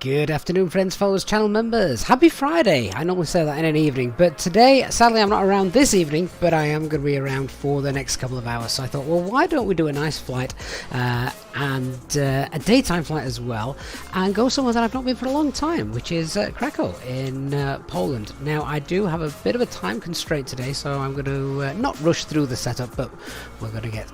Good afternoon, friends, followers, channel members. Happy Friday. I normally say that in an evening, but today, sadly, I'm not around this evening, but I am going to be around for the next couple of hours. So I thought, well, why don't we do a nice flight and a daytime flight as well, and go somewhere that I've not been for a long time, which is Krakow in Poland. Now, I do have a bit of a time constraint today, so I'm going to not rush through the setup, but we're going to get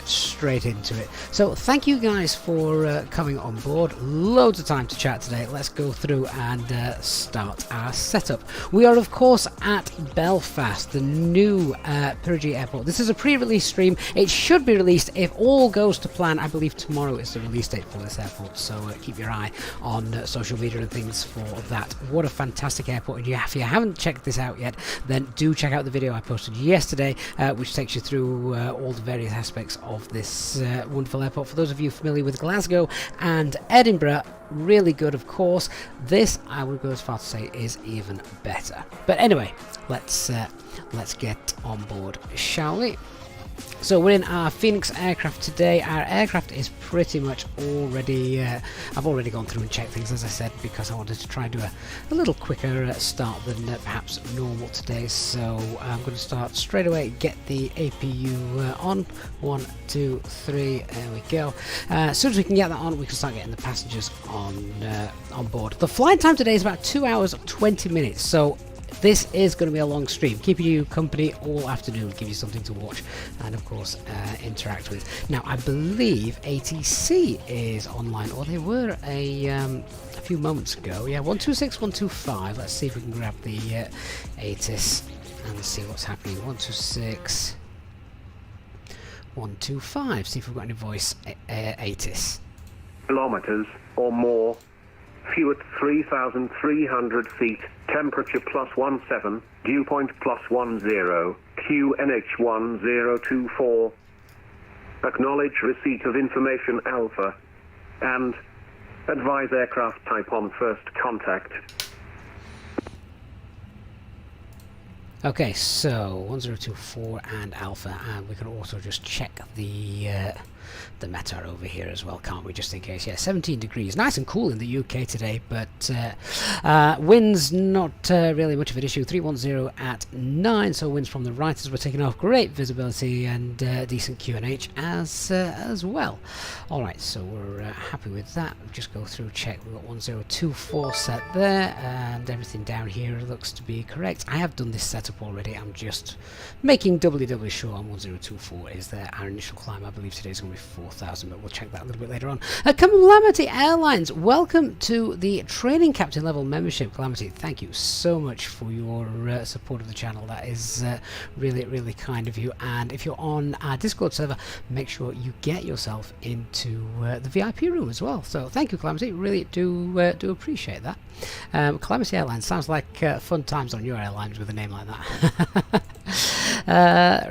straight into it. So thank you guys for coming on board. Loads of time to chat today. Let's go through and start our setup. We are of course at Belfast, the new Pyreegue airport. This is a pre-release stream. It should be released if all goes to plan. I believe tomorrow is the release date for this airport, so keep your eye on social media and things for that. What a fantastic airport, and if you haven't checked this out yet, then do check out the video I posted yesterday, which takes you through all the various aspects of this wonderful airport. For those of you familiar with Glasgow and Edinburgh, really good, of course. This, I would go as far to say, is even better. But anyway, let's get on board, shall we? So we're in our Fenix aircraft today. Our aircraft is pretty much already, I've already gone through and checked things, as I said, because I wanted to try and do a little quicker start than perhaps normal today. So I'm going to start straight away, get the APU on. 1, 2, 3, there we go. As soon as we can get that on, we can start getting the passengers on board. The flight time today is about 2 hours 20 minutes, so this is going to be a long stream, keeping you company all afternoon, give you something to watch and of course interact with. Now I believe ATC is online, or they were a few moments ago. Yeah, 126, 125. Let's see if we can grab the ATIS and see what's happening. 126, 125. See if we've got any voice ATIS. Kilometers or more. Fuel at 3,300 feet, temperature +17, dew point +10, QNH 1024. Acknowledge receipt of information Alpha, and advise aircraft type on first contact. Okay, so 1024 and Alpha, and we can also just check the METAR over here as well, can't we, just in case. Yeah, 17 degrees, nice and cool in the UK today, but winds not really much of an issue. 310 at 9, so winds from the right as we're taking off. Great visibility and decent QNH as well. Alright, so we're happy with that. We'll just go through, check. We've got 1024 set there, and everything down here looks to be correct. I have done this setup already. I'm just making doubly sure on 1024 is there. Our initial climb, I believe today is going to be 4,000, but we'll check that a little bit later on. Calamity Airlines, welcome to the training captain level membership. Calamity, thank you so much for your support of the channel. That is really kind of you. And if you're on our Discord server, make sure you get yourself into the VIP room as well. So thank you, Calamity. Really do appreciate that. Calamity Airlines sounds like fun times on your airlines with a name like that.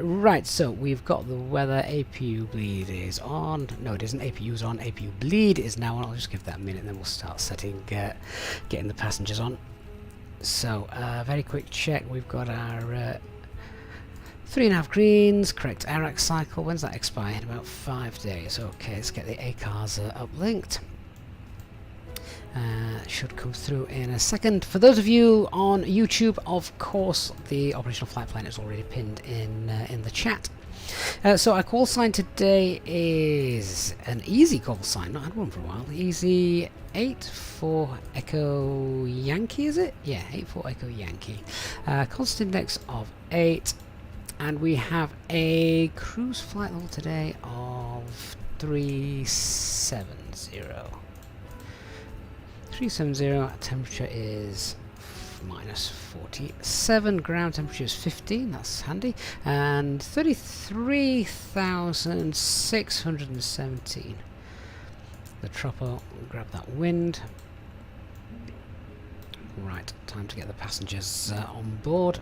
Right, so we've got the weather. APU bleed is on. No, it isn't. APU's on. APU bleed is now on. I'll just give that a minute and then we'll start setting, getting the passengers on. So, very quick check. We've got our 3.5 greens, correct ARAC cycle. When's that expire? In about 5 days. Okay, let's get the ACARs uplinked. Should come through in a second. For those of you on YouTube, of course, the operational flight plan is already pinned in the chat. So our call sign today is an easy call sign. Not had one for a while. Easy 8 for Echo Yankee, is it? Yeah, 8 for Echo Yankee. Constant index of 8, and we have a cruise flight level today of 370. 370, temperature is -47, ground temperature is 15, that's handy, and 33,617. The troppo, grab that wind. Right, time to get the passengers on board.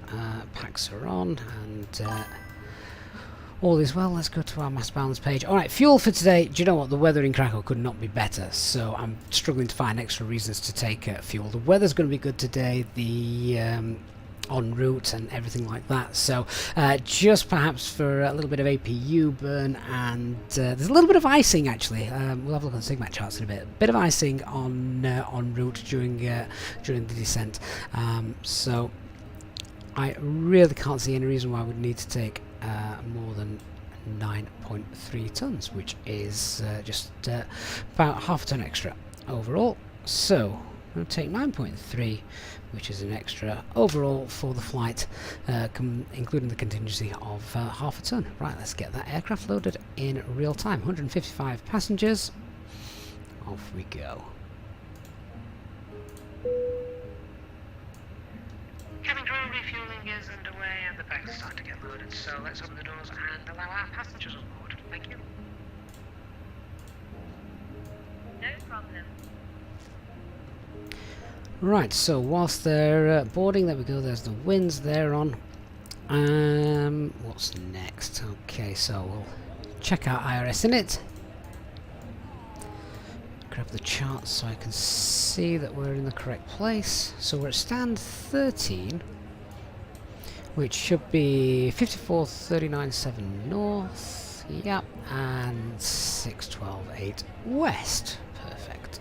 Packs are on, and all is well. Let's go to our mass balance page. Alright, fuel for today. Do you know what? The weather in Krakow could not be better, so I'm struggling to find extra reasons to take fuel. The weather's going to be good today. The en route and everything like that. So just perhaps for a little bit of APU burn, and there's a little bit of icing actually. We'll have a look at the SIGMAT charts in a bit. A bit of icing on en route during the descent. So I really can't see any reason why we'd need to take more than 9.3 tons, which is just about half a ton extra overall. So I'm going to take 9.3, which is an extra overall for the flight, including the contingency of half a ton. Right, let's get that aircraft loaded in real time. 155 passengers. Off we go. Cabin crew refueling is underway and the bags are starting to get loaded, so let's open the doors and allow our passengers on board. Thank you. No problem. Right, so whilst they're boarding, there we go, there's the winds there on. What's next? Okay, so we'll check out IRS in it. Grab the chart so I can see that we're in the correct place. So we're at stand 13, which should be 5439.7 north, yep, and 612.8 west. Perfect.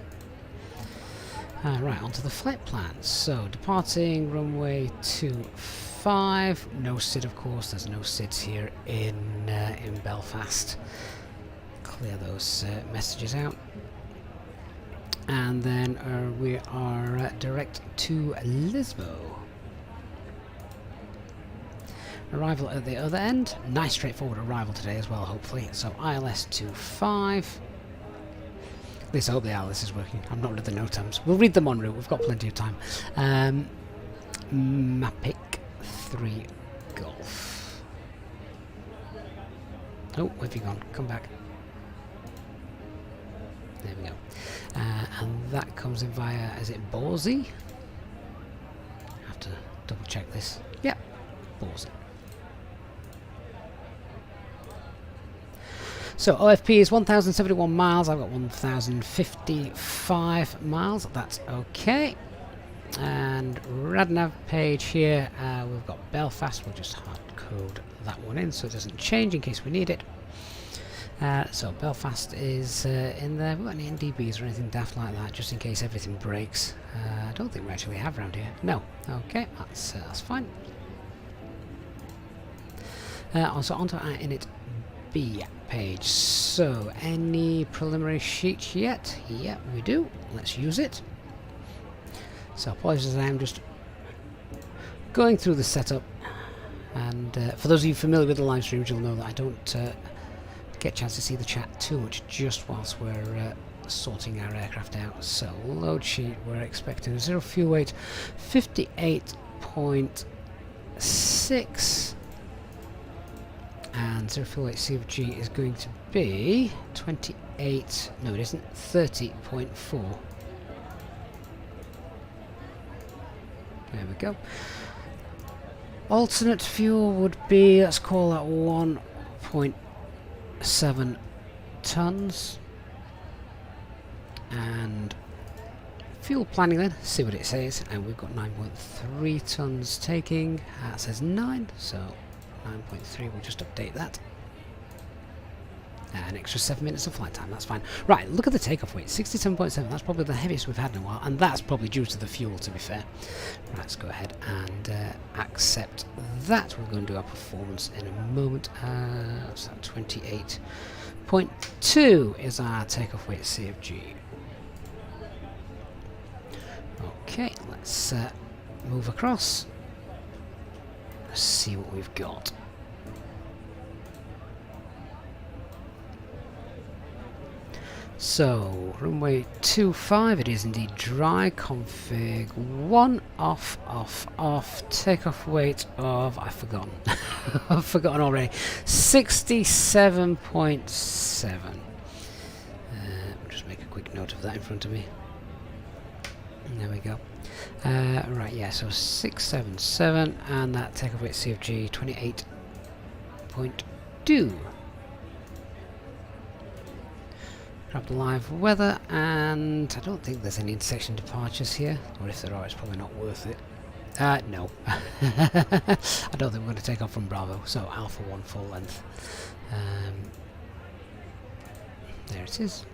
Right, onto the flight plans. So departing runway 25. No SID, of course. There's no SIDs here in Belfast. Clear those messages out. And then we are direct to Lisbon. Arrival at the other end. Nice straightforward arrival today as well, hopefully. So ILS 25. At least I hope the ILS is working. I'm not read the NOTAMs. We'll read them en route. We've got plenty of time. Mapic 3 Golf. Oh, where have you gone? Come back. There we go. And that comes in via, is it Borsey? I have to double check this. Yep, Borsey. So OFP is 1,071 miles. I've got 1,055 miles. That's okay. And RadNav page here, we've got Belfast. We'll just hard code that one in so it doesn't change in case we need it. So Belfast is in there. Have we got any NDBs or anything daft like that, just in case everything breaks? I don't think we actually have around here. No. Okay, that's fine. Also onto our init B page. So any preliminary sheets yet? Yeah, we do. Let's use it. So apologies, I am just going through the setup. And for those of you familiar with the live streams, you'll know that I don't get a chance to see the chat too much just whilst we're sorting our aircraft out. So load sheet, we're expecting 0 fuel weight 58.6 and 0 fuel weight CFG is going to be 28, no it isn't, 30.4. There we go. Alternate fuel would be, let's call that 1.7 tons. And fuel planning then, see what it says. And we've got 9.3 tons taking. It says 9, so 9.3, we'll just update that. An extra 7 minutes of flight time, that's fine. Right, look at the takeoff weight, 67.7, that's probably the heaviest we've had in a while, and that's probably due to the fuel, to be fair. Right, let's go ahead and accept that. We're going to do our performance in a moment. So 28.2 is our takeoff weight CFG. Okay, let's move across. Let's see what we've got. So, runway 25, it is indeed dry, config 1, off, takeoff weight of, I've forgotten, I've forgotten already, 67.7. I'll just make a quick note of that in front of me. There we go. Right, yeah, so 677, and that takeoff weight CFG 28.2. Grab the live weather, and I don't think there's any intersection departures here, or if there are, it's probably not worth it. No. I don't think we're going to take off from Bravo, so Alpha 1 full length. There it is.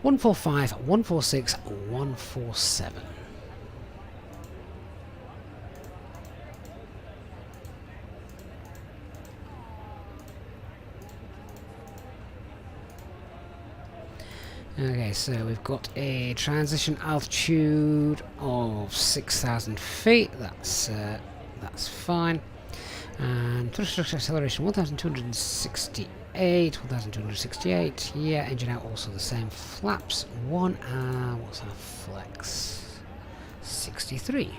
145, 146, 147. Okay, so we've got a transition altitude of 6,000 feet. That's fine. And thrust acceleration 1,268, 1,268. Yeah, engine out also the same. Flaps 1. What's our flex? 63.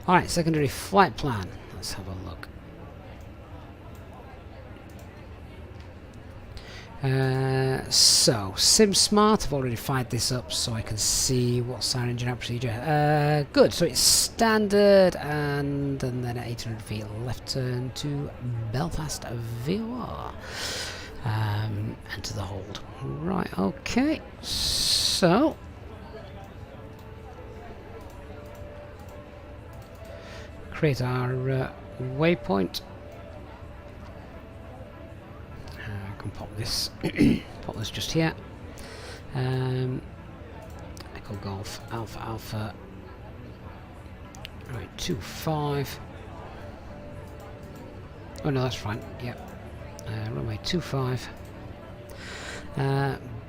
Alright, secondary flight plan. Let's have a look. So, SimSmart, I've already fired this up so I can see what's our engine out procedure. Good, so it's standard and then at 800 feet left turn to Belfast VOR. Enter the hold. Right, okay, so create our waypoint. Can pop this just here. Echo Golf Alpha Alpha. Right, 25. Oh no, that's fine. Yep. Runway 25.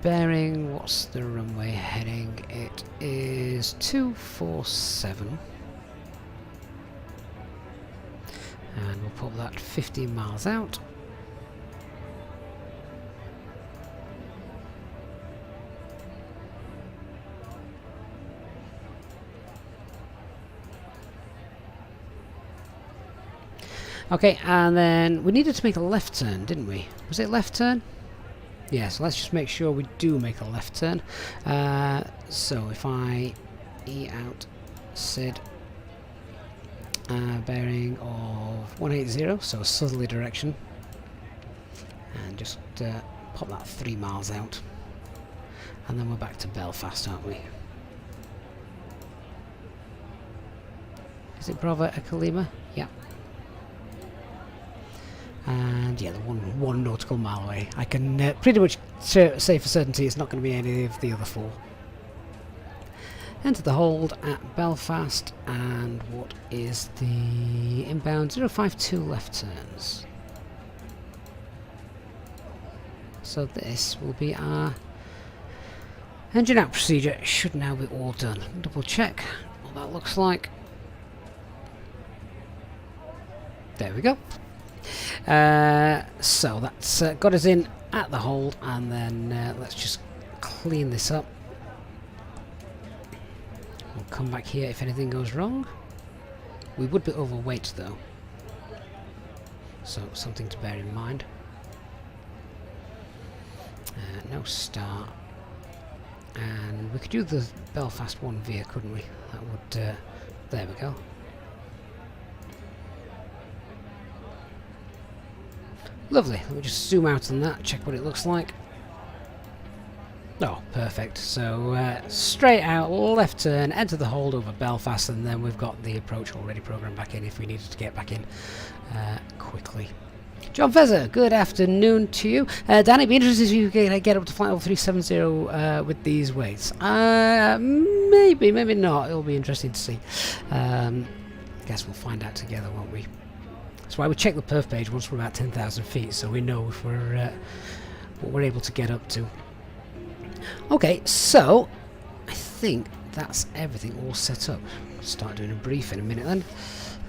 Bearing. What's the runway heading? It is 247. And we'll pop that 15 miles out. Okay, and then we needed to make a left turn, didn't we? Was it left turn? Yeah, so let's just make sure we do make a left turn. So if I E out SID, bearing of 180, so southerly direction, and just pop that 3 miles out, and then we're back to Belfast, aren't we? Is it Bravo Echo Lima? Yeah. And yeah, the one nautical mile away. I can pretty much say for certainty it's not going to be any of the other 4. Enter the hold at Belfast, and what is the inbound 052 left turns. So this will be our engine out procedure. It should now be all done. Double check what that looks like. There we go. So that's got us in at the hold, and then let's just clean this up. We'll come back here if anything goes wrong. We would be overweight though, so something to bear in mind. No start, and we could do the Belfast 1 veer, couldn't we? That would there we go. Lovely. Let me just zoom out on that, check what it looks like. Oh, perfect. So straight out, left turn, enter the hold over Belfast, and then we've got the approach already programmed back in if we needed to get back in quickly. John Fezzer, good afternoon to you. Danny, be interested if you can get up to flight level 370 with these weights. Maybe, maybe not. It'll be interesting to see. Guess we'll find out together, won't we? That's why we check the perf page once we're about 10,000 feet, so we know if we're what we're able to get up to. Okay, so I think that's everything all set up. I'll start doing a brief in a minute then.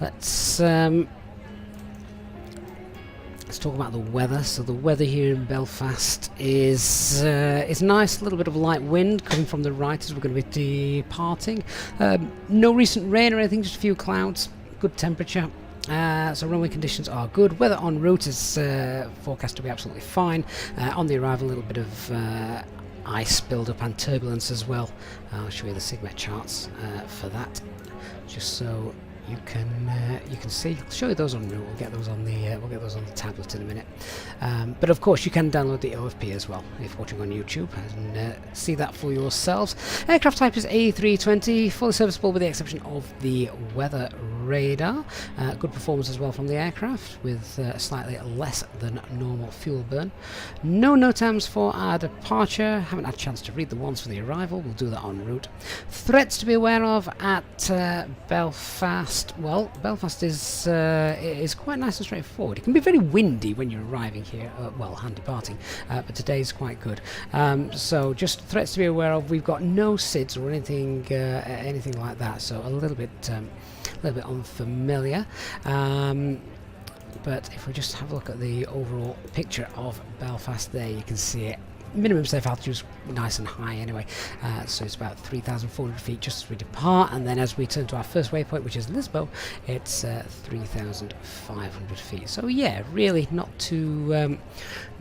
Let's talk about the weather. So the weather here in Belfast is nice. A little bit of light wind coming from the right as we're going to be departing. No recent rain or anything, just a few clouds. Good temperature. So runway conditions are good. Weather en route is forecast to be absolutely fine. On the arrival, a little bit of ice build-up and turbulence as well. I'll show you the SIGMET charts for that, just so you can see. I'll show you those on route. We'll get those on the tablet in a minute. But of course, you can download the OFP as well if watching on YouTube and see that for yourselves. Aircraft type is A320, fully serviceable with the exception of the weather radar. Good performance as well from the aircraft with slightly less than normal fuel burn. No NOTAMs for our departure. Haven't had a chance to read the ones for the arrival. We'll do that en route. Threats to be aware of at Belfast. Well, Belfast is quite nice and straightforward. It can be very windy when you're arriving here, well, and departing, but today's quite good. So just threats to be aware of. We've got no SIDS or anything like that, so a little bit unfamiliar. But if we just have a look at the overall picture of Belfast there, you can see it. Minimum safe altitude is nice and high anyway, so it's about 3,400 feet just as we depart, and then as we turn to our first waypoint, which is Lisbon, it's 3,500 feet. So yeah, really not too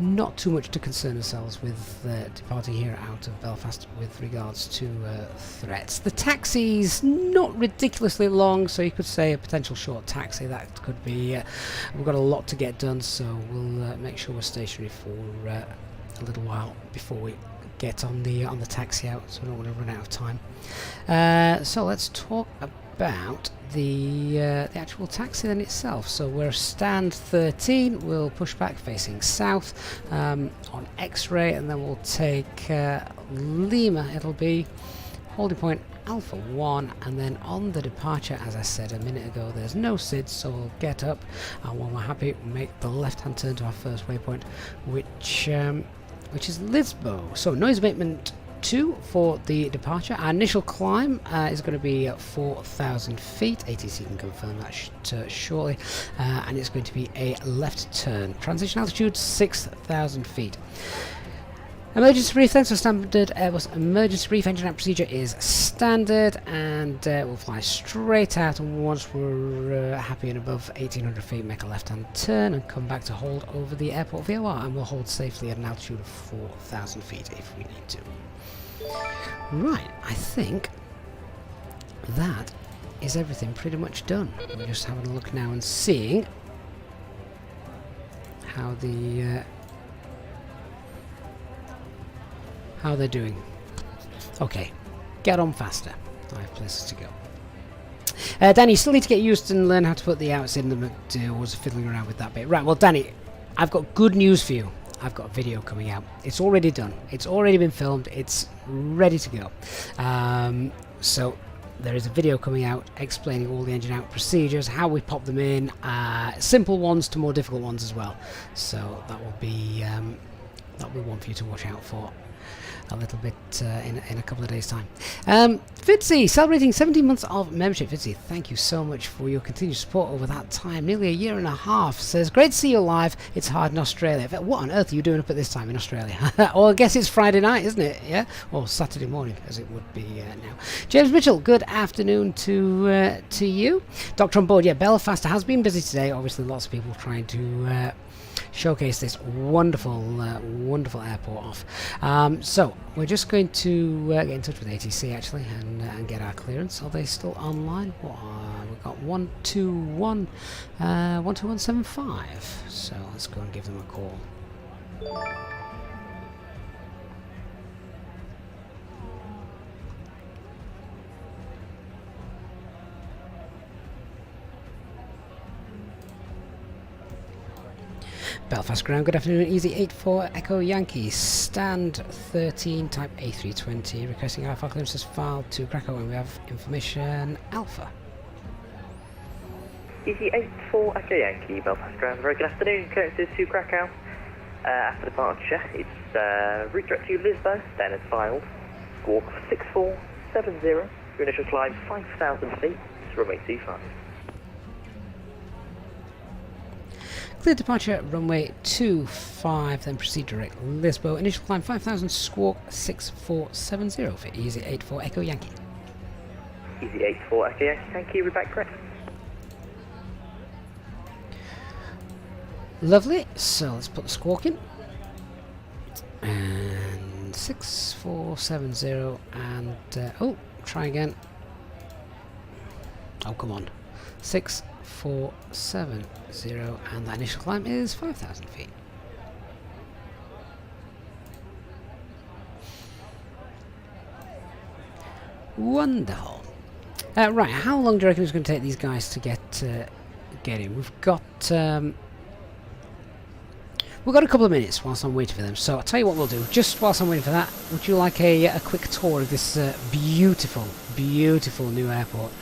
much to concern ourselves with departing here out of Belfast with regards to threats. The taxi's not ridiculously long, so you could say a potential short taxi. That could be. We've got a lot to get done, so we'll make sure we're stationary for a little while before we get on the taxi out, so we don't want to run out of time. So let's talk about the actual taxi then itself. So we're stand 13. We'll push back facing south on X-ray, and then we'll take Lima. It'll be holding point Alpha 1, and then on the departure, as I said a minute ago, there's no SIDS, so we'll get up, and when we're happy, we'll make the left-hand turn to our first waypoint, which is Lisbon. So noise abatement 2 for the departure. Our initial climb is going to be at 4,000 feet. ATC can confirm that shortly, and it's going to be a left turn. Transition altitude 6,000 feet. Emergency brief then, so standard Airbus emergency brief. Engine out procedure is standard, and we'll fly straight out, and once we're happy and above 1,800 feet, make a left-hand turn and come back to hold over the airport VOR, and we'll hold safely at an altitude of 4,000 feet if we need to. Right, I think that is everything pretty much done. We're just having a look now and seeing how how they're doing. Okay, get on faster. I have places to go. Danny, you still need to get used and learn how to put the outs in them. Was fiddling around with that bit. Right, well, Danny, I've got good news for you. I've got a video coming out. It's already done. It's already been filmed. It's ready to go. So there is a video coming out explaining all the engine out procedures, how we pop them in, simple ones to more difficult ones as well. So that will be one for you to watch out for a little bit in a couple of days' time. Fitzy, celebrating 17 months of membership. Fitzy, thank you so much for your continued support over that time, nearly a year and a half. Says, great to see you live. It's hard in Australia. What on earth are you doing up at this time in Australia? Well, I guess it's Friday night, isn't it? Yeah, or Saturday morning, as it would be now. James Mitchell, good afternoon to you. Doctor on board. Yeah, Belfast has been busy today. Obviously, lots of people trying to showcase this wonderful airport off. So we're just going to get in touch with ATC actually and get our clearance. Are they still online? We've got 12175. So let's go and give them a call. Belfast ground, good afternoon, Easy 84 Echo Yankee, stand 13, type A320, requesting our clearances filed to Krakow, and we have information Alpha. Easy 84 Echo Yankee, Belfast ground, very good afternoon, clearances to Krakow. After departure, it's route direct to Lisbon, standard filed, squawk 6470, your initial climb 5,000 feet, runway 25. Clear departure, runway 25, then proceed direct Lisbon. Initial climb 5,000, squawk 6470 for Easy 84 Echo Yankee. Easy 84 Echo Yankee, thank you, we're back correct. Lovely, so let's put the squawk in. And 6470, and oh, try again. Oh, come on. 6470, and that initial climb is 5,000 feet. Wonderful. Right, how long do you reckon it's going to take these guys to get in? We've got a couple of minutes whilst I'm waiting for them. So I'll tell you what we'll do. Just whilst I'm waiting for that, would you like a quick tour of this beautiful, beautiful new airport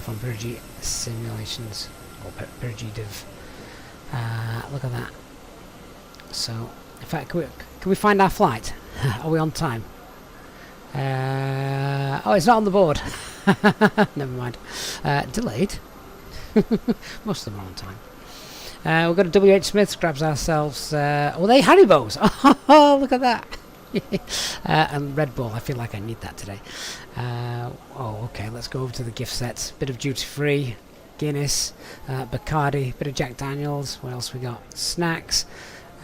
from Pyreegue Simulations, or Pyreegue Div. Look at that. So, in fact, can we find our flight? Are we on time? Oh, it's not on the board. Never mind. Delayed. Most of them are on time. We've got a WH Smith's, grabs ourselves... oh, they Haribos! Oh, look at that! And Red Bull, I feel like I need that today. Oh, okay, let's go over to the gift sets. Bit of duty free, Guinness, Bacardi, bit of Jack Daniels. What else we got? Snacks.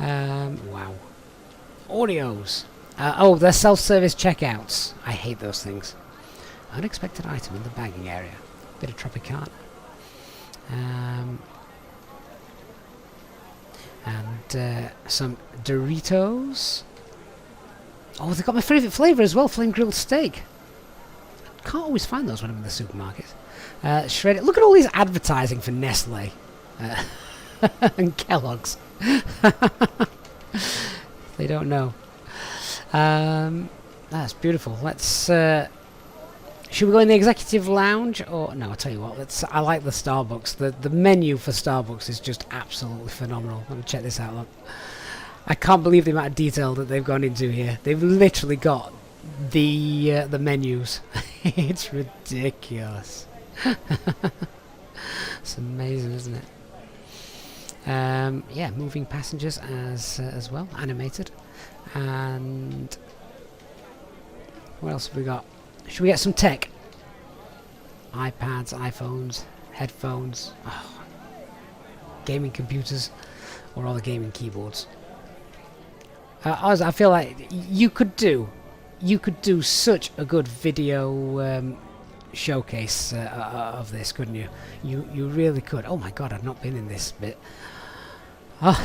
Wow. Oreos. Oh, they're self-service checkouts. I hate those things. Unexpected item in the bagging area. Bit of Tropicana. And some Doritos. Oh, they've got my favourite flavour as well, flame grilled steak. Can't always find those when I'm in the supermarket. Shredded. Look at all these advertising for Nestle and Kellogg's. They don't know. That's beautiful. Let's. Should we go in the executive lounge, or no? I'll tell you what. I like the Starbucks. The menu for Starbucks is just absolutely phenomenal. Let me check this out. Look. I can't believe the amount of detail that they've gone into here. They've literally got the menus. It's ridiculous. It's amazing, isn't it? Yeah, moving passengers as well, animated. And what else have we got? Should we get some tech? iPads, iPhones, headphones, gaming computers, or all the gaming keyboards. I feel like you could do such a good video showcase of this, couldn't you? You really could. Oh my god, I've not been in this bit. Oh.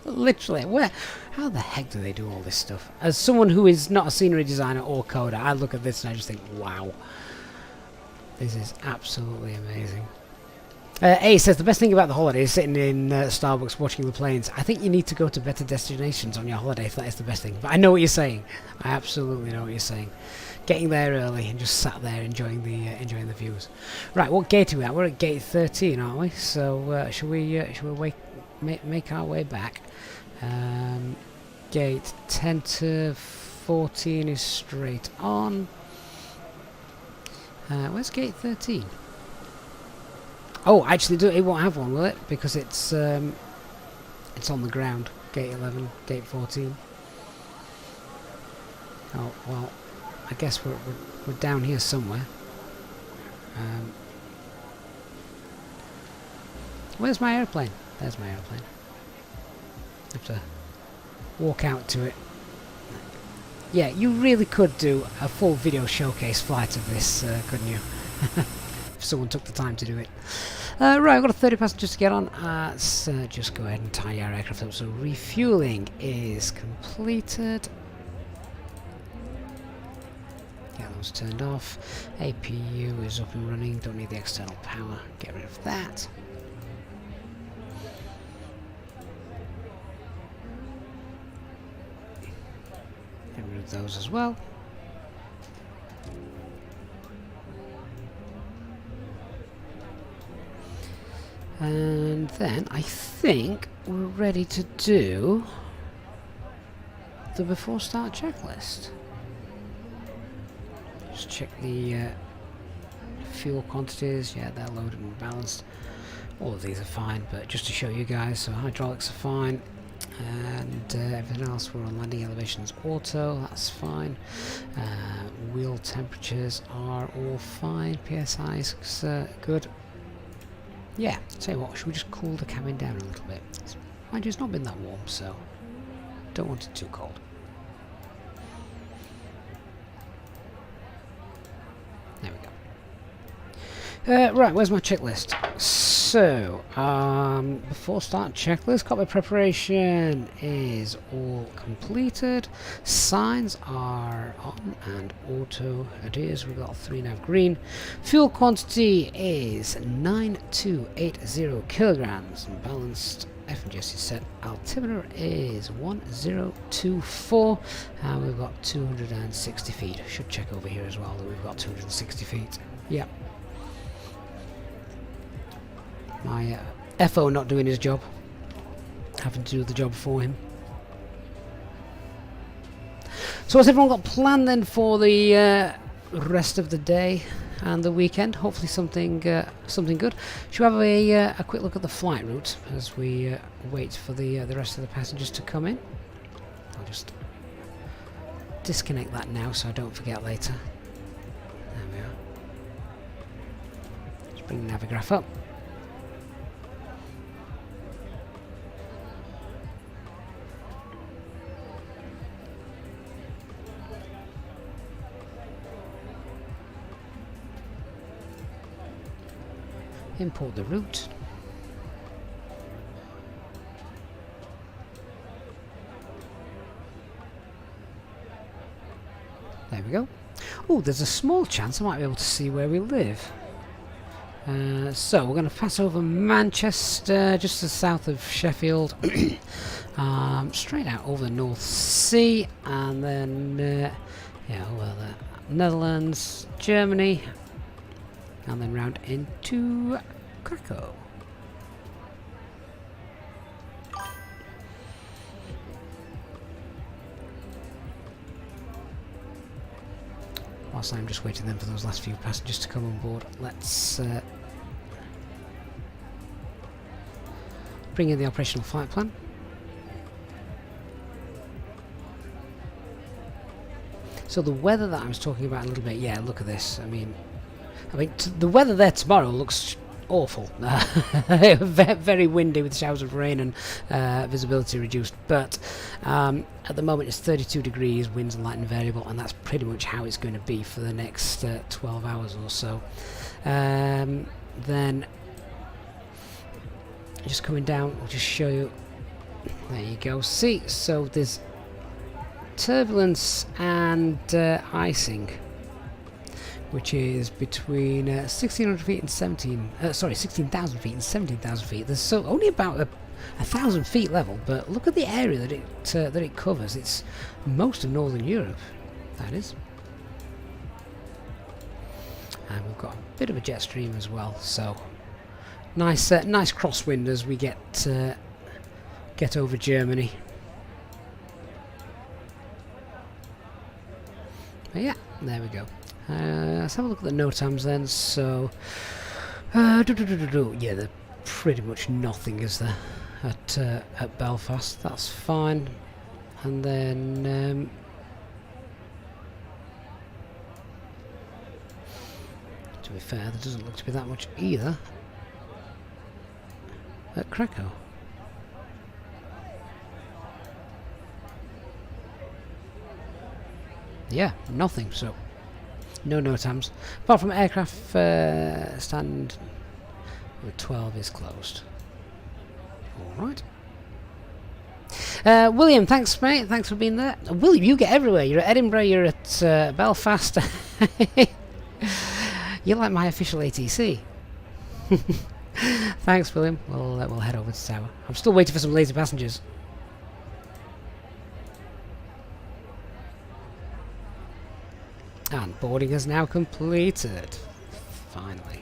Literally, how the heck do they do all this stuff? As someone who is not a scenery designer or coder, I look at this and I just think, wow, this is absolutely amazing. A says the best thing about the holiday is sitting in Starbucks watching the planes. I think you need to go to better destinations on your holiday if that is the best thing. But I know what you're saying. I absolutely know what you're saying. Getting there early and just sat there enjoying the views. Right, what gate are we at? We're at gate 13, aren't we? So should we make our way back? Gate 10 to 14 is straight on. Where's gate 13? Oh, actually, it won't have one, will it? Because it's on the ground. Gate 11, gate 14. Oh well, I guess we're down here somewhere. Where's my airplane? There's my airplane. I have to walk out to it. Yeah, you really could do a full video showcase flight of this, couldn't you? If someone took the time to do it. Right, I've got a 30 passengers to get on. Let's just go ahead and tie our aircraft up. So refueling is completed. Get those turned off. APU is up and running. Don't need the external power. Get rid of that. Get rid of those as well. And then I think we're ready to do the before start checklist. Just check the fuel quantities. Yeah, they're loaded and balanced. All of these are fine, but just to show you guys, so hydraulics are fine. And everything else, we're on landing elevations auto, that's fine. Wheel temperatures are all fine. PSI is good. Yeah, tell you what, should we just cool the cabin down a little bit? Mind you, it's not been that warm, so don't want it too cold. There we go. Right, where's my checklist? So, before start checklist, cockpit preparation is all completed. Signs are on and auto it is. We've got 3 nav green. Fuel quantity is 9280 kilograms. And balanced FNGS is set. Altimeter is 1024. And we've got 260 feet. Should check over here as well that we've got 260 feet. Yep. My FO not doing his job, having to do the job for him. So what's everyone got planned then for the rest of the day and the weekend? Hopefully something good. Should we have a quick look at the flight route as we wait for the rest of the passengers to come in? I'll just disconnect that now so I don't forget later. There we are. Let's bring the Navigraph up. Import the route. There we go. Oh, there's a small chance I might be able to see where we live. So we're going to pass over Manchester, just to the south of Sheffield, straight out over the North Sea, and then yeah, well, Netherlands, Germany, and then round into Krakow. Whilst I'm just waiting then for those last few passengers to come on board, let's bring in the operational flight plan. So the weather that I was talking about a little bit, yeah, look at this. I mean, the weather there tomorrow looks awful. Very windy with showers of rain and visibility reduced. But at the moment it's 32 degrees, winds are light and variable, and that's pretty much how it's going to be for the next 12 hours or so. Then just coming down, I'll just show you. There you go. See, so there's turbulence and icing, which is between 1,600 feet and 16,000 feet and 17,000 feet. There's so only about 1,000 feet level, but look at the area that it covers. It's most of Northern Europe, that is. And we've got a bit of a jet stream as well, so nice crosswind as we get over Germany. But yeah, there we go. Let's have a look at the NOTAMs then. So, yeah, they're pretty much nothing, is there, at Belfast? That's fine. And then to be fair, there doesn't look to be that much either at Krakow. Yeah, nothing. So no NOTAMs, apart from aircraft stand with 12 is closed. Alright. William, thanks mate, thanks for being there. William, you get everywhere. You're at Edinburgh, you're at Belfast. You're like my official ATC. Thanks William, we'll head over to Tower. I'm still waiting for some lazy passengers. And boarding is now completed. Finally.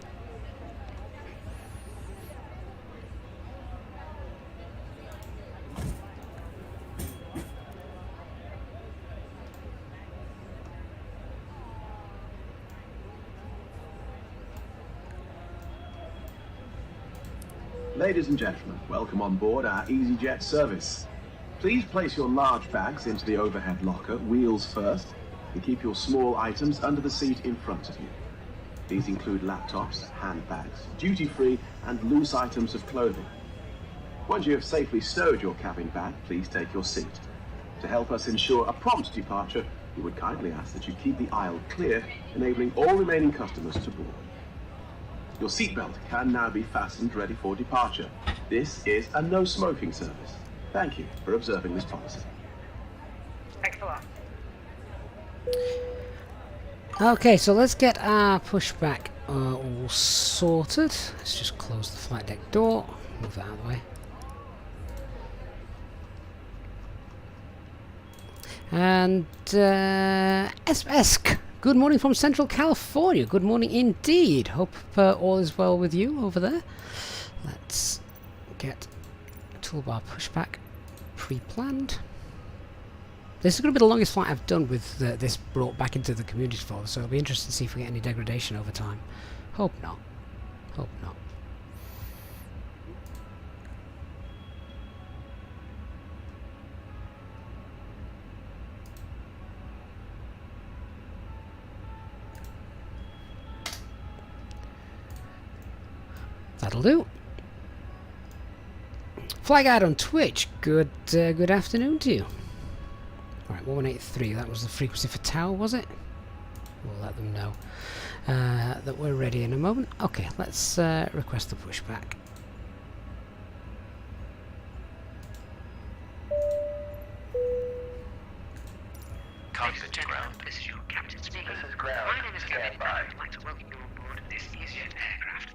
Ladies and gentlemen, welcome on board our Easyjet service. Please place your large bags into the overhead locker, wheels first, and keep your small items under the seat in front of you. These include laptops, handbags, duty-free and loose items of clothing. Once you have safely stowed your cabin bag, please take your seat. To help us ensure a prompt departure, we would kindly ask that you keep the aisle clear, enabling all remaining customers to board. Your seatbelt can now be fastened ready for departure. This is a no smoking service. Thank you for observing this policy. Thanks a lot. Okay, so let's get our pushback all sorted. Let's just close the flight deck door, move that out of the way. And Esk, good morning from Central California. Good morning indeed. Hope all is well with you over there. Let's get toolbar pushback pre-planned. This is going to be the longest flight I've done with this brought back into the community for, so it'll be interesting to see if we get any degradation over time. Hope not. Hope not. That'll do. Fly Guide on Twitch. Good afternoon to you. Alright, 1183, that was the frequency for Tower, was it? We'll let them know that we're ready in a moment. Okay, let's request the pushback. Cockpit to ground. This is your captain speaking. This is ground. My name is Kevin, and I'd like to welcome you on board this Easyjet aircraft.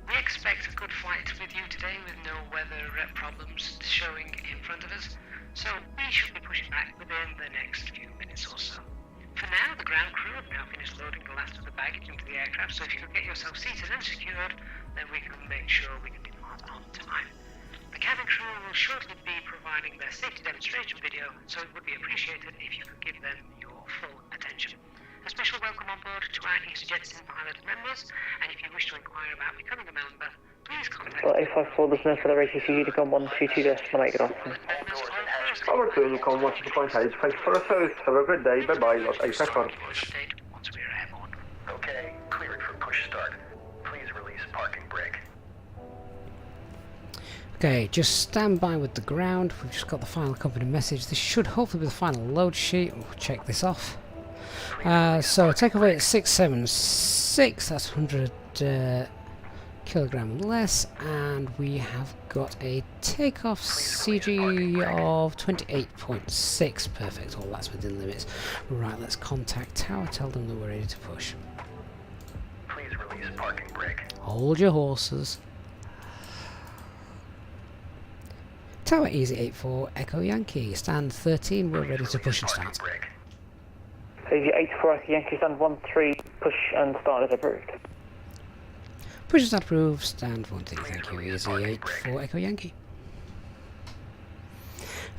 We expect a good flight with you today with no weather problems showing in front of us, so we should be pushing back within the next few minutes or so. For now, the ground crew have now finished loading the last of the baggage into the aircraft, so if you could get yourself seated and secured, then we can make sure we can depart on time. The cabin crew will shortly be providing their safety demonstration video, so it would be appreciated if you could give them your full attention. A special welcome on board to our Easyjet pilot members, and if you wish to inquire about becoming a member, please contact Well, 854, there's no further ATC, Unicom 122, just want to make it off. Over to Unicom 125, thanks for a service. Have a good day. Bye-bye. Lot 8 seconds. update once we are airborne. Okay, cleared for push start. Please release parking brake. Okay, just stand by with the ground. We've just got the final company message. This should hopefully be the final load sheet. We'll check this off. So takeoff weight 676, that's 100 kilogram less, and we have got a takeoff CG of 28.6. Perfect, all that's within limits. Right, let's contact Tower, tell them that we're ready to push. Please release parking brake. Hold your horses. Tower Easy 84 Echo Yankee, stand 13, we're ready to push and start. Brake. Easy 84 Echo Yankee, stand 13, push and start as approved. Push and start approved, stand 14, thank you, Easy 84 Echo Yankee.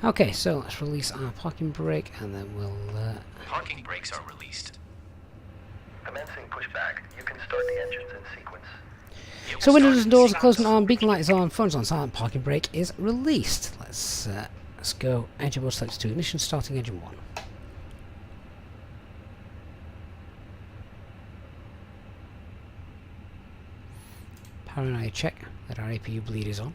Okay, so let's release our parking brake and then we'll... Parking brakes are released. Commencing pushback. You can start the engines in sequence. So windows and doors are closed and on, beacon light is on, phones on silent, parking brake is released. Let's go. Engine mode selected to ignition, starting engine 1. Paranoia check that our APU bleed is on.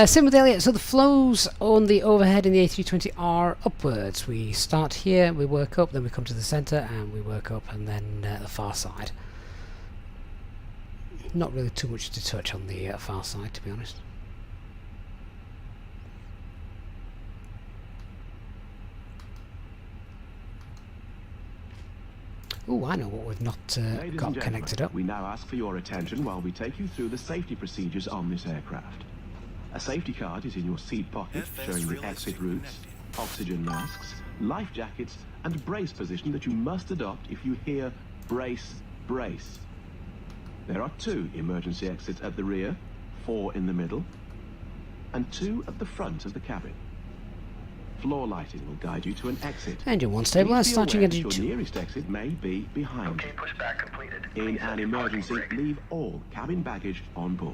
Same with Elliot, so the flows on the overhead in the A320 are upwards. We start here, we work up, then we come to the centre, and we work up, and then the far side. Not really too much to touch on the far side, to be honest. Oh, I know what we've not got connected up. We now ask for your attention while we take you through the safety procedures on this aircraft. A safety card is in your seat pocket, showing the exit routes, oxygen masks, life jackets, and brace position that you must adopt if you hear brace, brace. There are 2 emergency exits at the rear, 4 in the middle, and 2 at the front of the cabin. Floor lighting will guide you to an exit. Engine 1 stabilised, starting engine your 2. nearest exit may be behind Okay, pushback completed. you. In Please an set your parking emergency, brake. leave all cabin baggage on board.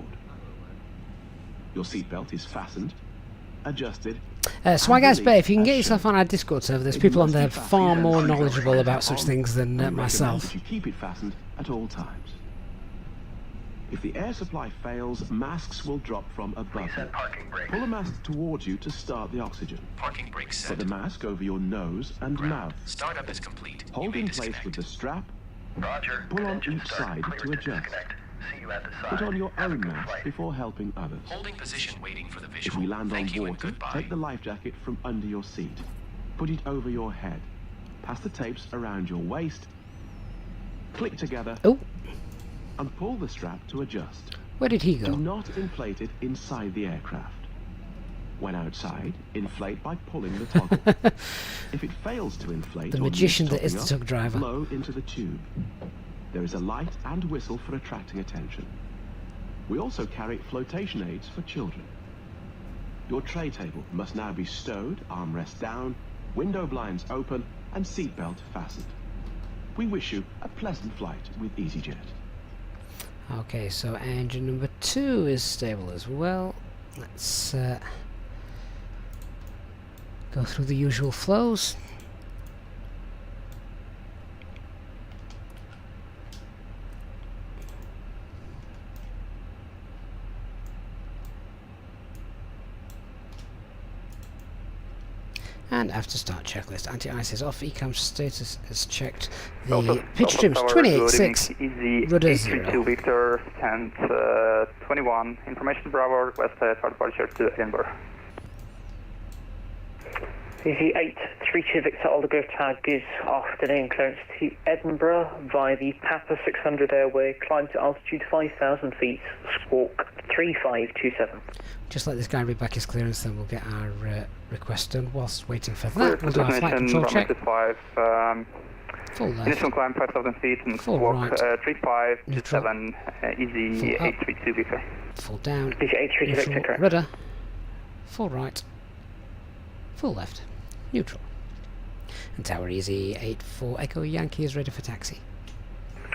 Your seatbelt is fastened, adjusted. Swag Guys Bay, if you can get yourself on our Discord server, there's people on there far more knowledgeable about such things than myself. You keep it fastened at all times. If the air supply fails, masks will drop from above you. Set parking brake. Pull a mask towards you to start the oxygen. Parking brake set. Put the mask over your nose and mouth. Startup is complete. Hold in place with the strap. Roger. Pull on Engine each start. side Clear to adjust. disconnect. See you at the side. Put on your Have a own good mask flight. before helping others. Holding position waiting for the If visual. we land on Thank you and water, goodbye. take the life jacket from under your seat. Put it over your head. Pass the tapes around your waist. Click together Oh, and pull the strap to adjust. where did he Do go? not inflate it inside the aircraft. When outside, inflate by pulling the toggle. If it fails to inflate, The or magician needs that is the topping tug driver. up, blow into the tube. There is a light and whistle for attracting attention. We also carry flotation aids for children. Your tray table must now be stowed, armrest down, window blinds open, and seatbelt fastened. We wish you a pleasant flight with EasyJet. Okay, so engine number 2 is stable as well. Let's go through the usual flows. And after start checklist, anti-ice is off, ECAM status is checked, the pitch trims 28.6, rudder 0. Victor, stand 21, information Bravo, request for departure to Edinburgh. Easyjet 32 Victor Aldegrove tag is afternoon, clearance to Edinburgh via the Papa 600 airway, climb to altitude 5,000 feet, squawk 3527. Just let this guy read back his clearance, then we'll get our request done. Whilst waiting for that, we'll do our flight control check. Full left. Initial climb 5,000 feet and Full squawk right. 3527, easy Full up. 832 Victor. Full down, Easyjet 832 neutral, Victor, correct. rudder, full right, full left, neutral. And tower easy 84 Echo Yankee is ready for taxi.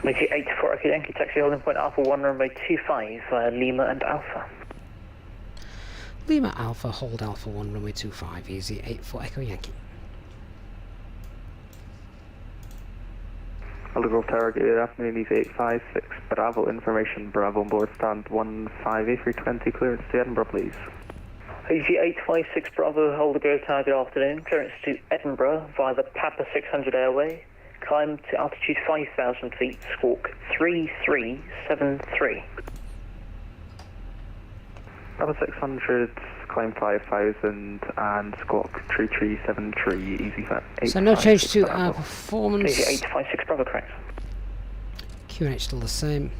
Easyjet 84 Echo Yankee, taxi holding point Alpha 1, runway 25 via Lima and Alpha. Lima Alpha, hold Alpha 1, runway 25, easy 84 Echo Yankee. Aldegrove Tower, good afternoon, easy 856, Bravo, information, Bravo on board, stand 15 A320, clearance to Edinburgh, please. Easyjet 856 Bravo, Aldegrove Tower, good afternoon, clearance to Edinburgh via the Papa 600 airway, climb to altitude 5,000 feet, squawk 3373. Papa 600, climb 5,000 and squawk 3373, easy fat. So no change to our performance. Easyjet 856 Bravo, correct. QNH still the same.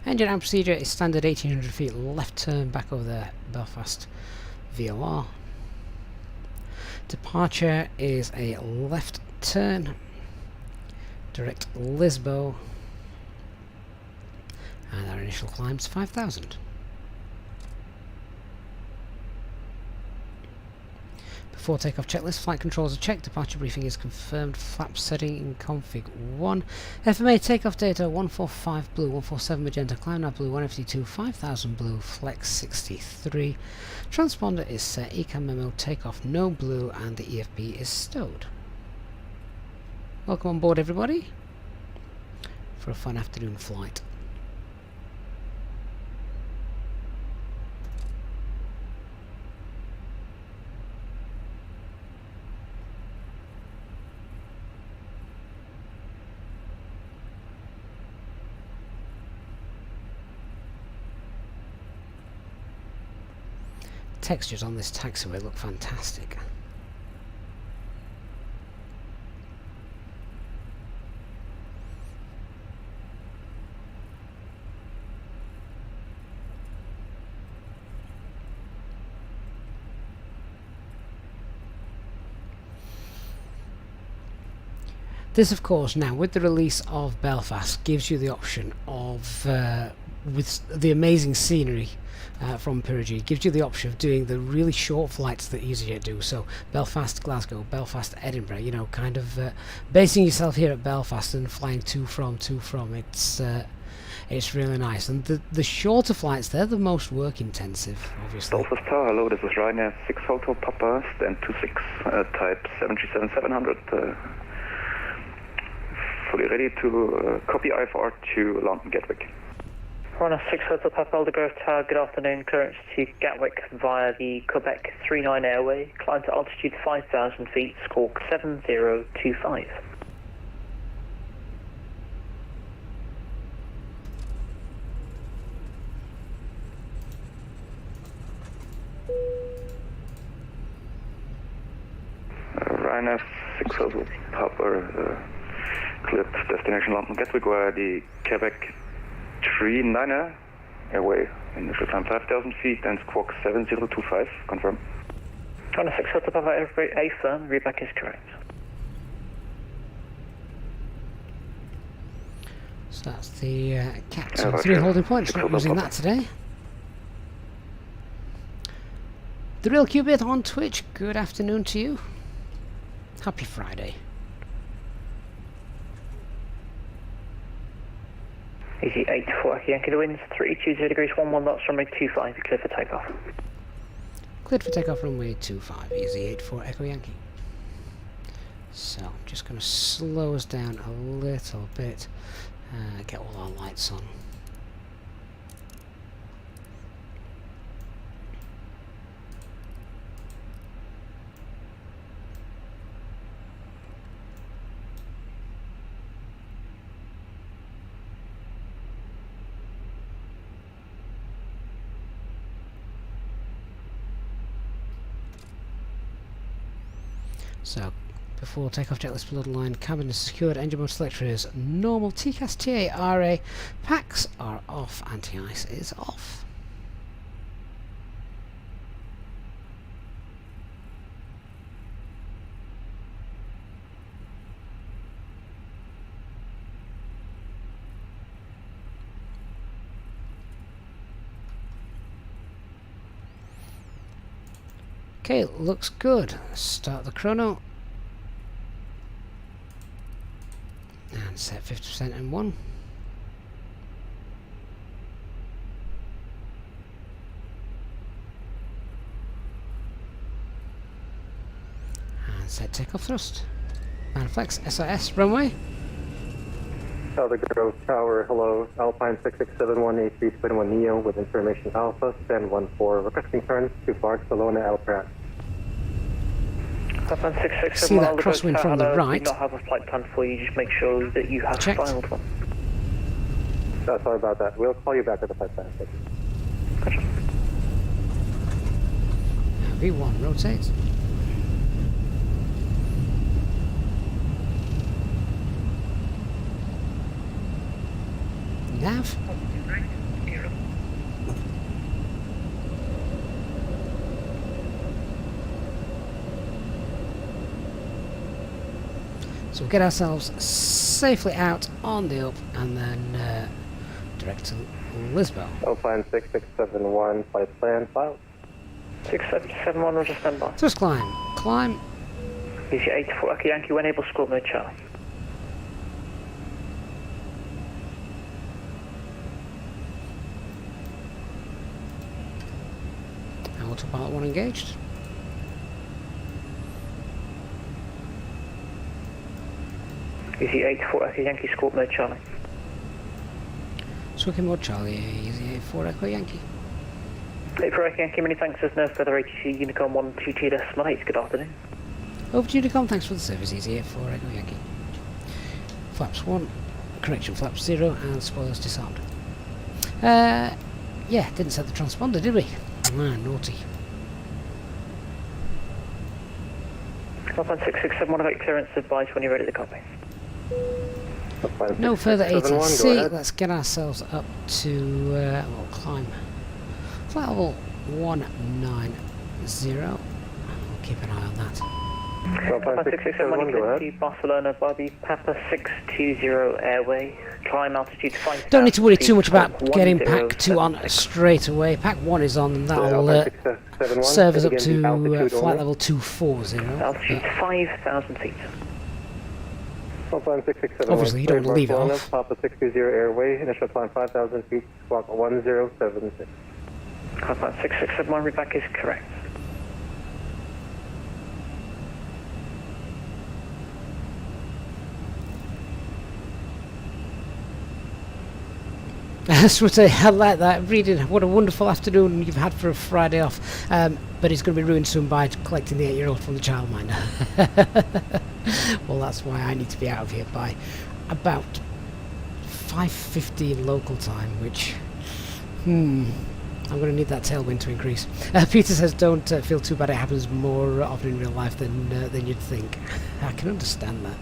Engine and procedure is standard 1800 feet left turn back over the Belfast VOR. Departure is a left turn, direct Lisbo, and our initial climb's 5,000. Before takeoff checklist, flight controls are checked, departure briefing is confirmed, flap setting in config 1. FMA takeoff data 145 blue, 147 magenta, climb now blue, 152, 5000 blue, flex 63. Transponder is set, ECAM memo, takeoff no blue, and the EFB is stowed. Welcome on board everybody for a fun afternoon flight. Textures on this taxiway look fantastic. This, of course, now with the release of Belfast, gives you the option of, with the amazing scenery from Pyreegue, gives you the option of doing the really short flights that Easyjet do. So Belfast, Glasgow, Belfast, Edinburgh. You know, kind of basing yourself here at Belfast and flying to from. It's really nice. And the shorter flights, they're the most work intensive, obviously. Belfast Tower, hello, this is Ryanair 6 Hotel Papa, stand 26, type 737-700. Fully ready to copy IFR to London Gatwick. Runner 6 Hotel Papa Aldegrove Tower, good afternoon. Clearance to Gatwick via the Quebec 39 Airway. Climb to altitude 5,000 feet, squawk 7025. Ryanair 6 Hotel Papa, cleared destination London Gatwick via the Quebec 39 Airway. Initial climb 5,000 feet and squawk 7025. Confirm. Runner 6 Hotel Papa Airway A firm, readback is correct. So that's the Cat Yeah, 3 roger. holding points. Not using that today. The Real Qubit on Twitch. Good afternoon to you. Happy Friday. Easy 84 Echo Yankee, the winds 320 degrees 11 knots, runway 25, clear for takeoff. Cleared for takeoff, runway 25, easy 84 Echo Yankee. So I'm just going to slow us down a little bit, get all our lights on. So, before takeoff checklist bloodline, cabin is secured, engine mode selector is normal, TCAS TA RA, packs are off, anti-ice is off. Okay, looks good. Start the chrono. And set 50% in 1. And set takeoff thrust. And flex SIS runway. Aldegrove Tower, hello. Alpine 6671 A321 Neo with information Alpha, stand 14, requesting turn to Barcelona Alprat. See that crosswind from the right. We do not have a flight plan for you, just make sure that you have Checked. filed one. Sorry about that. We'll call you back at the flight plan. Gotcha. V1 rotate. Nav. So we'll get ourselves safely out on the up and then direct to Lisbon. Alpine 6671, flight plan, filed. 6771, roger, stand by. Thrust climb. Climb. Easy 84 Echo Yankee, when able, squawk mode Charlie. Autopilot 1 engaged. Easy 84 Echo Yankee, squawk mode Charlie. Squawking mode Charlie, easy 84 Echo Yankee. 84 Echo Yankee, many thanks. There's no further ATC Unicorn 122.8. Good afternoon. Over to Unicom, thanks for the service, easy 84 Echo Yankee. Flaps 1, correction, flaps 0, and spoilers disarmed. Yeah, didn't set the transponder, did we? Ah, naughty. Alpine 6671, about clearance advice when you're ready to copy. No further 6671, ATC, go ahead. let's get ourselves up to, we'll climb flight level 190, we'll keep an eye on that. Alpine 6671, go ahead. to Barcelona by the Papa 620 Airway, climb altitude 5,000 Don't need to worry too much feet, about getting Pack 1076. 2 on straight away. Pack 1 is on, and that'll Alpine 6671, serve us up again, to the altitude flight only. level 240. Altitude 5,000 feet. Alpine 6671, Obviously, you don't want to leave it Barcelona, off. Papa 620 Airway, initial climb 5,000 feet, squawk 1076. Alpine 6671, readback is correct. I just want to say, I like that. Reading what a wonderful afternoon you've had for a Friday off. But it's going to be ruined soon by collecting the 8-year-old from the childminder. Well, that's why I need to be out of here by about 5:15 local time, which... I'm going to need that tailwind to increase. Peter says, don't feel too bad. It happens more often in real life than you'd think. I can understand that.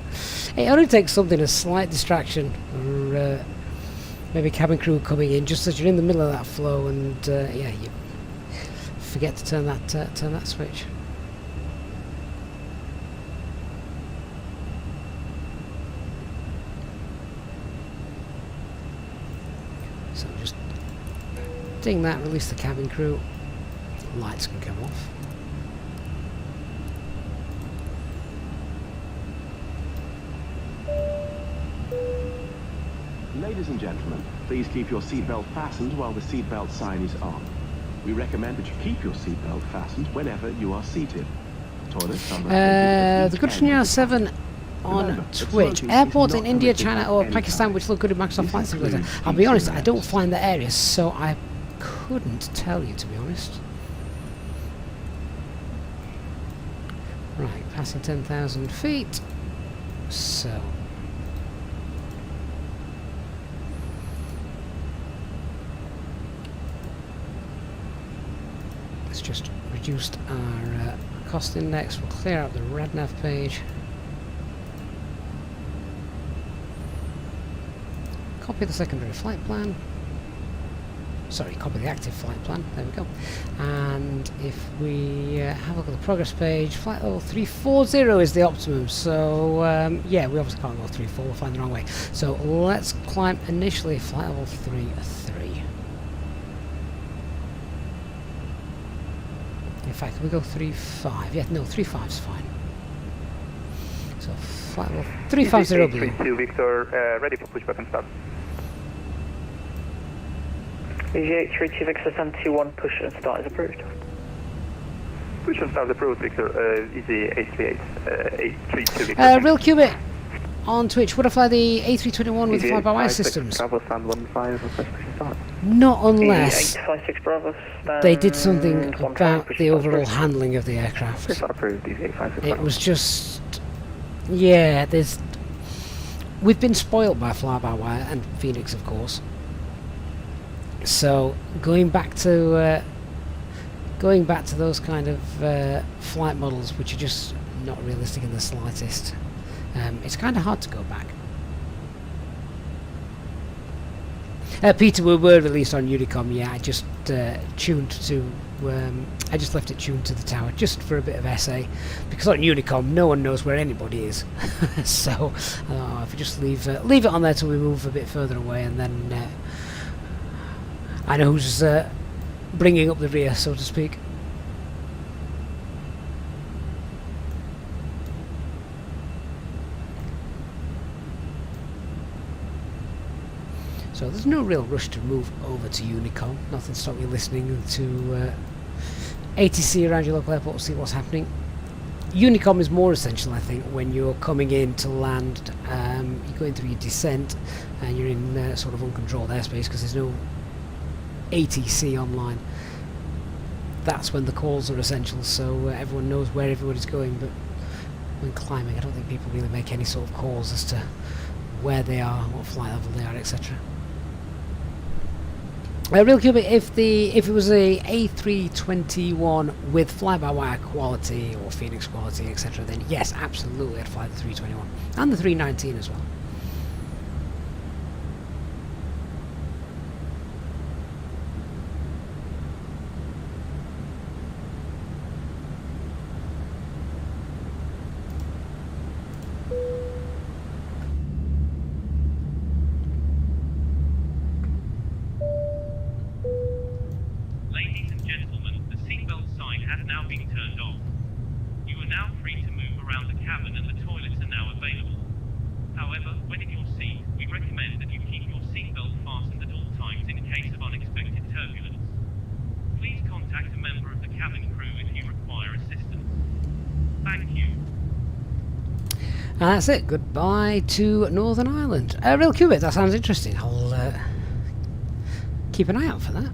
It only takes something, a slight distraction, or maybe cabin crew coming in just as you're in the middle of that flow, and yeah, you forget to turn that switch. So just ding that, release the cabin crew. Lights can come off. Ladies and gentlemen, please keep your seatbelt fastened while the seatbelt sign is on. We recommend that you keep your seatbelt fastened whenever you are seated. Toilets are the Good News 7 on Twitch. Airports in India, China or Pakistan which look good in Microsoft Flight Simulator. I'll be honest, I don't fly in the area, so I couldn't tell you, to be honest. Right, passing 10,000 feet. So... let's just reduced our cost index. We'll clear out the RadNav page. Copy the secondary flight plan. Sorry, copy the active flight plan. There we go. And if we have a look at the progress page, flight level 340 is the optimum. So yeah, we obviously can't go 34. We'll find the wrong way. So let's climb initially flight level 33. In fact, can we go 35? Yeah, no, 35's fine. So flight level 350 blue. 332 Victor, ready for pushback and start. EGAA 32 Victor 721, push and start is approved. Push and start approved, Victor. Easy 838, 832 Victor. Real Qubit on Twitch. Would I fly the A321 with fly-by-wire systems? Bravo, stand 15, request push and start. Not unless 856 Bravo, stand they did something 15, about push the and start overall approved. handling of the aircraft. It's not approved, Easy 856. It was just... yeah, there's... we've been spoilt by fly-by-wire, and Fenix, of course. So, going back to those kind of flight models, which are just not realistic in the slightest, it's kind of hard to go back. Peter, we were released on Unicom. Yeah, I just tuned to. I just left it tuned to the tower just for a bit of essay, because on Unicom no one knows where anybody is. So if we just leave it on there till we move a bit further away, and then I know who's bringing up the rear, so to speak. So there's no real rush to move over to Unicom. Nothing stopping you listening to ATC around your local airport to see what's happening. Unicom is more essential, I think, when you're coming in to land. You're going through your descent and you're in sort of uncontrolled airspace because there's no ATC online. That's when the calls are essential, so everyone knows where everybody's going. But when climbing, I don't think people really make any sort of calls as to where they are, what flight level they are, etc. Real Cubic, if it was a A321 with fly-by-wire quality or Fenix quality, etc., then yes, absolutely, I'd fly the 321 and the 319 as well. And that's it. Goodbye to Northern Ireland. Real Qubit, that sounds interesting. I'll keep an eye out for that.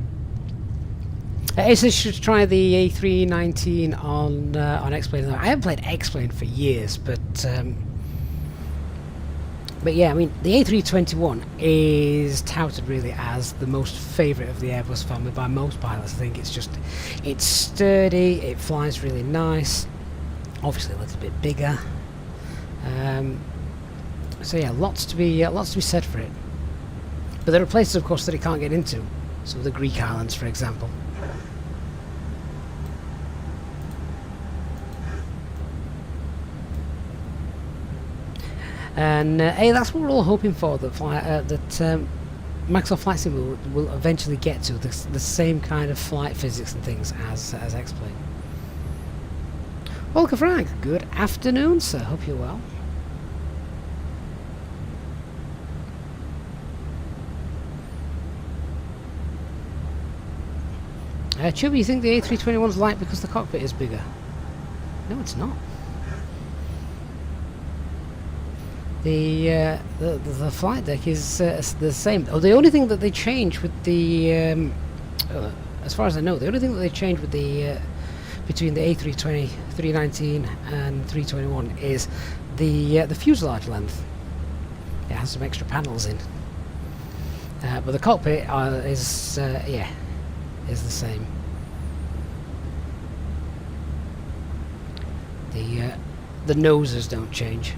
It says you should try the A319 on X-Plane. I haven't played X-Plane for years, but yeah, I mean, the A321 is touted really as the most favourite of the Airbus family by most pilots. I think it's sturdy, it flies really nice, obviously a little bit bigger. So yeah, lots to be said for it. But there are places, of course, that it can't get into. Some of the Greek islands, for example. And hey, that's what we're all hoping for, that Microsoft Flight Sim will eventually get to the same kind of flight physics and things as X-Plane. Welcome, Frank. Good afternoon, sir. Hope you're well. Chubby, you think the A321's light because the cockpit is bigger? No, it's not. The flight deck is the same. Oh, the only thing that they change with the, as far as I know, the only thing that they change with the between the A320, 319, and 321 is the fuselage length. It has some extra panels in, but the cockpit is the same. The noses don't change.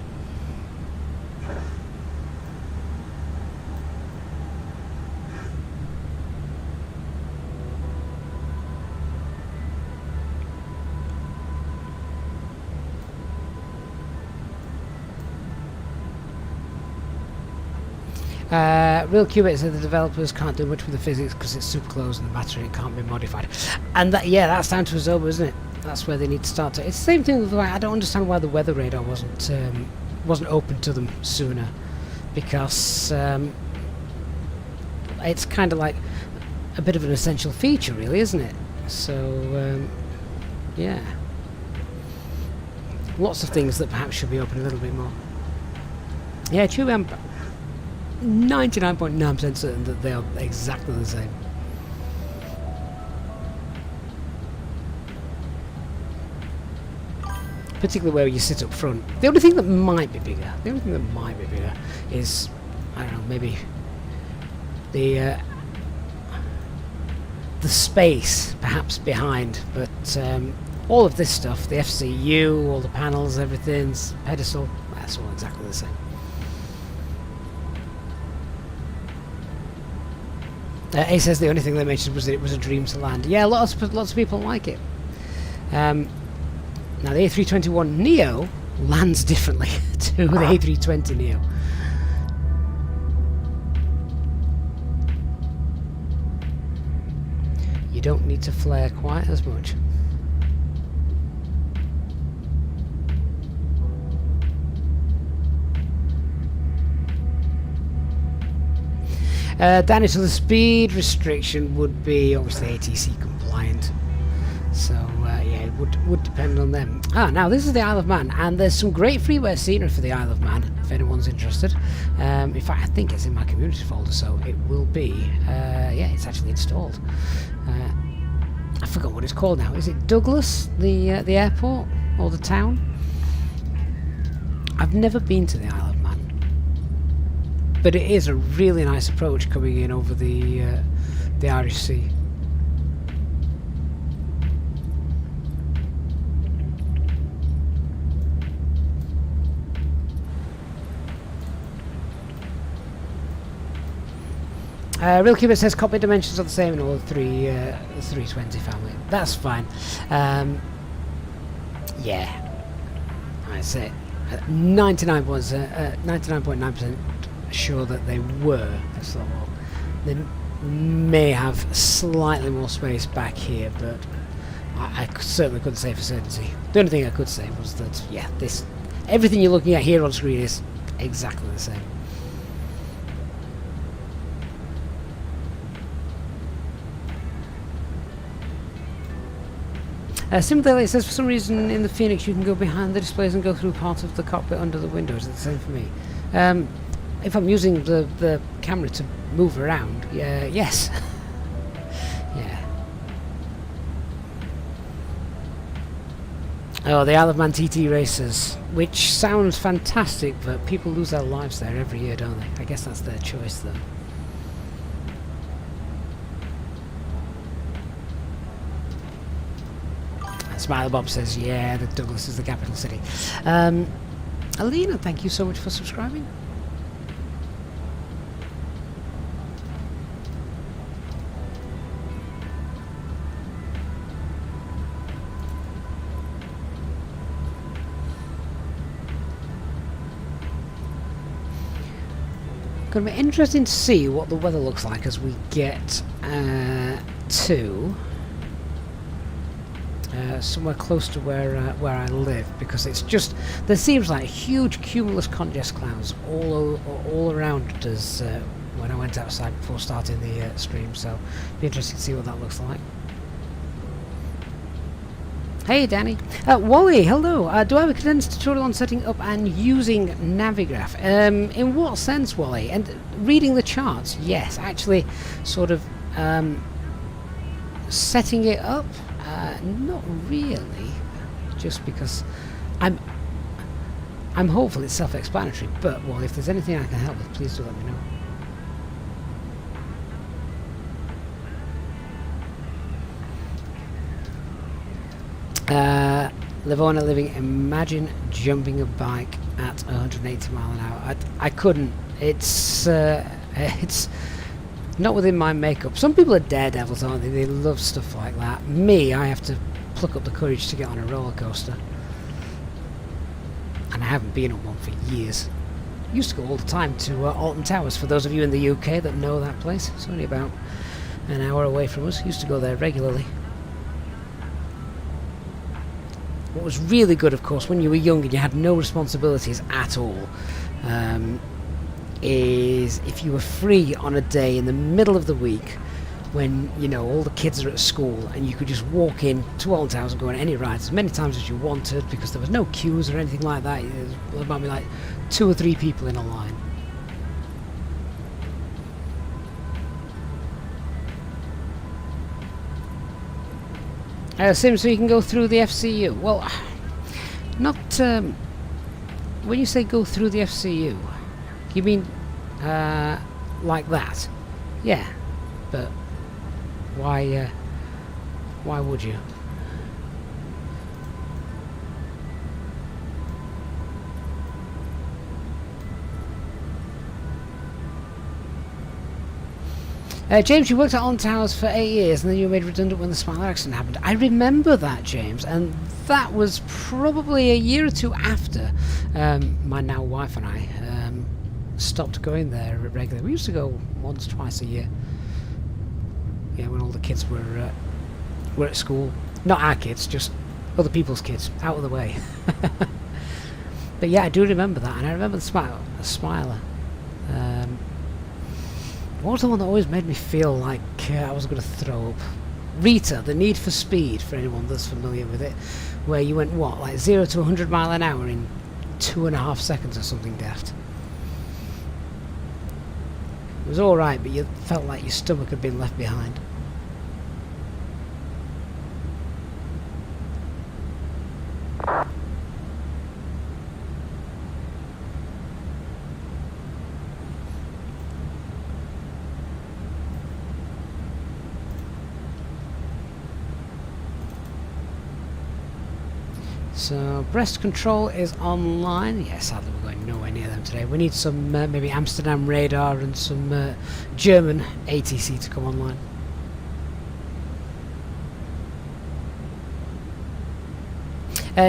Real Qubit said the developers can't do much with the physics because it's super close and the battery can't be modified. And that's down to Azoba, isn't it? That's where they need to start to. It's the same thing with I don't understand why the weather radar wasn't open to them sooner, because it's kind of like a bit of an essential feature, really, isn't it? So yeah, lots of things that perhaps should be open a little bit more. Yeah, true. I'm 99.9% certain that they are exactly the same. Particularly where you sit up front. The only thing that might be bigger, is, I don't know, maybe the space perhaps behind, but all of this stuff, the FCU, all the panels, everything's pedestal, that's all exactly the same. A says the only thing they mentioned was that it was a dream to land. Yeah, lots of people like it. Now the A321 Neo lands differently to the A320 Neo. You don't need to flare quite as much. Danny, so the speed restriction would be obviously ATC compliant. So yeah, it would depend on them. Now this is the Isle of Man, and there's some great freeware scenery for the Isle of Man if anyone's interested. In fact, I think it's in my community folder, so it will be. Yeah, it's actually installed. I forgot what it's called now. Is it Douglas, the airport or the town? I've never been to the Isle of Man, but it is a really nice approach coming in over the Irish Sea. Real Cubit says cockpit dimensions are the same in all the 320 family. That's fine. Yeah, I say 99.9% sure that they were. So they may have slightly more space back here, but I certainly couldn't say for certainty. The only thing I could say was that yeah, everything you're looking at here on screen is exactly the same. Similarly, it says for some reason in the Fenix you can go behind the displays and go through part of the cockpit under the windows. It's the same for me. If I'm using the camera to move around, yes, Yeah. Oh, the Isle of Man TT races, which sounds fantastic, but people lose their lives there every year, don't they? I guess that's their choice, though. Smiley Bob says, yeah, that Douglas is the capital city. Alina, thank you so much for subscribing. Going to be interesting to see what the weather looks like as we get to somewhere close to where I live, because it's just, there seems like huge cumulus conjust clouds all around us when I went outside before starting the stream, so it'll be interesting to see what that looks like. Hey Danny. Wally, hello. Do I have a condensed tutorial on setting up and using Navigraph? In what sense, Wally? And reading the charts, yes. Actually, sort of setting it up, not really. Just because I'm hopeful it's self-explanatory. But well, if there's anything I can help with, please do let me know. Livona living, imagine jumping a bike at 180 mile an hour. I couldn't. It's not within my makeup. Some people are daredevils, aren't they? They love stuff like that. Me, I have to pluck up the courage to get on a roller coaster, and I haven't been on one for years. Used to go all the time to Alton Towers. For those of you in the UK that know that place, it's only about an hour away from us. Used to go there regularly. What was really good, of course, when you were young and you had no responsibilities at all, is if you were free on a day in the middle of the week when, you know, all the kids are at school and you could just walk in to Alton Towers and go on any rides as many times as you wanted, because there was no queues or anything like that. There might be like 2 or 3 people in a line. Sim, so you can go through the FCU. Well, not when you say go through the FCU, you mean like that? Yeah, but why would you? James, you worked at Alton Towers for 8 years and then you were made redundant when the Smile accident happened. I remember that, James, and that was probably a year or 2 after my now wife and I stopped going there regularly. We used to go once, twice a year. Yeah, when all the kids were at school. Not our kids, just other people's kids, out of the way. But yeah, I do remember that, and I remember the Smiler. What was the one that always made me feel like I was going to throw up? Rita, The Need for Speed, for anyone that's familiar with it, where you went, what, like 0 to 100 mile an hour in 2.5 seconds or something daft. It was alright, but you felt like your stomach had been left behind. So, breast control is online. Yeah, sadly we're going nowhere near them today. We need some maybe Amsterdam radar and some German ATC to come online.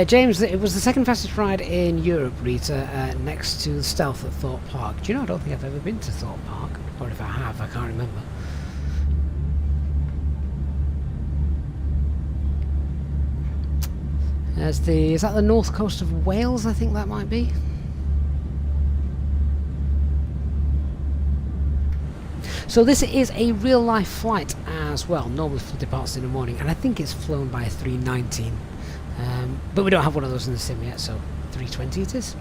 James, it was the second fastest ride in Europe, Rita, next to the Stealth at Thorpe Park. Do you know, I don't think I've ever been to Thorpe Park. Or if I have, I can't remember. Is that the north coast of Wales? I think that might be. So this is a real life flight as well. Normally departs in the morning, and I think it's flown by a 319. But we don't have one of those in the sim yet, so 320 it is.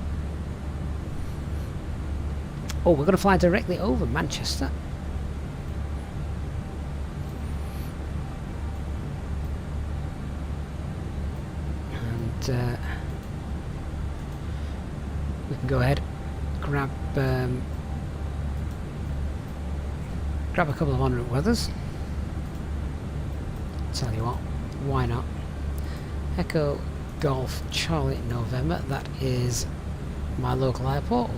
Oh, we're going to fly directly over Manchester. we can go ahead, grab a couple of en route weathers. Tell you what, why not? Echo Golf Charlie November, that is my local airport.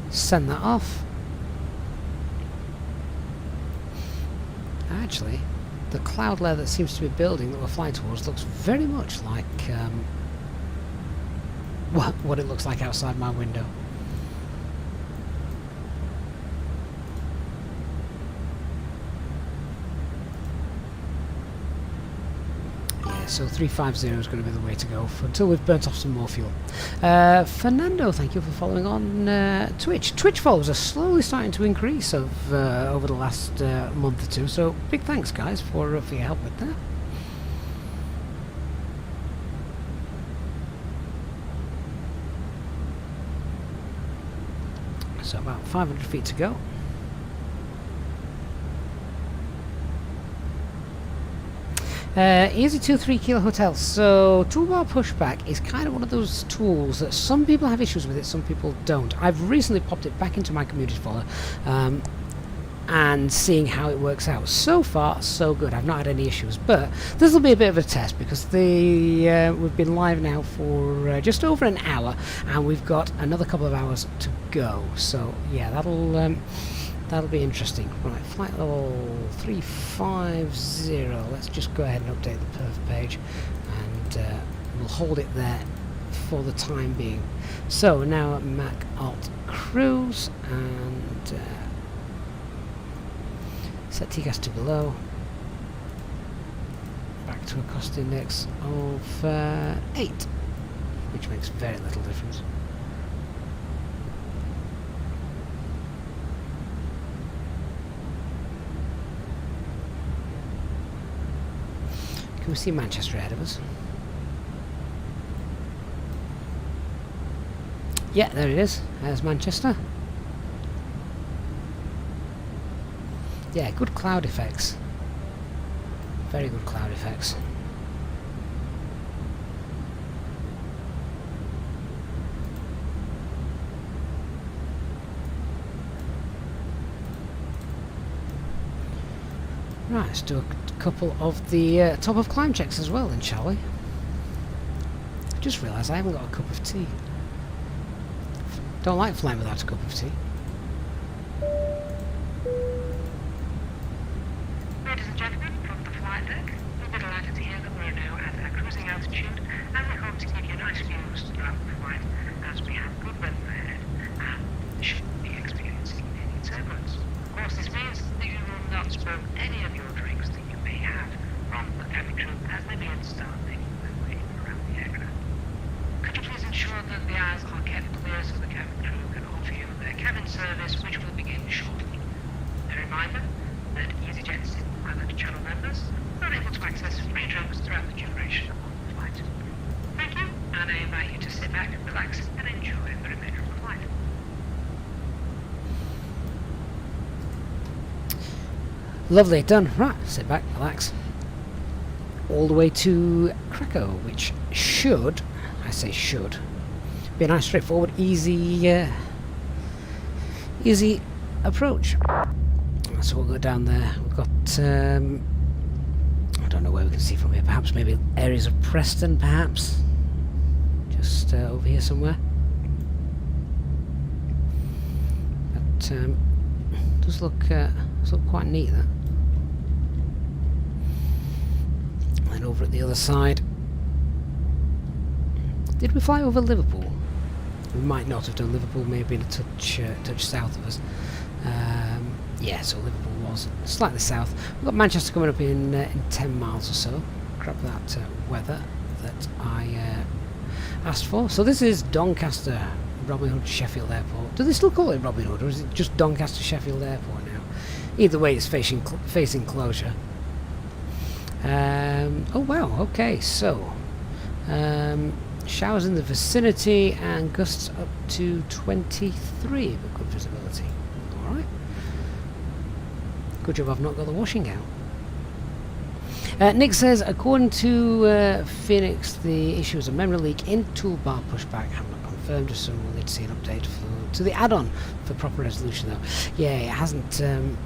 Send that off. Actually, the cloud layer that seems to be building that we're flying towards looks very much like what it looks like outside my window. So 350 is going to be the way to go until we've burnt off some more fuel. Fernando, thank you for following on Twitch. Twitch followers are slowly starting to increase over the last month or two, so big thanks guys for your help with that. So about 500 feet to go. Easy 2-3 Kilo Hotel. So toolbar pushback is kind of one of those tools that some people have issues with it, some people don't. I've recently popped it back into my community folder and seeing how it works out. So far so good, I've not had any issues, but this will be a bit of a test because we've been live now for just over an hour and we've got another couple of hours to go. So yeah, that'll be interesting. Right, flight level 350. Let's just go ahead and update the perf page and we'll hold it there for the time being. So now Mac Alt Cruise and set TCAS to below. Back to a cost index of 8, which makes very little difference. Can we see Manchester ahead of us? Yeah, there it is. There's Manchester. Yeah, good cloud effects. Very good cloud effects. Right, let's do a couple of the top of climb checks as well then, shall we? I just realised I haven't got a cup of tea. Don't like flying without a cup of tea. Ladies and gentlemen, from the flight deck, we're delighted to hear that we're now at our cruising altitude and we hope to give you nice views throughout the flight as we have good weather ahead and should be experiencing any turbulence. Of course, this means that you will not spill any of your drinks that you may have from the cabin crew as they begin to start making their way around the aircraft. Could you please ensure that the eyes are kept clear so the cabin crew can offer you their cabin service, which will begin shortly. A reminder that Easyjet pilot channel members are able to access free drinks throughout the duration of the flight. Thank you, and I invite you to sit back, relax, and enjoy the remainder of the flight. Lovely, done. Right, sit back, relax. All the way to Krakow, which should, I say should, be a nice straightforward, easy approach. So we'll go down there. We've got, I don't know where we can see from here, perhaps maybe areas of Preston, perhaps. Just over here somewhere. But does look quite neat, that. And over at the other side, did we fly over Liverpool? We might not have done. Liverpool may have been a touch south of us. Yeah, so Liverpool was slightly south. We've got Manchester coming up in 10 miles or so. Grab that weather that I asked for. So this is Doncaster, Robin Hood, Sheffield Airport. Do they still call it Robin Hood, or is it just Doncaster, Sheffield Airport now? Either way, it's facing closure. Oh wow, okay, so showers in the vicinity and gusts up to 23, but good visibility. Alright. Good job I've not got the washing out. Nick says, according to Fenix, the issue is a memory leak in toolbar pushback. I'm not confirmed, so we'll need to see an update to the add-on for proper resolution, though. Yeah, it hasn't been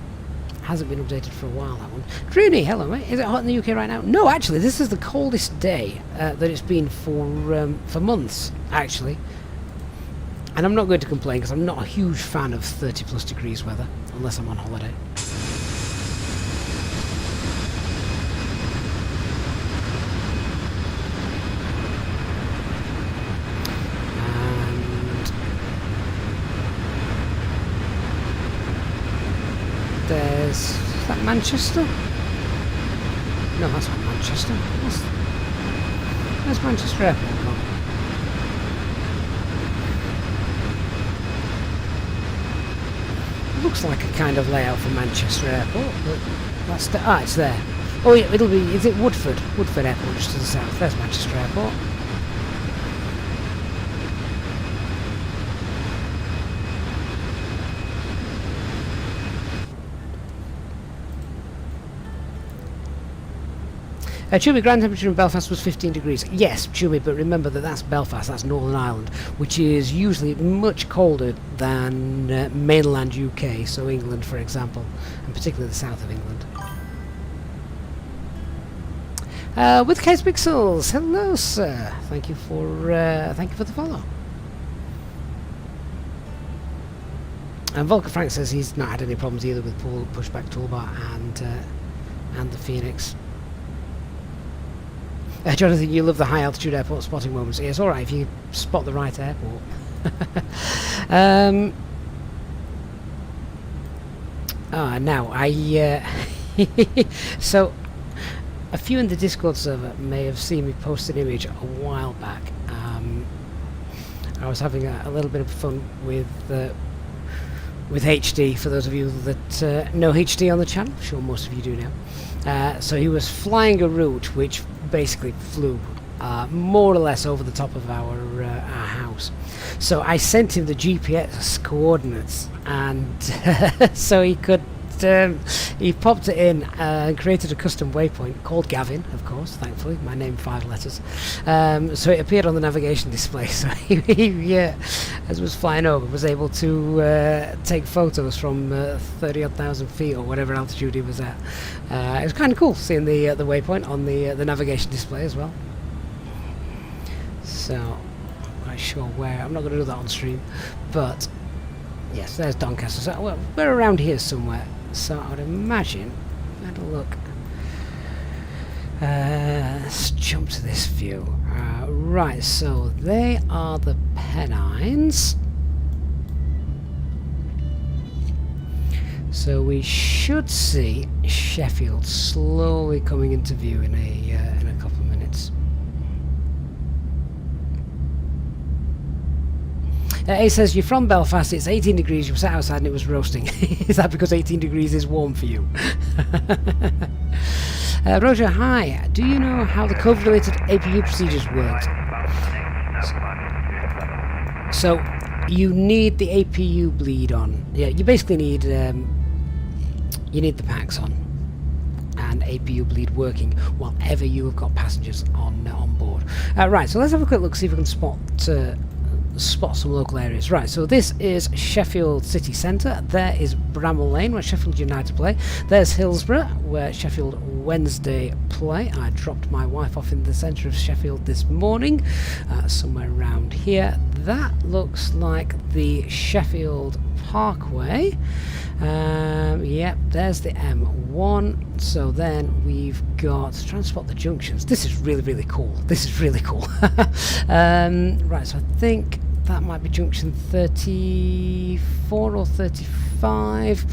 updated for a while, that one. Rooney, hello, mate. Is it hot in the UK right now? No, actually, this is the coldest day that it's been for months, actually. And I'm not going to complain, because I'm not a huge fan of 30+ degrees weather, unless I'm on holiday. Is that Manchester? No, that's not Manchester. Where's Manchester Airport gone? It looks like a kind of layout for Manchester Airport, but that's it's there. Oh yeah, it'll be. Is it Woodford? Woodford Airport, just to the south. There's Manchester Airport. Chubby, ground temperature in Belfast was 15 degrees. Yes, Chubby, but remember that that's Belfast, that's Northern Ireland, which is usually much colder than mainland UK, so England, for example, and particularly the south of England. With Case Pixels, hello, sir. Thank you for the follow. And Volker Frank says he's not had any problems either with pushback toolbar and the Fenix. Jonathan, you love the high altitude airport spotting moments. It's alright if you spot the right airport. So a few in the Discord server may have seen me post an image a while back. I was having a little bit of fun with HD, for those of you that know HD on the channel. I'm sure most of you do now. So he was flying a route which basically flew more or less over the top of our house. So I sent him the GPS coordinates, and so he could he popped it in and created a custom waypoint called Gavin, of course, thankfully, my name 5 letters. So it appeared on the navigation display, so he as it was flying over, was able to take photos from 30-odd thousand feet or whatever altitude he was at. It was kind of cool seeing the waypoint on the navigation display as well. So I'm not sure where, I'm not going to do that on stream, but yes, there's Doncaster. So we're around here somewhere. So I would imagine, had a look. Let's jump to this view. Right, so they are the Pennines. So we should see Sheffield slowly coming into view in a couple of minutes. A says, you're from Belfast, it's 18 degrees, you were sat outside and it was roasting. Is that because 18 degrees is warm for you? Roger, hi. Do you know how the COVID-related APU procedures worked? So, you need the APU bleed on. Yeah, you basically need the packs on and APU bleed working whenever you have got passengers on board. Right, so let's have a quick look, see if we can spot some local areas. Right, so this is Sheffield City Centre, there is Bramall Lane where Sheffield United play, there's Hillsborough where Sheffield Wednesday play. I dropped my wife off in the centre of Sheffield this morning, somewhere around here. That looks like the Sheffield Parkway. Yep, there's the M1. So then we've got, try and spot the junctions. This is really cool. This is really cool. Right, so I think that might be junction 34 or 35.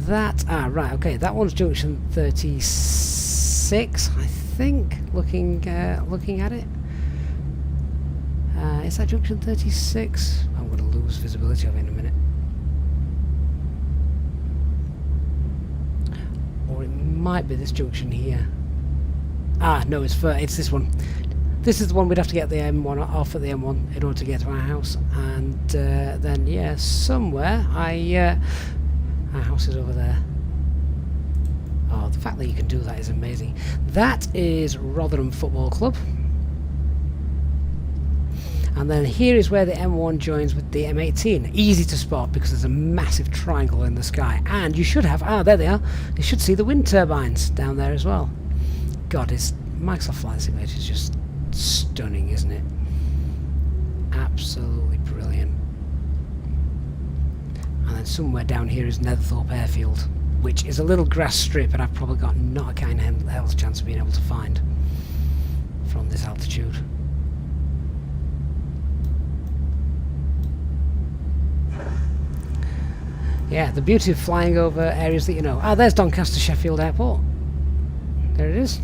That, right, okay, that one's junction 36, I think, looking at it. Is that junction 36? I'm going to lose visibility of it in a minute. Or it might be this junction here. No, it's this one. This is the one we'd have to get the M1 off at the M1 in order to get to our house, and then yeah, somewhere our house is over there. Oh, the fact that you can do that is amazing. That is Rotherham Football Club. And then here is where the M1 joins with the M18. Easy to spot because there's a massive triangle in the sky. And you should have, there they are. You should see the wind turbines down there as well. God, Microsoft Flight Simulator is just stunning, isn't it? Absolutely brilliant. And then somewhere down here is Netherthorpe Airfield, which is a little grass strip, and I've probably got not a kind of hell's chance of being able to find from this altitude. Yeah, the beauty of flying over areas that you know. Ah, there's Doncaster Sheffield Airport. There it is.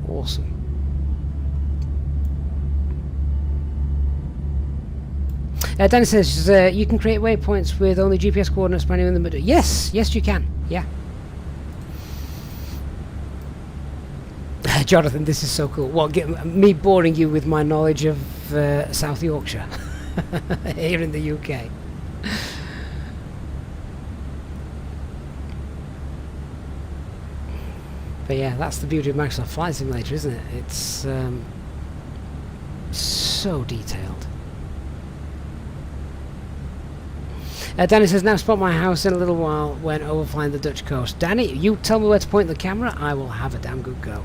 Awesome. Danny says you can create waypoints with only GPS coordinates by in the middle. Yes, yes you can. Yeah. Jonathan, this is so cool. What, me boring you with my knowledge of South Yorkshire here in the UK. But yeah, that's the beauty of Microsoft Flight Simulator, isn't it? It's so detailed. Danny says, now spot my house in a little while when overflying the Dutch coast. Danny, you tell me where to point the camera, I will have a damn good go.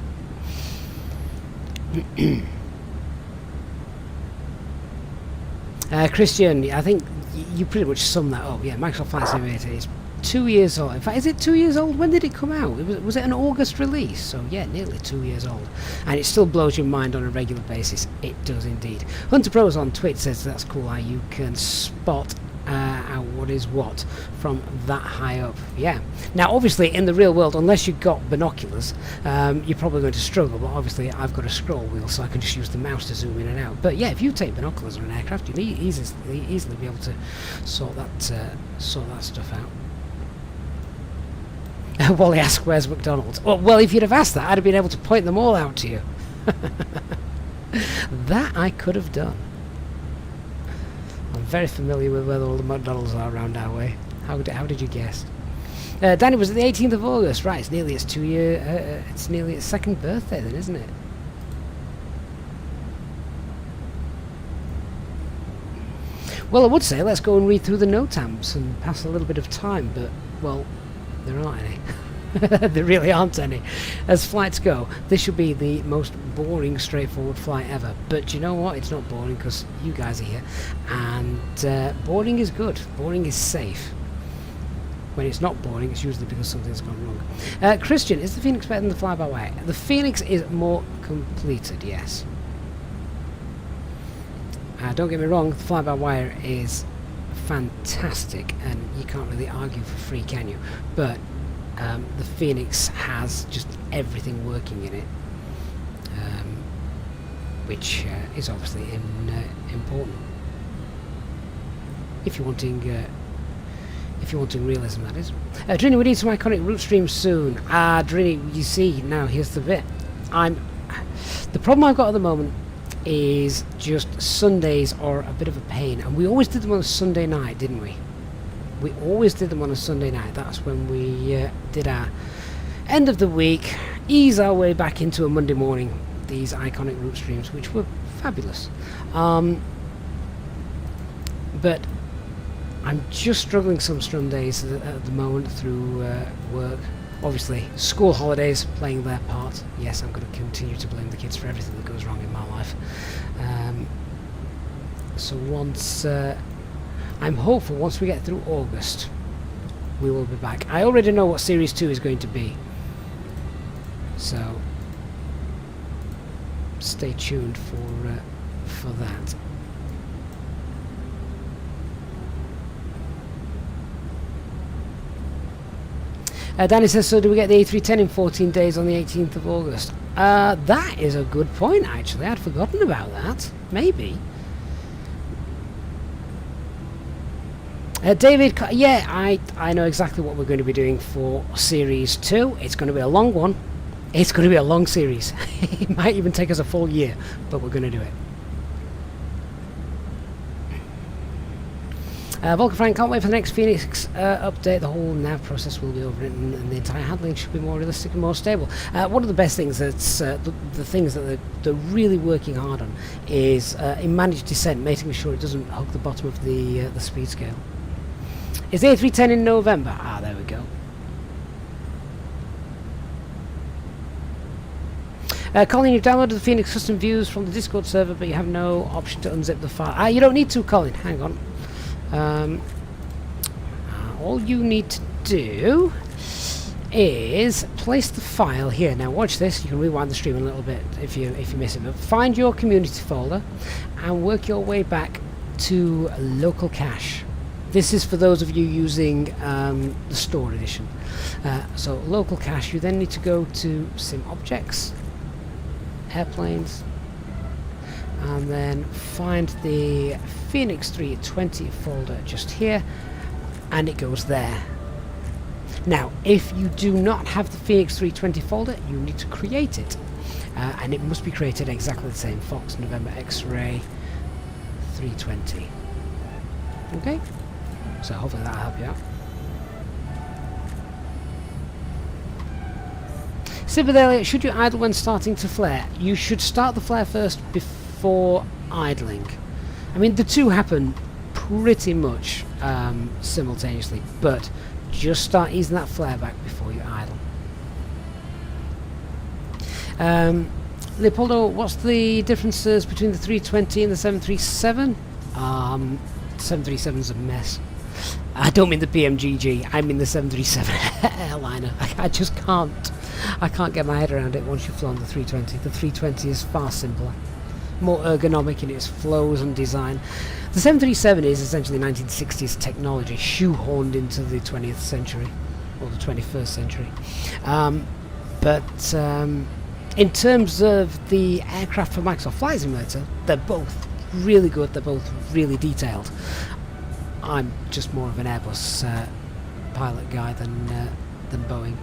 Christian, I think you pretty much summed that up. Yeah, Microsoft Flight Simulator is 2 years old. In fact, is it 2 years old? When did it come out? Was it an August release? So yeah, nearly 2 years old. And it still blows your mind on a regular basis. It does indeed. Hunter Pros on Twitch says that's cool how you can spot out what is what from that high up. Yeah. Now, obviously, in the real world, unless you've got binoculars, you're probably going to struggle. But obviously, I've got a scroll wheel, so I can just use the mouse to zoom in and out. But yeah, if you take binoculars on an aircraft, you'll easily be able to sort that stuff out. Wally asked, "Where's McDonald's?" Well, if you'd have asked that, I'd have been able to point them all out to you. That I could have done. I'm very familiar with where all the McDonald's are around our way. How did you guess? Danny, was it the 18th of August? Right, it's nearly its it's nearly its second birthday then, isn't it? Well, I would say let's go and read through the NOTAMs and pass a little bit of time, but, well, there aren't any. There really aren't any. As flights go, this should be the most boring, straightforward flight ever. But you know what? It's not boring because you guys are here. And boring is good. Boring is safe. When it's not boring, it's usually because something's gone wrong. Christian, is the Fenix better than the fly-by-wire? The Fenix is more completed, yes. Don't get me wrong, the fly-by-wire is fantastic, and you can't really argue for free, can you? But the Fenix has just everything working in it, which is obviously important. If you're wanting realism, that is. Drini, we need some iconic route streams soon. Drini, you see now. Here's the bit. The problem I've got at the moment is just Sundays are a bit of a pain, and we always did them on a Sunday night, didn't we? We always did them on a Sunday night. That's when we did our end of the week, ease our way back into a Monday morning, these iconic route streams, which were fabulous. But I'm just struggling some days at the moment through work. Obviously, school holidays playing their part. Yes, I'm going to continue to blame the kids for everything that goes wrong in my life. So once... I'm hopeful once we get through August, we will be back. I already know what Series 2 is going to be. So, stay tuned for that. Danny says, so do we get the A310 in 14 days on the 18th of August? That is a good point, actually. I'd forgotten about that. Maybe. David, yeah, I know exactly what we're going to be doing for Series 2. It's going to be a long one. It's going to be a long series. It might even take us a full year, but we're going to do Vulcan Frank, can't wait for the next Fenix update. The whole nav process will be overwritten and the entire handling should be more realistic and more stable. One of the best things that's the things that they're really working hard on is in managed descent, making sure it doesn't hug the bottom of the speed scale. Is the A310 in November? Ah, there we go. Colin, you've downloaded the Fenix custom views from the Discord server, but you have no option to unzip the file. You don't need to, Colin. Hang on. All you need to do is place the file here. Now watch this. You can rewind the stream a little bit if you miss it. But find your community folder and work your way back to local cache. This is for those of you using the store edition. So local cache. You then need to go to Sim Objects, Airplanes, and then find the Fenix 320 folder just here, and it goes there. Now if you do not have the Fenix 320 folder, you need to create it, and it must be created exactly the same: Fox November X-ray 320. Okay, so hopefully that'll help you out. Simple Elliot, should you idle when starting to flare? You should start the flare first before idling. I mean, the two happen pretty much simultaneously, but just start easing that flare back before you idle. Leopoldo, what's the differences between the 320 and the 737? 737's a mess. I don't mean the PMGG, I mean the 737 airliner. I just can't. I can't get my head around it once you've flown the 320. The 320 is far simpler, more ergonomic in its flows and design. The 737 is essentially 1960s technology shoehorned into the 20th century, or the 21st century. But in terms of the aircraft for Microsoft Flight Simulator, they're both really good, they're both really detailed. I'm just more of an Airbus pilot guy than Boeing.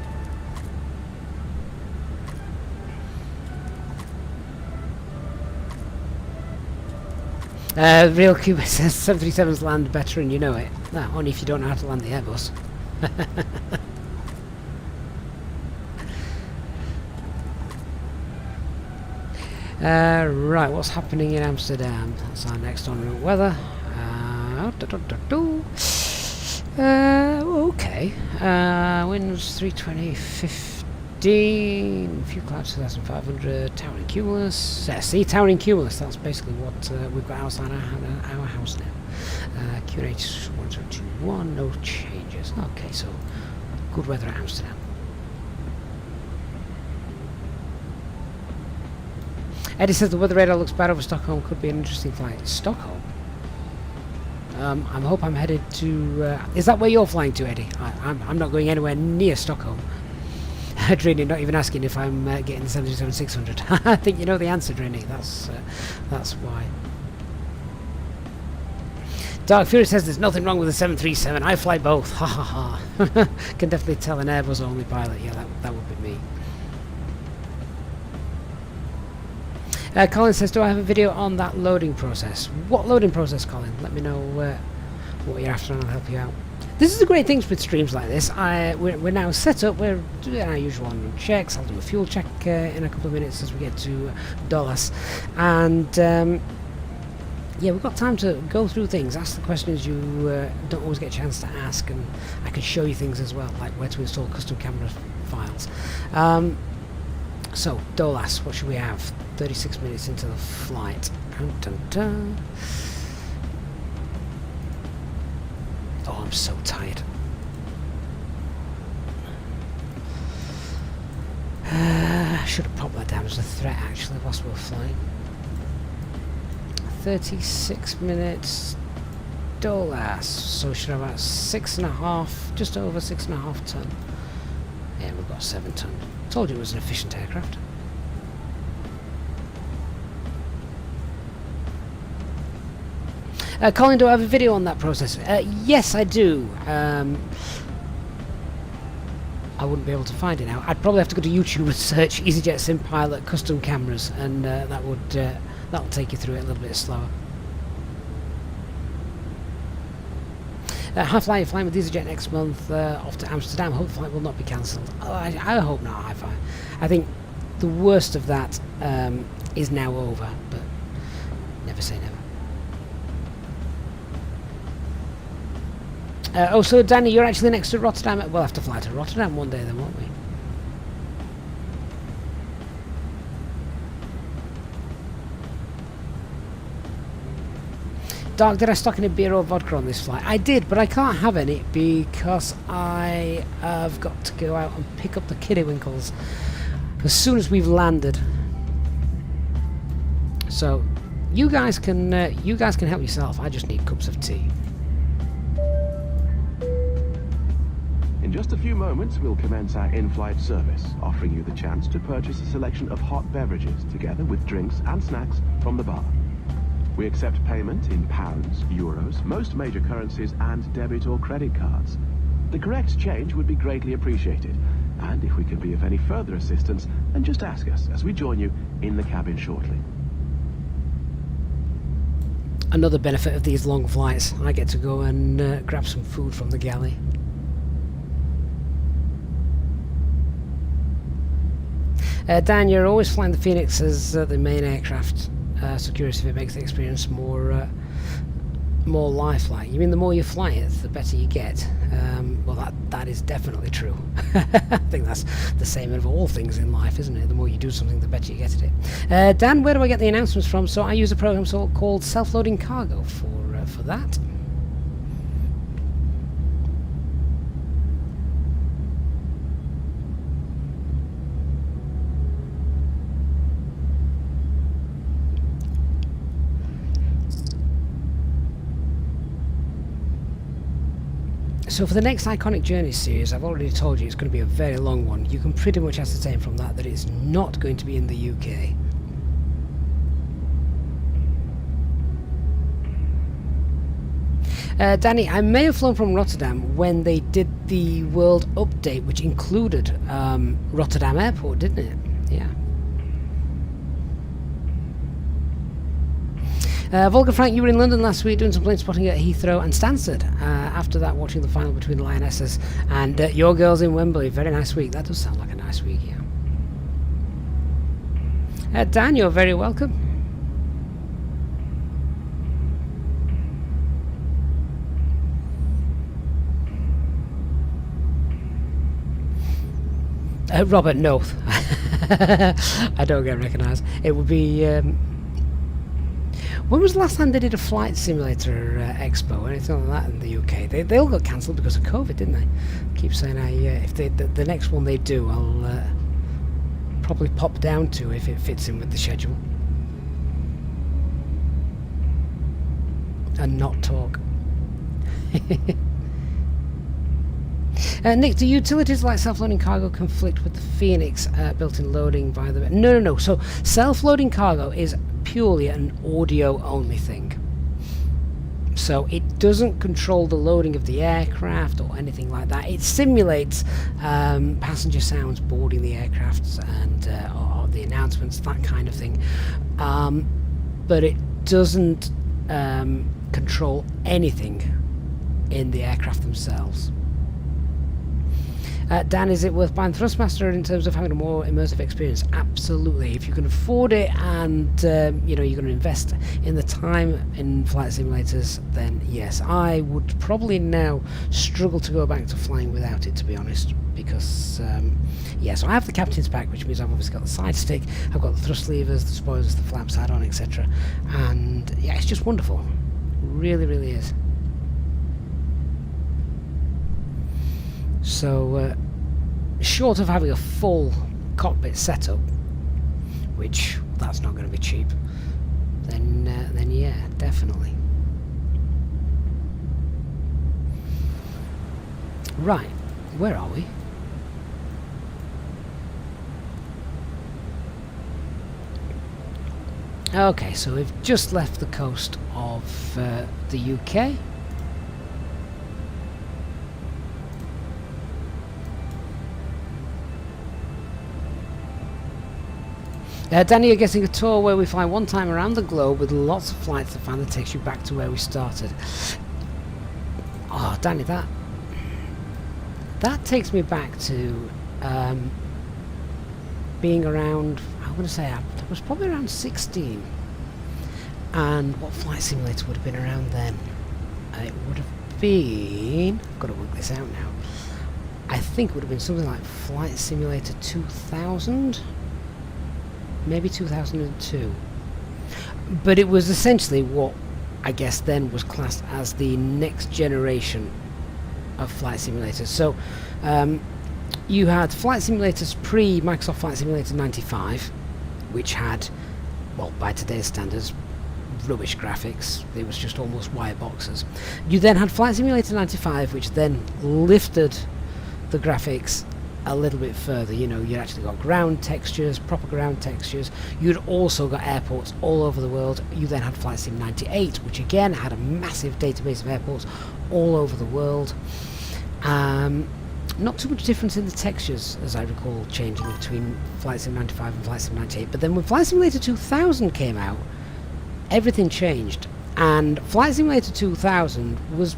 Real Cuba says 737s land better and you know it. No, only if you don't know how to land the Airbus. Right, what's happening in Amsterdam? That's our next en route weather. Okay. Winds 320, 15, few clouds 2,500, towering cumulus. See, towering cumulus, that's basically what we've got outside our house now. QNH 1021, no changes. Okay, so good weather at Amsterdam. Eddie says the weather radar looks bad over Stockholm, could be an interesting flight. Stockholm? I hope I'm headed to... is that where you're flying to, Eddie? I'm not going anywhere near Stockholm. Drini, not even asking if I'm getting the 737-600. I think you know the answer, Drini. That's why. Dark Fury says there's nothing wrong with the 737. I fly both. Ha ha ha. Can definitely tell an Airbus only pilot. Yeah, that would be me. Colin says, do I have a video on that loading process? What loading process, Colin? Let me know what you're after and I'll help you out. This is the great things with streams like this. We're now set up, we're doing our usual on-route checks. I'll do a fuel check in a couple of minutes as we get to Dulles. And yeah, we've got time to go through things, ask the questions you don't always get a chance to ask, and I can show you things as well, like where to install custom camera files. So, Dulles, what should we have? 36 minutes into the flight. Dun, dun, dun. Oh, I'm so tired. I should have popped that down as a threat actually whilst we were flying. 36 minutes Dulles. So we should have about 6.5, just over 6.5 ton. Yeah, we've got 7 ton. Told you it was an efficient aircraft. Colin, do I have a video on that process? Yes, I do. I wouldn't be able to find it now. I'd probably have to go to YouTube and search EasyJet Sim Pilot custom cameras, and that'll take you through it a little bit slower. Half-Flight flying with Easyjet next month off to Amsterdam. Hope the flight will not be cancelled. Oh, I hope not. I think the worst of that is now over, but never say never. Oh, so Danny, you're actually next to Rotterdam. We'll have to fly to Rotterdam one day then, won't we? Dark, did I stock any beer or vodka on this flight? I did, but I can't have any because I have got to go out and pick up the kiddywinkles as soon as we've landed. So you guys can help yourself. I just need cups of tea. In just a few moments, we'll commence our in-flight service, offering you the chance to purchase a selection of hot beverages together with drinks and snacks from the bar. We accept payment in pounds, euros, most major currencies, and debit or credit cards. The correct change would be greatly appreciated, and if we can be of any further assistance, then just ask us as we join you in the cabin shortly. Another benefit of these long flights, I get to go and grab some food from the galley. Dan, you're always flying the Fenix as the main aircraft. So curious if it makes the experience more lifelike. You mean the more you fly it, the better you get? Well, that is definitely true. I think that's the same of all things in life, isn't it? The more you do something, the better you get at it. Dan, where do I get the announcements from? So I use a program called Self-Loading Cargo for that. So for the next Iconic Journeys series, I've already told you it's going to be a very long one. You can pretty much ascertain from that it's not going to be in the UK. Danny, I may have flown from Rotterdam when they did the World Update, which included Rotterdam Airport, didn't it? Yeah. Volga Frank, you were in London last week doing some plane spotting at Heathrow and Stansted. After that, watching the final between the Lionesses and your girls in Wembley. Very nice week. That does sound like a nice week, yeah. Dan, you're very welcome. Robert, no. I don't get recognised. It would be... when was the last time they did a flight simulator expo or anything like that in the UK? They all got cancelled because of COVID, didn't they? I keep saying if the next one they do, I'll probably pop down to if it fits in with the schedule. And not talk. Nick, do utilities like self-loading cargo conflict with the Fenix built-in loading via the... No. So self-loading cargo is purely an audio-only thing. So it doesn't control the loading of the aircraft or anything like that. It simulates passenger sounds boarding the aircraft and or the announcements, that kind of thing. But it doesn't control anything in the aircraft themselves. Dan, is it worth buying Thrustmaster in terms of having a more immersive experience? Absolutely. If you can afford it and you're going to invest in the time in flight simulators, then yes. I would probably now struggle to go back to flying without it, to be honest, because so I have the captain's pack, which means I've obviously got the side stick, I've got the thrust levers, the spoilers, the flaps add-on, etc. And yeah, it's just wonderful. Really, really is. So, short of having a full cockpit setup, which that's not going to be cheap, then yeah, definitely. Right, where are we? Okay, so we've just left the coast of the UK. Danny, you're getting a tour where we fly one time around the globe with lots of flights to find that takes you back to where we started. Oh, Danny, that takes me back to being around, I want to say I was probably around 16. And what flight simulator would have been around then? It would have been, I've got to work this out now, I think it would have been something like Flight Simulator 2000, maybe 2002. But it was essentially what I guess then was classed as the next generation of flight simulators. So you had flight simulators pre-Microsoft Flight Simulator 95, which had, well, by today's standards, rubbish graphics. It was just almost wireboxes. You then had Flight Simulator 95, which then lifted the graphics a little bit further. You know, you actually got ground textures, proper ground textures. You'd also got airports all over the world. You then had Flight Sim 98, which again had a massive database of airports all over the world. Not too much difference in the textures, as I recall, changing between Flight Sim 95 and Flight Sim 98. But then when Flight Simulator 2000 came out, everything changed, and Flight Simulator 2000 was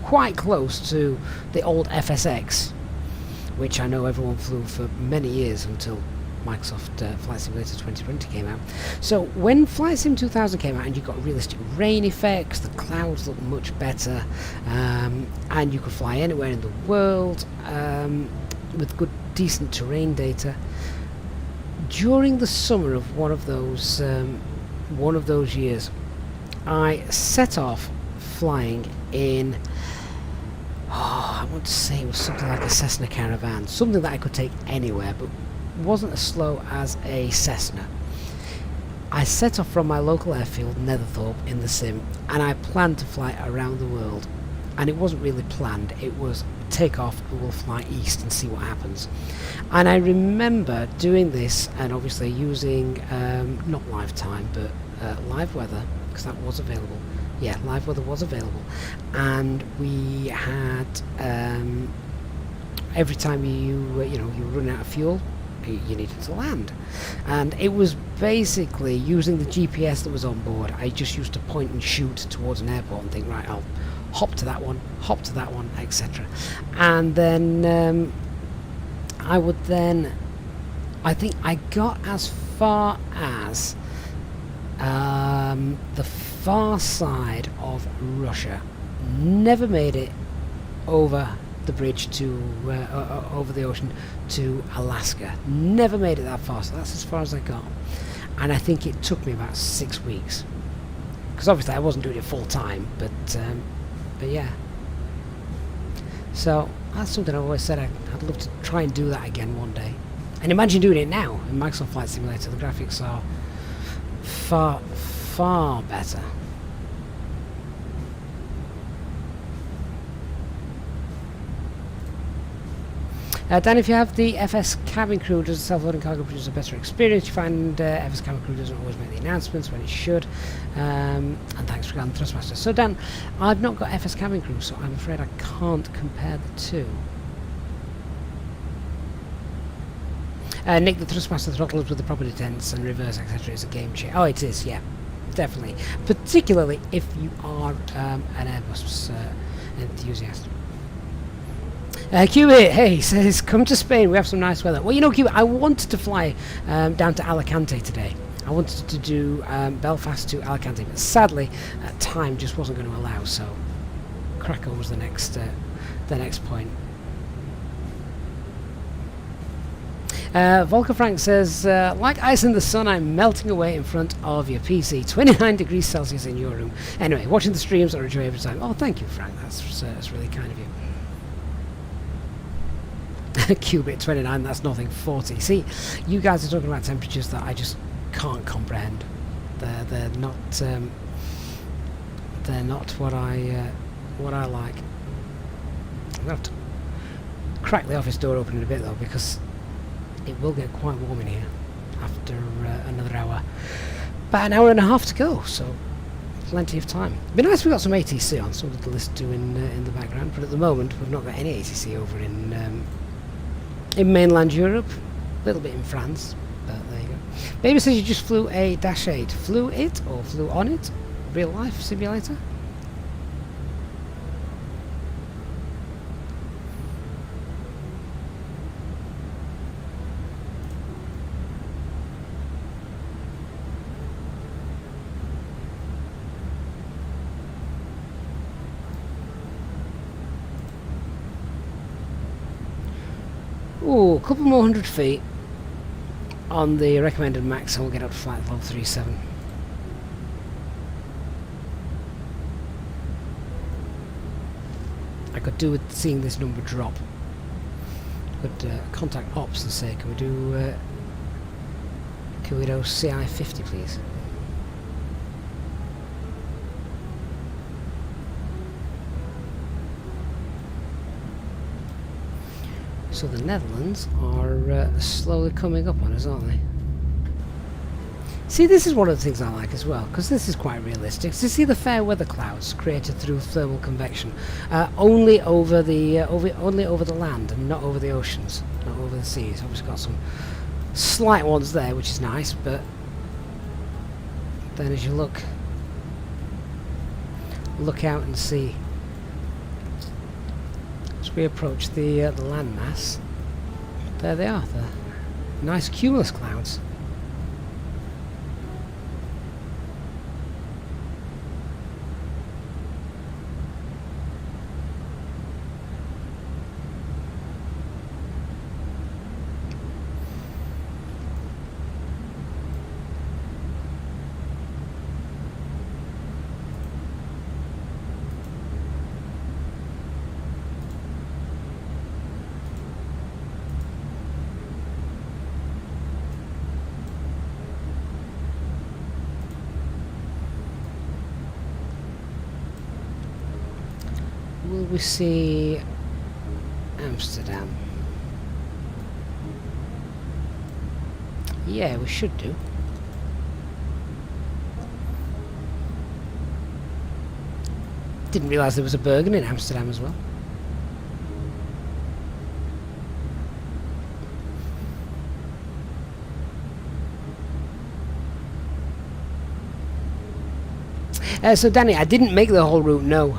quite close to the old FSX, which I know everyone flew for many years until Microsoft Flight Simulator 2020 came out. So when Flight Sim 2000 came out and you got realistic rain effects, the clouds looked much better, and you could fly anywhere in the world with good decent terrain data. During the summer of one of those years, I set off flying in, I want to say it was something like a Cessna Caravan, something that I could take anywhere, but wasn't as slow as a Cessna. I set off from my local airfield, Netherthorpe, in the sim, and I planned to fly around the world. And it wasn't really planned, it was take off and we'll fly east and see what happens. And I remember doing this and obviously using not live time but live weather, because that was available. Yeah, live weather was available, and we had every time you were running out of fuel, you needed to land, and it was basically using the GPS that was on board. I just used to point and shoot towards an airport and think, right, I'll hop to that one, etc. And then I think I got as far as the far side of Russia. Never made it over the bridge to over the ocean to Alaska. Never made it that far, so that's as far as I got. And I think it took me about 6 weeks, because obviously I wasn't doing it full time, but yeah. So that's something I've always said I'd love to try and do that again one day. And imagine doing it now in Microsoft Flight Simulator. The graphics are far better. Dan, if you have the FS cabin crew, does the self-loading cargo produce a better experience? You find FS cabin crew doesn't always make the announcements when it should. And thanks for the Thrustmaster. So Dan, I've not got FS cabin crew, so I'm afraid I can't compare the two. Nick, the Thrustmaster throttles with the proper detents and reverse, etc. is a game changer. Oh, it is, yeah, definitely. Particularly if you are an Airbus enthusiast. Cubit, hey, says, come to Spain, we have some nice weather. Well, you know, Cubit, I wanted to fly down to Alicante today. I wanted to do Belfast to Alicante, but sadly, time just wasn't going to allow, so Krakow was the next point. Volker Frank says, like ice in the sun, I'm melting away in front of your PC. 29 degrees Celsius in your room. Anyway, watching the streams I enjoy every time. Oh, thank you, Frank. That's really kind of you. Qubit 29, that's nothing. 40. See, you guys are talking about temperatures that I just can't comprehend. They're not what I like. I'm gonna have to crack the office door open in a bit though, because it will get quite warm in here after another hour. About an hour and a half to go, so plenty of time. It'd be nice if we got some ATC on, something to listen to in the background, but at the moment we've not got any ATC over in mainland Europe. A little bit in France, but there you go. Baby says you just flew a Dash 8. Flew it or flew on it? Real life simulator? Ooh, a couple more 100 feet on the recommended max, and we'll get up to flight level 37. I could do with seeing this number drop. Could contact ops and say, can we do CI 50, please? So the Netherlands are slowly coming up on us, aren't they? See, this is one of the things I like as well, because this is quite realistic. To see the fair weather clouds created through thermal convection, only over the land and not over the oceans, not over the seas. Obviously, got some slight ones there, which is nice. But then, as you look out and see, as we approach the landmass, there they are, the nice cumulus clouds. Will we see Amsterdam? Yeah, we should do. Didn't realise there was a Bergen in Amsterdam as well. So Danny, I didn't make the whole route, no.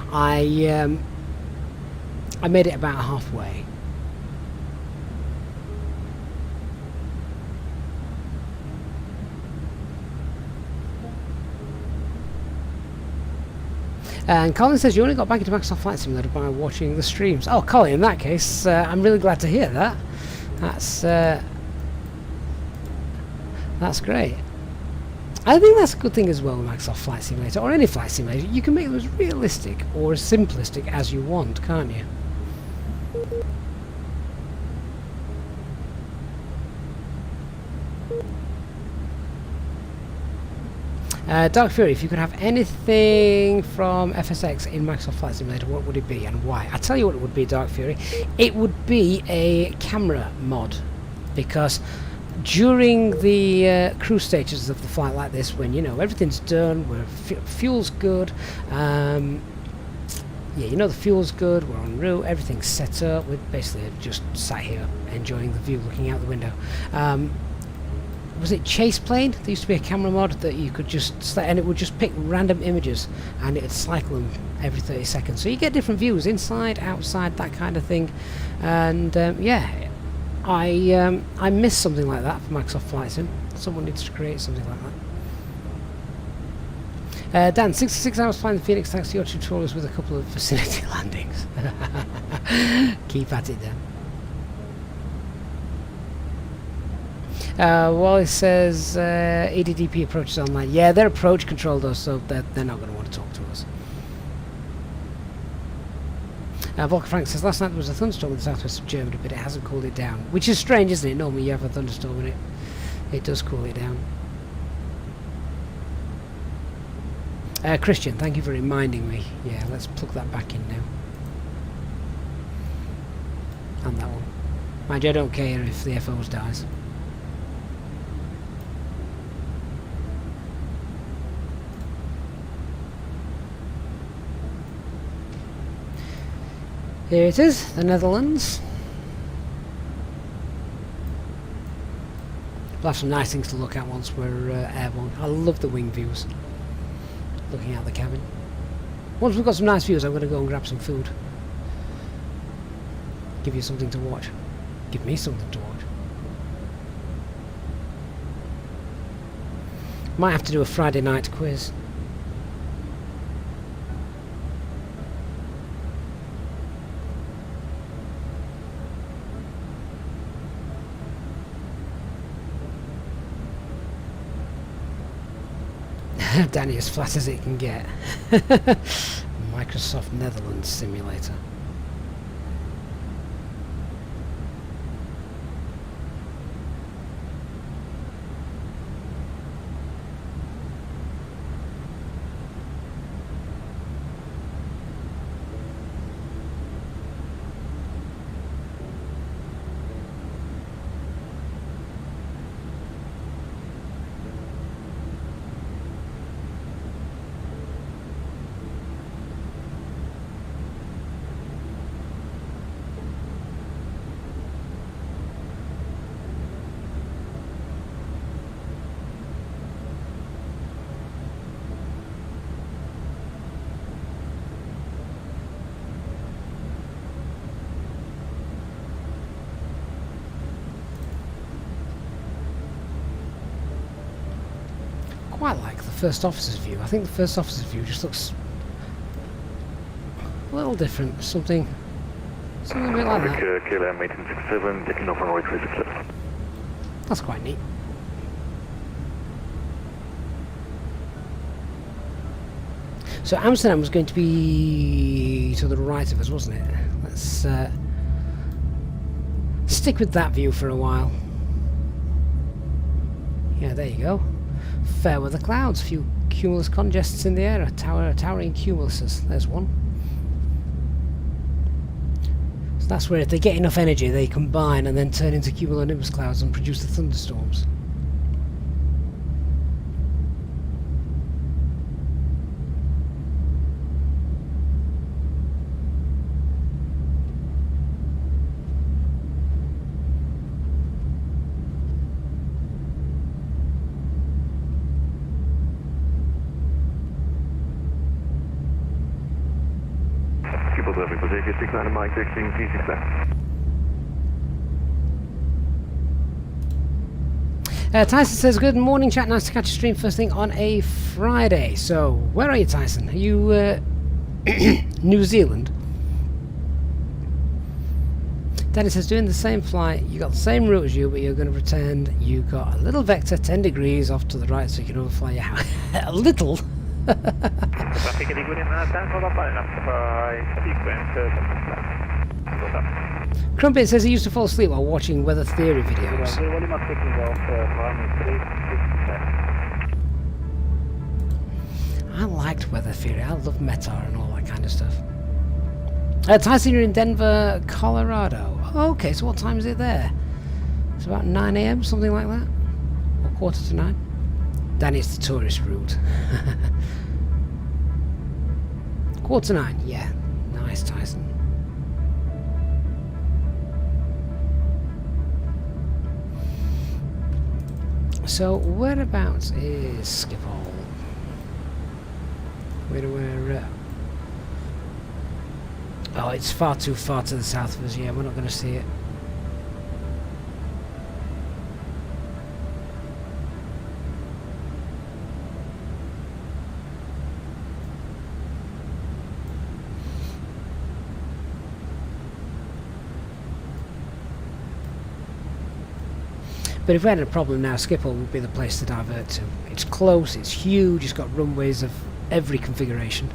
I made it about halfway. And Colin says you only got back into Microsoft Flight Simulator by watching the streams. Oh, Colin, in that case, I'm really glad to hear that. That's great. I think that's a good thing as well with Microsoft Flight Simulator, or any flight simulator. You can make them as realistic or as simplistic as you want, can't you? Dark Fury, if you could have anything from FSX in Microsoft Flight Simulator, what would it be and why? I'll tell you what it would be, Dark Fury. It would be a camera mod, because during the cruise stages of the flight like this, when you know everything's done, where fuel's good, yeah, you know the fuel's good, we're en route, everything's set up, we're basically just sat here enjoying the view, looking out the window. Was it Chase Plane? There used to be a camera mod that you could just and it would just pick random images and it would cycle them every 30 seconds. So you get different views, inside, outside, that kind of thing. And yeah, I miss something like that for Microsoft Flight Sim. Someone needs to create something like that. Dan, 66 hours flying the Phoenix thanks to your tutorials with a couple of vicinity landings. Keep at it, Dan. Wally says ADDP approaches online. Yeah, they're approach controlled though, so they're not going to want to talk to us. Volker Frank says last night there was a thunderstorm in the southwest of Germany, but it hasn't cooled it down. Which is strange, isn't it? Normally you have a thunderstorm and it does cool it down. Christian, thank you for reminding me. Yeah, let's plug that back in now. And that one. Mind you, I don't care if the FOs dies. Here it is, the Netherlands. We'll have some nice things to look at once we're airborne. I love the wing views. Looking out the cabin. Once we've got some nice views, I'm going to go and grab some food. Give you something to watch. Give me something to watch. Might have to do a Friday night quiz. Danny, as flat as it can get. Microsoft Netherlands simulator. Quite like the first officer's view. I think the first officer's view just looks a little different. Something a bit like that. KLM 1867, taking off runway 36. That's quite neat. So Amsterdam was going to be to the right of us, wasn't it? Let's stick with that view for a while. Yeah, there you go. Fair weather clouds, few cumulus congests in the air, towering cumuluses. There's one. So that's where if they get enough energy, they combine and then turn into cumulonimbus clouds and produce the thunderstorms. Tyson says, good morning chat, nice to catch a stream first thing on a Friday. So, where are you, Tyson? Are you New Zealand? Danny says, doing the same flight, you got the same route as you, but you're going to pretend you got a little vector 10 degrees off to the right so you can overfly your house. A little? Crumpet says he used to fall asleep while watching weather theory videos. I liked weather theory. I love METAR and all that kind of stuff. Tyson, you're in Denver, Colorado. Okay, so what time is it there? It's about 9 AM, something like that? Or quarter to 9? Danny, it's the tourist route. Quarter to 9, yeah. Nice, Tyson. So, whereabouts is Schiphol? Where oh, it's far too far to the south of us. Yeah, we're not going to see it. But if we had a problem now, Schiphol would be the place to divert to. It's close, it's huge, it's got runways of every configuration.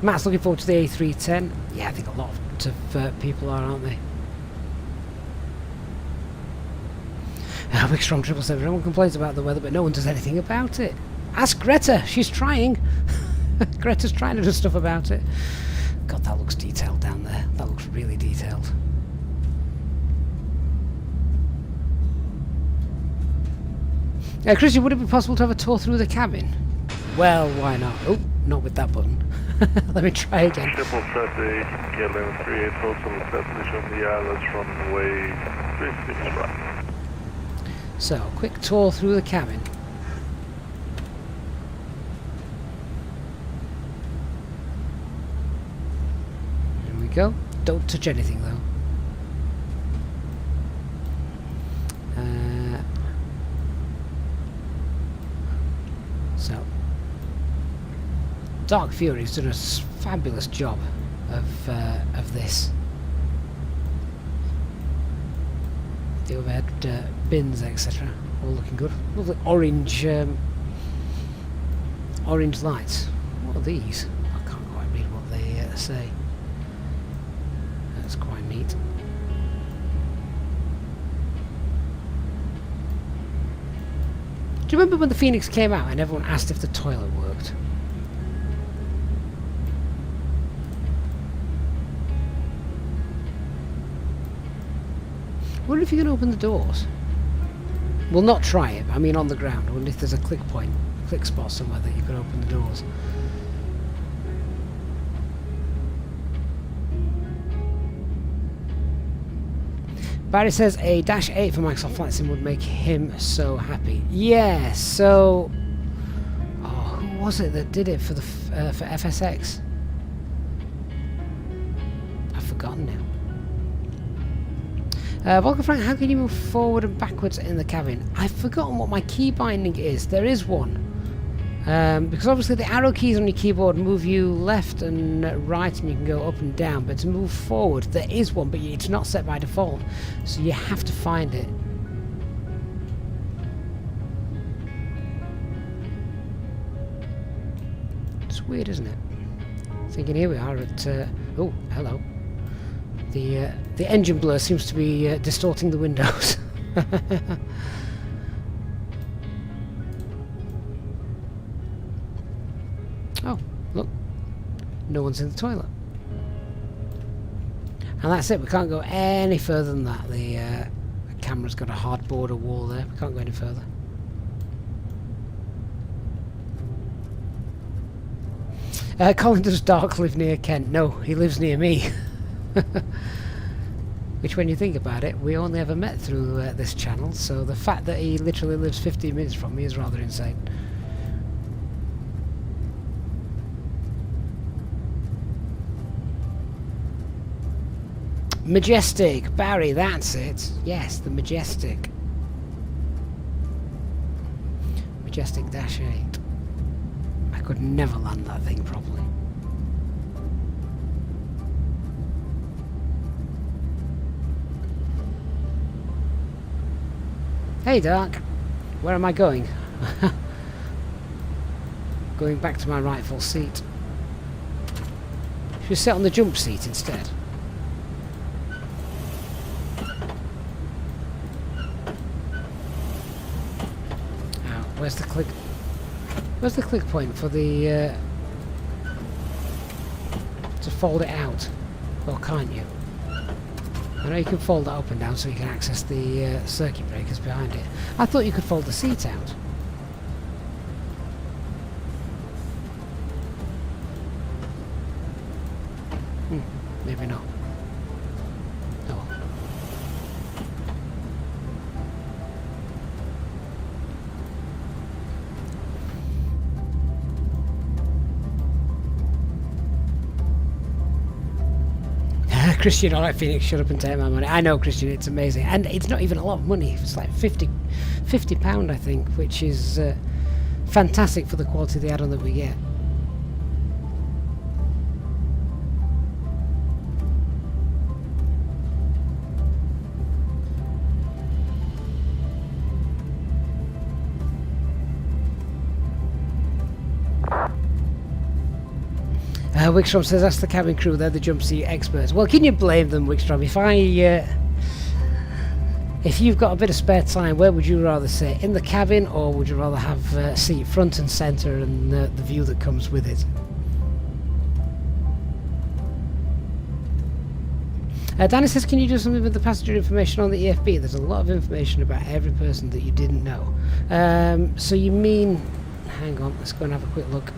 Matt's looking forward to the A310. Yeah, I think a lot of people are, aren't they? Big Strong 777. Everyone complains about the weather, but no one does anything about it. Ask Greta, she's trying. Greta's trying to do stuff about it. God, that looks detailed down there. That looks really detailed. Christian, would it be possible to have a tour through the cabin? Well, why not? Oh, not with that button. Let me try again. 738, KLM 38, total destination the islands runway 36 right. So, quick tour through the cabin. There we go. Don't touch anything though. So, Dark Fury's done a fabulous job of this. The overhead bins, etc. All looking good. Lovely orange orange lights. What are these? I can't quite read what they say. That's quite neat. Do you remember when the Fenix came out and everyone asked if the toilet worked? I wonder if you can open the doors. We'll not try it, I mean on the ground. I wonder if there's a click point, click spot somewhere that you can open the doors. Barry says a Dash 8 for Microsoft Flight Sim would make him so happy. Yeah, so... Oh, who was it that did it for the for FSX? I've forgotten now. Volker Frank, how can you move forward and backwards in the cabin? I've forgotten what my key binding is. There is one. Because obviously the arrow keys on your keyboard move you left and right and you can go up and down, but to move forward there is one, but it's not set by default, so you have to find it. It's weird, isn't it? Thinking here we are at oh, hello. The engine blur seems to be distorting the windows. Oh, look. No one's in the toilet. And that's it. We can't go any further than that. The camera's got a hard border wall there. We can't go any further. Colin, does Dark live near Kent? No, he lives near me. Which, when you think about it, we only ever met through this channel, so the fact that he literally lives 15 minutes from me is rather insane. Majestic, Barry, that's it. Yes, the Majestic. Majestic Dash 8. I could never land that thing properly. Hey Dark, where am I going? Going back to my rightful seat. Should we sit on the jump seat instead? Where's the click? Where's the click point for the to fold it out? Or can't you? I know you can fold it up and down so you can access the circuit breakers behind it. I thought you could fold the seat out. Maybe not. Oh well. Christian, alright Phoenix, shut up and take my money. I know Christian, it's amazing. And it's not even a lot of money. It's like £50 I think, which is fantastic for the quality of the add-on that we get. Wickstrom says, that's the cabin crew, they're the jump seat experts. Well, can you blame them, Wickstrom? If you've got a bit of spare time, where would you rather sit? In the cabin, or would you rather have a seat front and centre and the view that comes with it? Danny says, can you do something with the passenger information on the EFB? There's a lot of information about every person that you didn't know. So you mean... Hang on, let's go and have a quick look.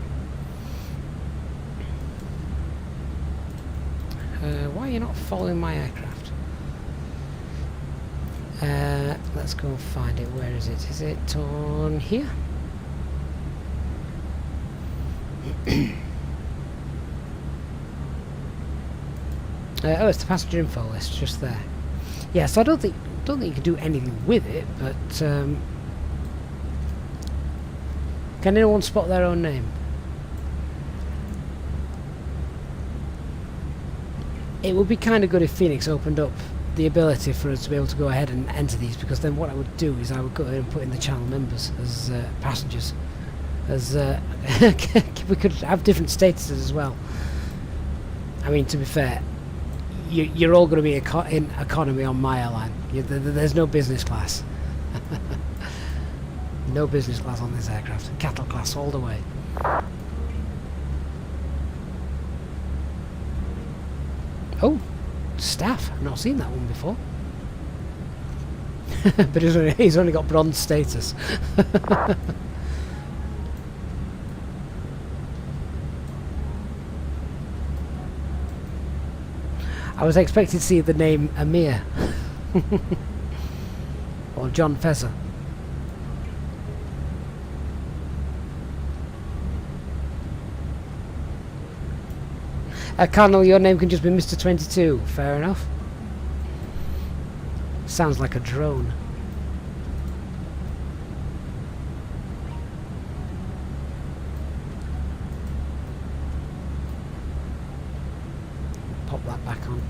Why are you not following my aircraft? Let's go and find it. Where is it? Is it on here? Oh, it's the passenger info list, just there. Yeah, so I don't think you can do anything with it, but can anyone spot their own name? It would be kind of good if Fenix opened up the ability for us to be able to go ahead and enter these, because then what I would do is I would go ahead and put in the channel members as passengers, as we could have different statuses as well. I mean, to be fair, you're all going to be in economy on my airline. There's no business class. No business class on this aircraft. Cattle class all the way. Oh, staff. I've not seen that one before. But he's only got bronze status. I was expecting to see the name Amir. Or John Fezzer. Colonel, your name can just be Mr. 22. Fair enough. Sounds like a drone. Pop that back on.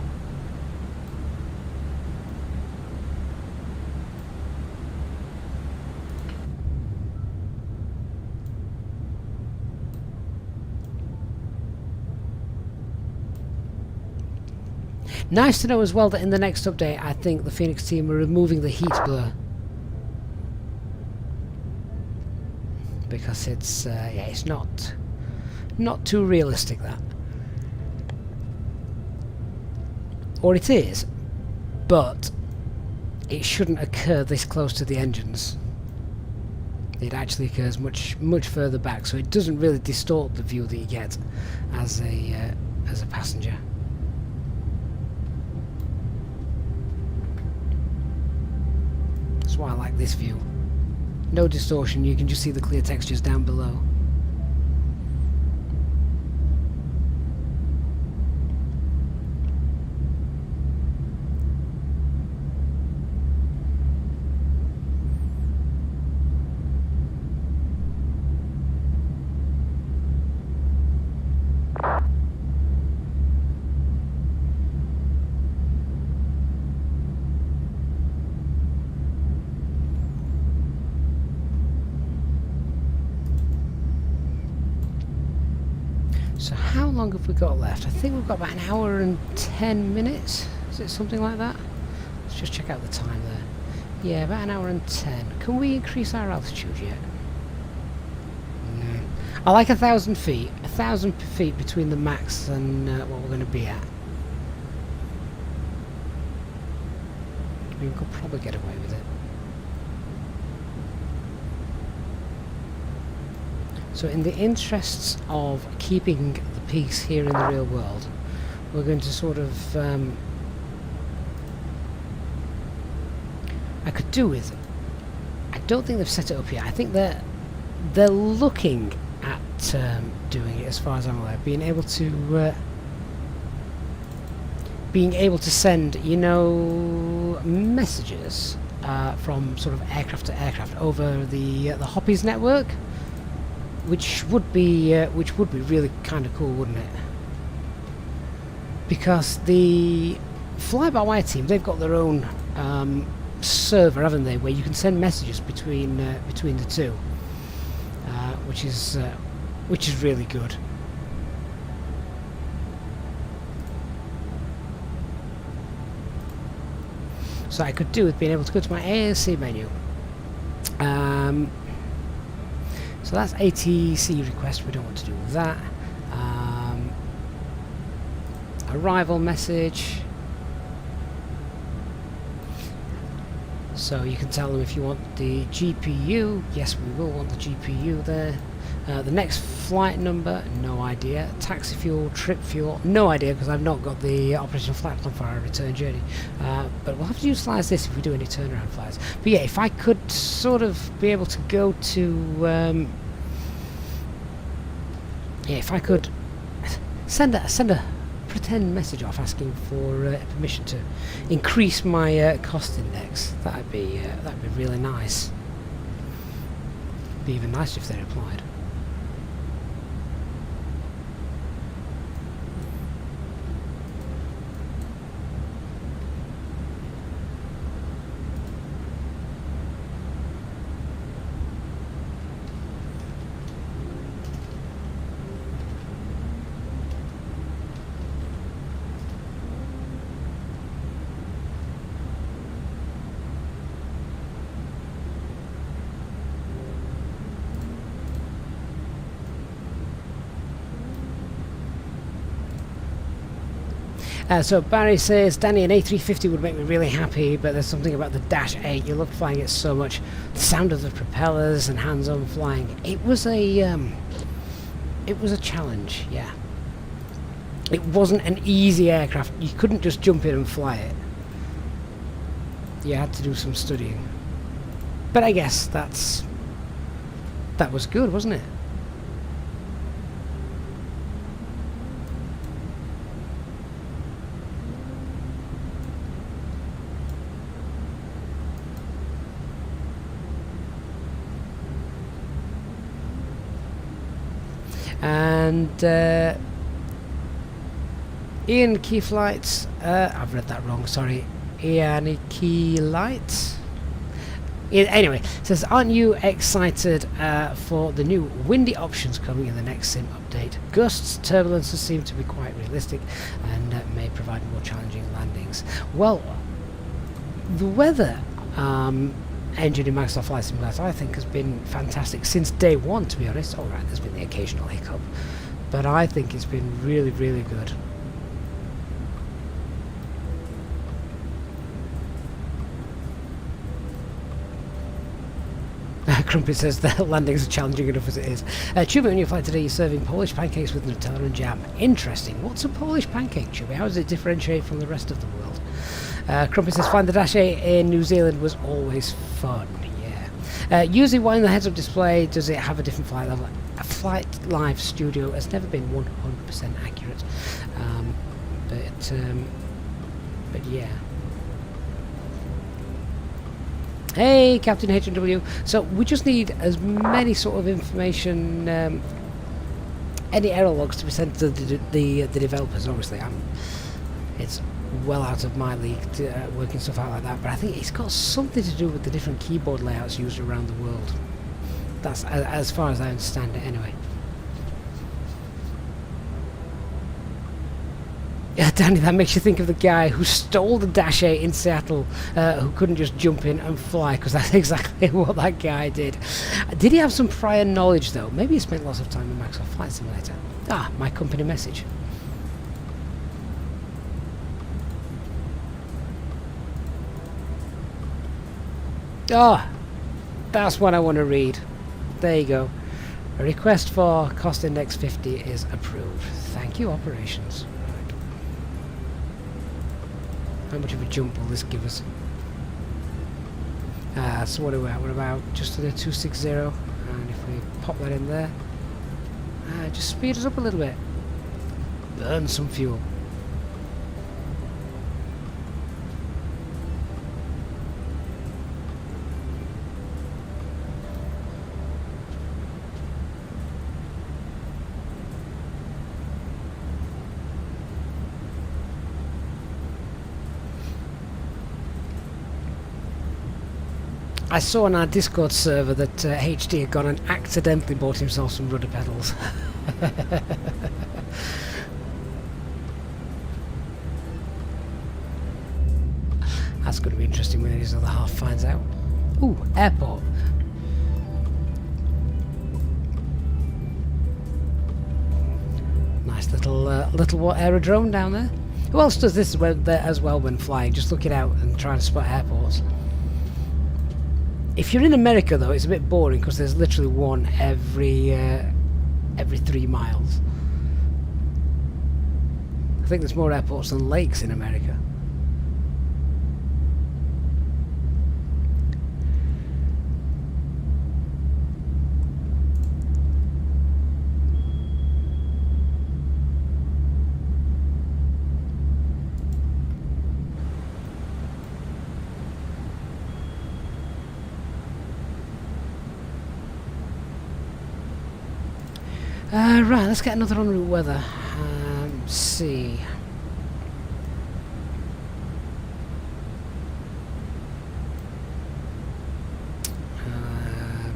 Nice to know as well that in the next update, I think the Fenix team are removing the heat blur, because it's yeah, it's not too realistic, that, or it is, but it shouldn't occur this close to the engines. It actually occurs much further back, so it doesn't really distort the view that you get as a passenger. That's why I like this view. No distortion, you can just see the clear textures down below. So how long have we got left? I think we've got about an hour and 10 minutes. Is it something like that? Let's just check out the time there. Yeah, about an hour and 10. Can we increase our altitude yet? No. I like 1,000 feet. 1,000 feet between the max and what we're going to be at. We could probably get away with it. So in the interests of keeping the peace here in the real world, we're going to sort of I could do with, I don't think they've set it up yet. I think they're looking at doing it, as far as I'm aware, being able to send, you know, messages from sort of aircraft to aircraft over the Hoppies network. Which would be really kind of cool, wouldn't it? Because the fly-by-wire team, they've got their own server, haven't they, where you can send messages between the two, which is really good. So I could do with being able to go to my ASC menu. So that's ATC request, we don't want to do that. Arrival message. So you can tell them if you want the GPU. Yes, we will want the GPU there. The next flight number, no idea. Taxi fuel, trip fuel, no idea, because I've not got the operational flight plan for our return journey. But we'll have to utilise this if we do any turnaround flights. But yeah, if I could sort of be able to go to, yeah, if I could send a pretend message off asking for permission to increase my cost index, that'd be really nice. Be even nicer if they replied. So Barry says, Danny, an A350 would make me really happy, but there's something about the Dash 8. You love flying it so much. The sound of the propellers and hands-on flying. It was a challenge, yeah. It wasn't an easy aircraft. You couldn't just jump in and fly it. You had to do some studying. But I guess that was good, wasn't it? And Ian Key Flights, I've read that wrong, sorry. Ian Key Lights. Anyway, says, aren't you excited for the new windy options coming in the next sim update? Gusts, turbulences seem to be quite realistic and may provide more challenging landings. Well, the weather engine in Microsoft Flight Simulator, I think, has been fantastic since day one, to be honest. Alright, there's been the occasional hiccup, but I think it's been really, really good. Crumpet says the landings are challenging enough as it is. Chubby, on your flight today, you're serving Polish pancakes with Nutella and jam. Interesting. What's a Polish pancake, Chubby? How does it differentiate from the rest of the world? Crumpet says, flying the Dash 8 in New Zealand was always fun. Yeah. Usually, while in the heads-up display, does it have a different flight level? A Flight Live Studio has never been 100% accurate. But yeah. Hey, Captain H&W. So we just need as many sort of information, any error logs to be sent to the developers. Obviously, it's well out of my league to, working stuff out like that. But I think it's got something to do with the different keyboard layouts used around the world. That's as far as I understand it, anyway. Yeah, Danny, that makes you think of the guy who stole the Dash 8 in Seattle, who couldn't just jump in and fly, because that's exactly what that guy did. Did he have some prior knowledge, though? Maybe he spent lots of time in Microsoft Flight Simulator. Ah, my company message. Ah, that's what I want to read. There you go. A request for cost index 50 is approved. Thank you, operations. How much of a jump will this give us? So what are we at? We're about just under 260, and if we pop that in there, just speed us up a little bit. Burn some fuel. I saw on our Discord server that HD had gone and accidentally bought himself some rudder pedals. That's going to be interesting when his other half finds out. Ooh, airport. Nice little aerodrome down there. Who else does this as well when flying? Just looking out and trying to spot airports. If you're in America, though, it's a bit boring because there's literally one every 3 miles. I think there's more airports than lakes in America. Right, let's get another en route weather. See.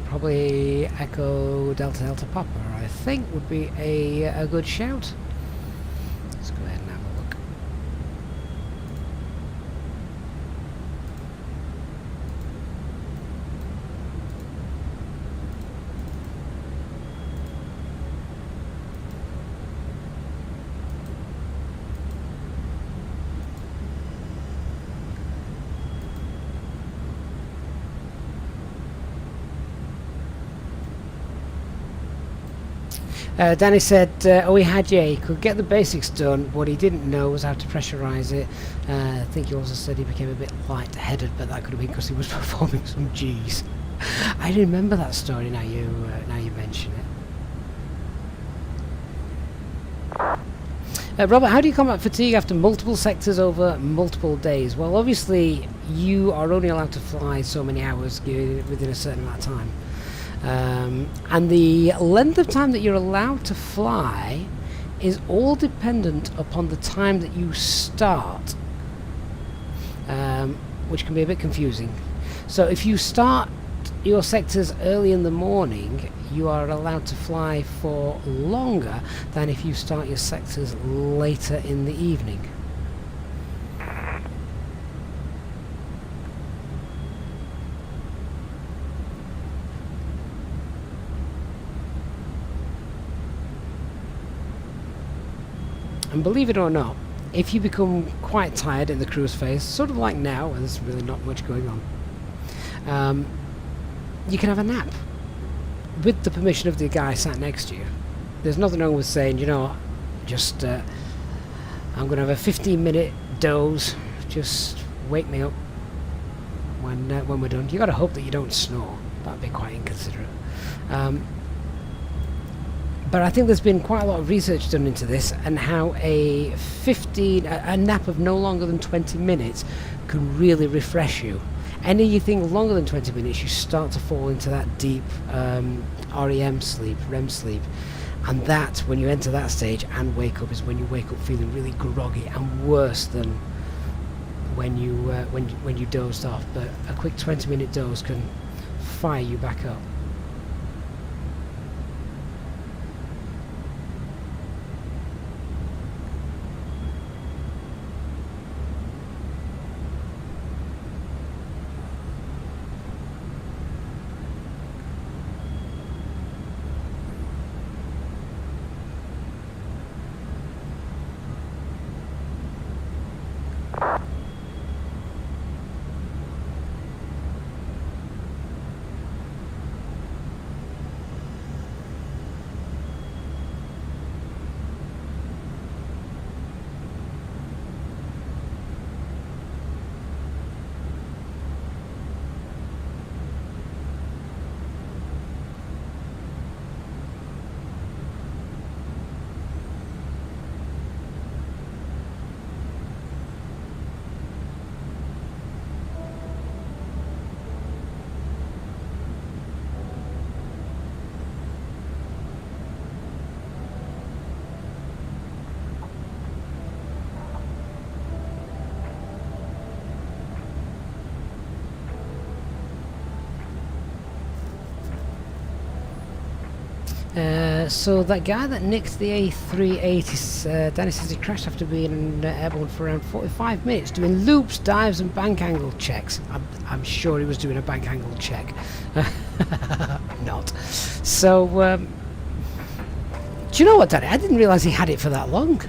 Probably Echo Delta Delta Papa, I think, would be a good shout. Let's go ahead and have a look. Danny said, oh, he could get the basics done. What he didn't know was how to pressurise it. I think he also said he became a bit light-headed, but that could have been because he was performing some Gs. I remember that story now you mention it. Robert, how do you combat fatigue after multiple sectors over multiple days? Well, obviously, you are only allowed to fly so many hours within a certain amount of time. And the length of time that you're allowed to fly is all dependent upon the time that you start, which can be a bit confusing. So if you start your sectors early in the morning, you are allowed to fly for longer than if you start your sectors later in the evening. And believe it or not, if you become quite tired in the cruise phase, sort of like now, when there's really not much going on, you can have a nap with the permission of the guy sat next to you. There's nothing wrong with saying, you know, just I'm going to have a 15-minute doze, just wake me up when we're done. You got to hope that you don't snore. That'd be quite inconsiderate. But I think there's been quite a lot of research done into this and how a nap of no longer than 20 minutes can really refresh you. Anything longer than 20 minutes, you start to fall into that deep REM sleep, and that, when you enter that stage and wake up, is when you wake up feeling really groggy and worse than when you dozed off. But a quick 20-minute doze can fire you back up. So that guy that nicked the A380, Danny says he crashed after being airborne for around 45 minutes, doing loops, dives and bank angle checks. I'm sure he was doing a bank angle check. Not. So, do you know what, Danny? I didn't realise he had it for that long.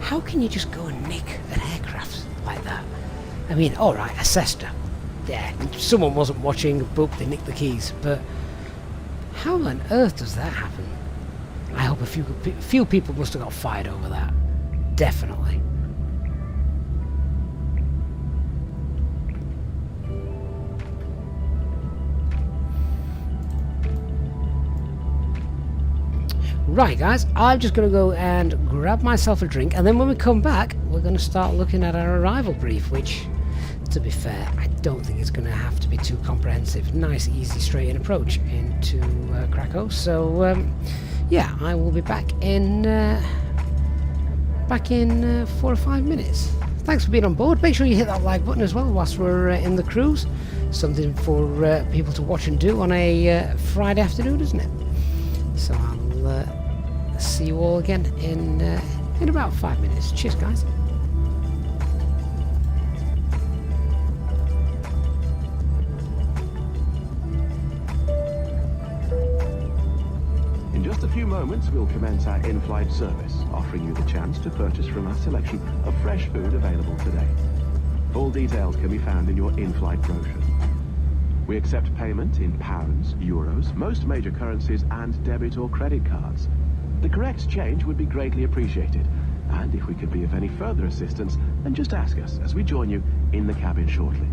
How can you just go and nick an aircraft like that? I mean, alright, a Cessna. Yeah, someone wasn't watching, boop, they nicked the keys, but how on earth does that happen? I hope a few people must have got fired over that. Definitely. Right, guys, I'm just going to go and grab myself a drink, and then when we come back, we're going to start looking at our arrival brief, which, to be fair, I don't think it's going to have to be too comprehensive. Nice, easy, straight-in approach into Krakow. So, yeah, I will be back in 4 or 5 minutes. Thanks for being on board. Make sure you hit that like button as well whilst we're in the cruise. Something for people to watch and do on a Friday afternoon, isn't it? So I'll see you all again in about 5 minutes. Cheers, guys. In just a few moments, we'll commence our in-flight service, offering you the chance to purchase from our selection of fresh food available today. Full details can be found in your in-flight brochure. We accept payment in pounds, euros, most major currencies, and debit or credit cards. The correct change would be greatly appreciated. And if we could be of any further assistance, then just ask us as we join you in the cabin shortly.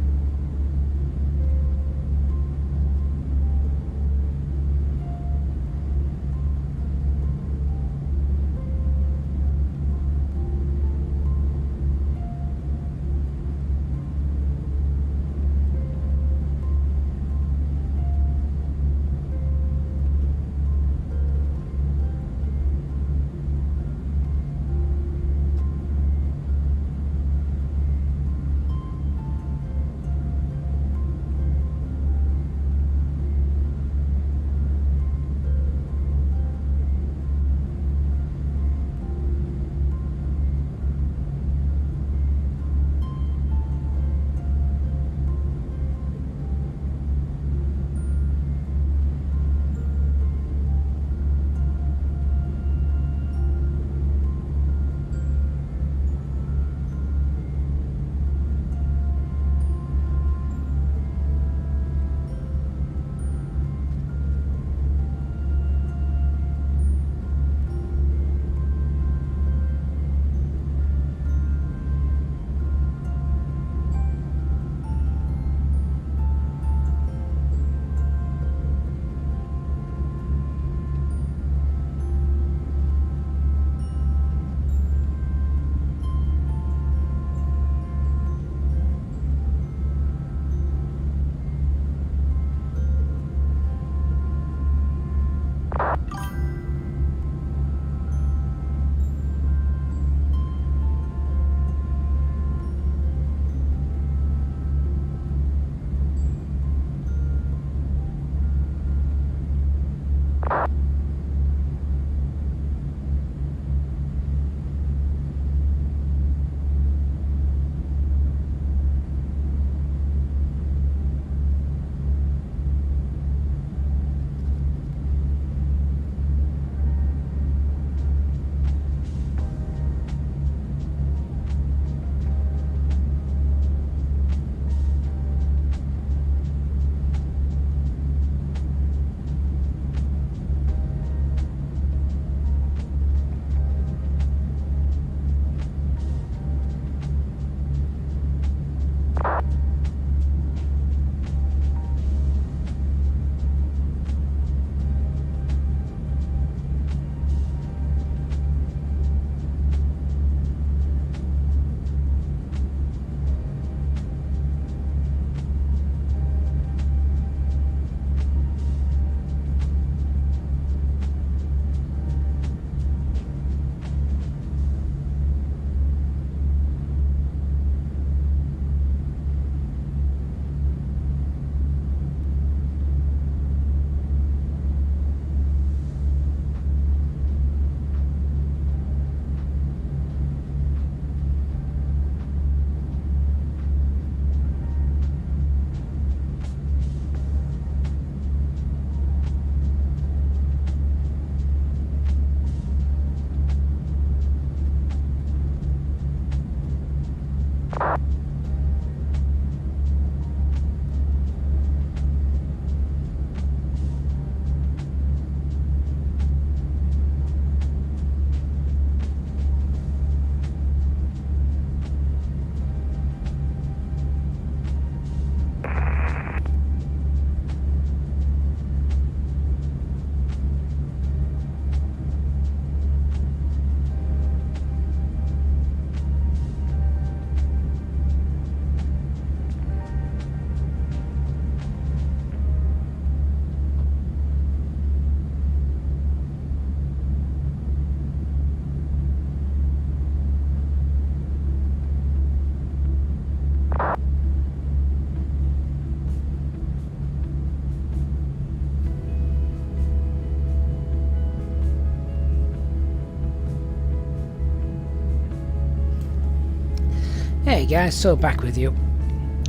Hey guys, so back with you.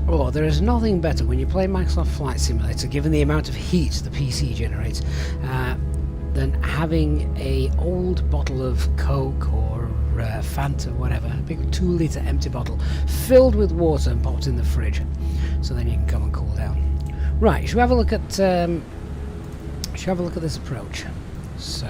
Oh, there is nothing better when you play Microsoft Flight Simulator, given the amount of heat the PC generates, than having a old bottle of Coke or Fanta, whatever, a big 2-litre empty bottle filled with water and popped in the fridge, so then you can come and cool down. Right, should we have a look at this approach? So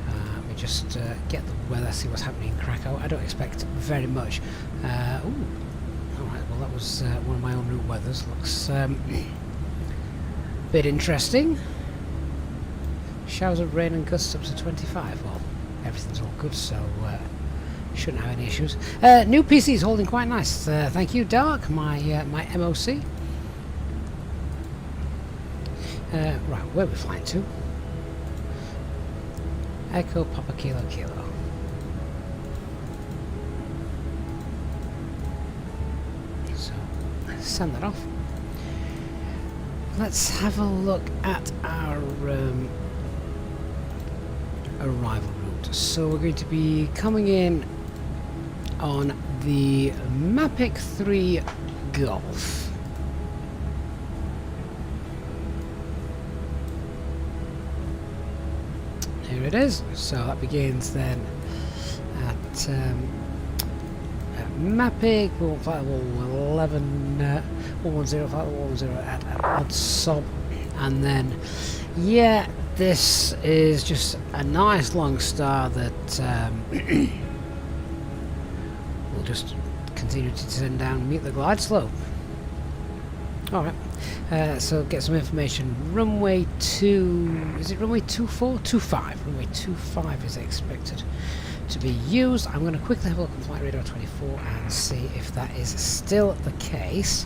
let me just get the weather, see what's happening in Krakow. I don't expect very much. Ooh, alright, well that was one of my own route weathers. Looks bit interesting. Showers of rain and gusts up to 25. Well, everything's all good, so shouldn't have any issues. New PC is holding quite nice. Thank you, Dark, my MOC. Right, where are we flying to? Echo Papa Kilo Kilo. So, send that off. Let's have a look at our arrival route. So we're going to be coming in on the Mapic 3 Golf. Here it is. So that begins then at Mapic. We'll fly the 110, flight 110 at an odd sob, and then yeah, this is just a nice long star that we'll just continue to descend down, meet the glide slope. Alright, so get some information. Runway 2, is it runway 24? 25. Runway 25 is expected to be used. I'm going to quickly have a look on Flight Radar 24 and see if that is still the case.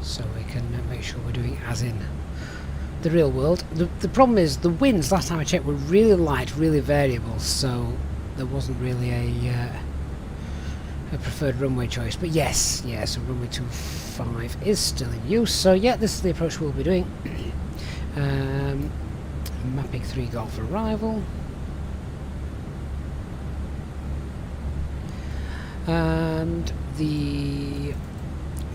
So we can make sure we're doing as in the real world. The problem is the winds, last time I checked, were really light, really variable, so there wasn't really a preferred runway choice. But yes, so runway 25 is still in use. So yeah, this is the approach we'll be doing. Mapping 3 Golf arrival. And the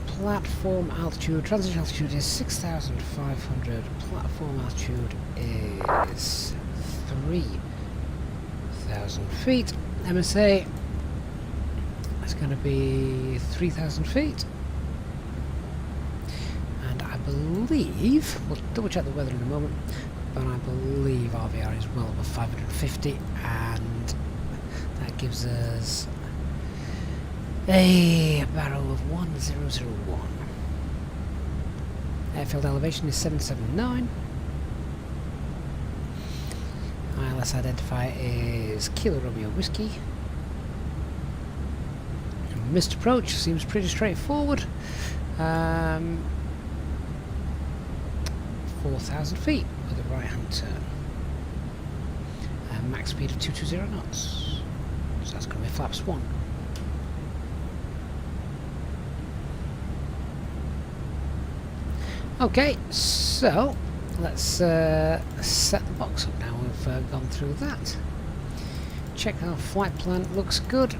platform altitude, transition altitude is 6,500. Platform altitude is 3,000 feet. MSA is going to be 3,000 feet. And I believe, we'll double check the weather in a moment, but I believe RVR is well above 550, and that gives us a barrel of 1001. Airfield elevation is 779. ILS identifier is Kilo Romeo Whiskey. Missed approach seems pretty straightforward. 4,000 feet with a right hand turn. Max speed of 220 knots. So that's going to be flaps 1. Okay, so let's set the box up now. We've gone through that. Check our flight plan, looks good.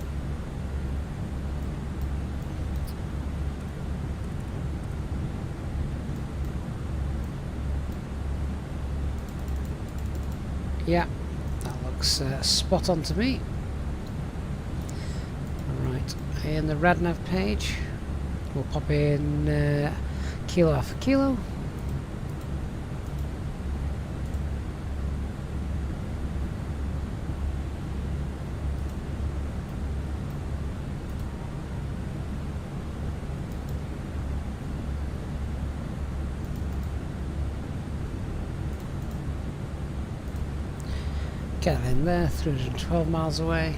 Yeah, that looks spot on to me. Right, in the RadNav page, we'll pop in Kilo Alpha Kilo. Get in there, 312 miles away.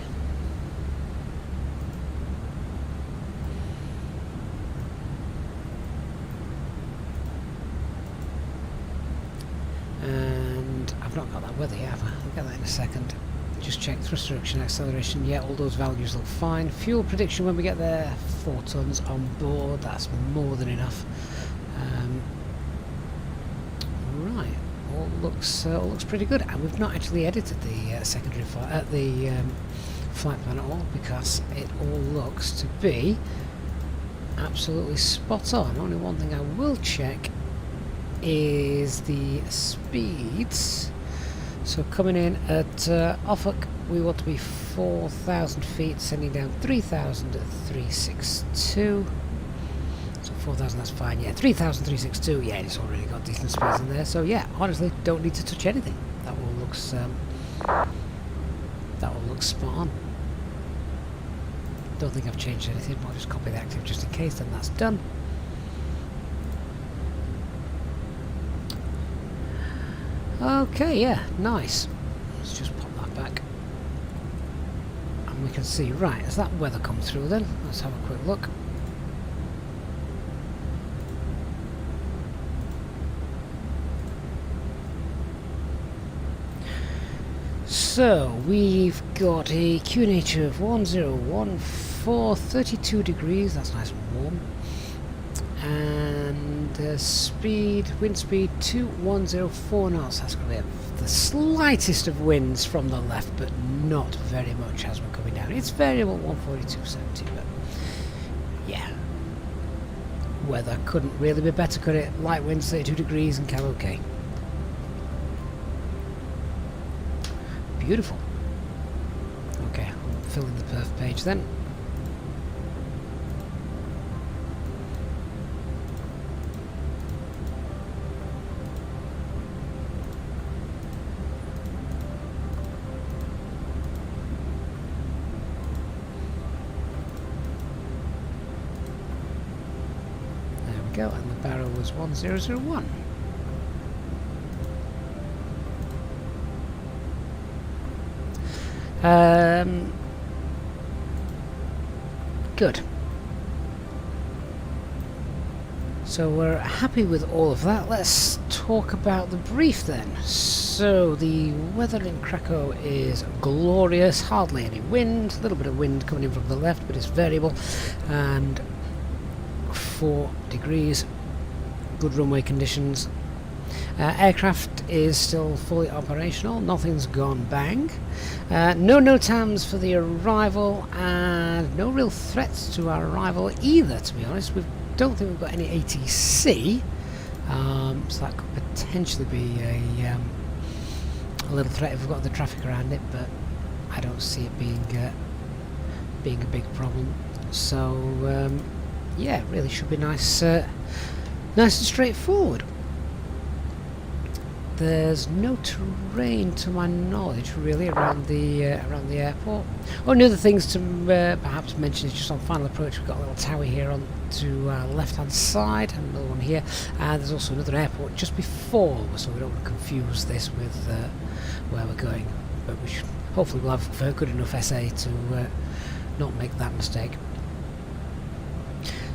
And I've not got that weather yet, have I? I'll get that in a second. Just check thrust reduction, acceleration. Yeah, all those values look fine. Fuel prediction when we get there, 4 tons on board. That's more than enough. Right. All looks pretty good, and we've not actually edited the secondary flight, the flight plan at all, because it all looks to be absolutely spot on. Only one thing I will check is the speeds. So coming in at Offuck, we want to be 4,000 feet, sending down 3,000 at 362. So 4,000, that's fine. Yeah, 3,362. Yeah, it's already got decent speeds in there. So yeah, honestly, don't need to touch anything. That all looks spot on. Don't think I've changed anything. I'll just copy the active just in case. Then that's done. Okay, yeah, nice. Let's just pop that back. And we can see, right, has that weather come through then? Let's have a quick look. So, we've got a QNH of 1014, 32 degrees, that's nice and warm. And speed, wind speed 2104 knots. That's going to be the slightest of winds from the left, but not very much as we're coming down. It's variable 142.70, but yeah. Weather couldn't really be better, could it? Light winds, 32 degrees, and cam okay. Beautiful. Okay, I'll fill in the perf page then. Go, and the barrel was 1001. Good. So we're happy with all of that. Let's talk about the brief then. So the weather in Krakow is glorious, hardly any wind, a little bit of wind coming in from the left, but it's variable, and 4 degrees, good runway conditions. Aircraft is still fully operational, nothing's gone bang. No NOTAMs for the arrival, and no real threats to our arrival either, to be honest. We don't think we've got any ATC, so that could potentially be a little threat if we've got the traffic around it, but I don't see it being a big problem. So yeah, it really should be nice and straightforward. There's no terrain, to my knowledge, really around the airport. Only other things to perhaps mention is just on final approach. We've got a little tower here on to left-hand side, and another one here. And there's also another airport just before, so we don't want to confuse this with where we're going. But we should, hopefully, we'll have a good enough SA to not make that mistake.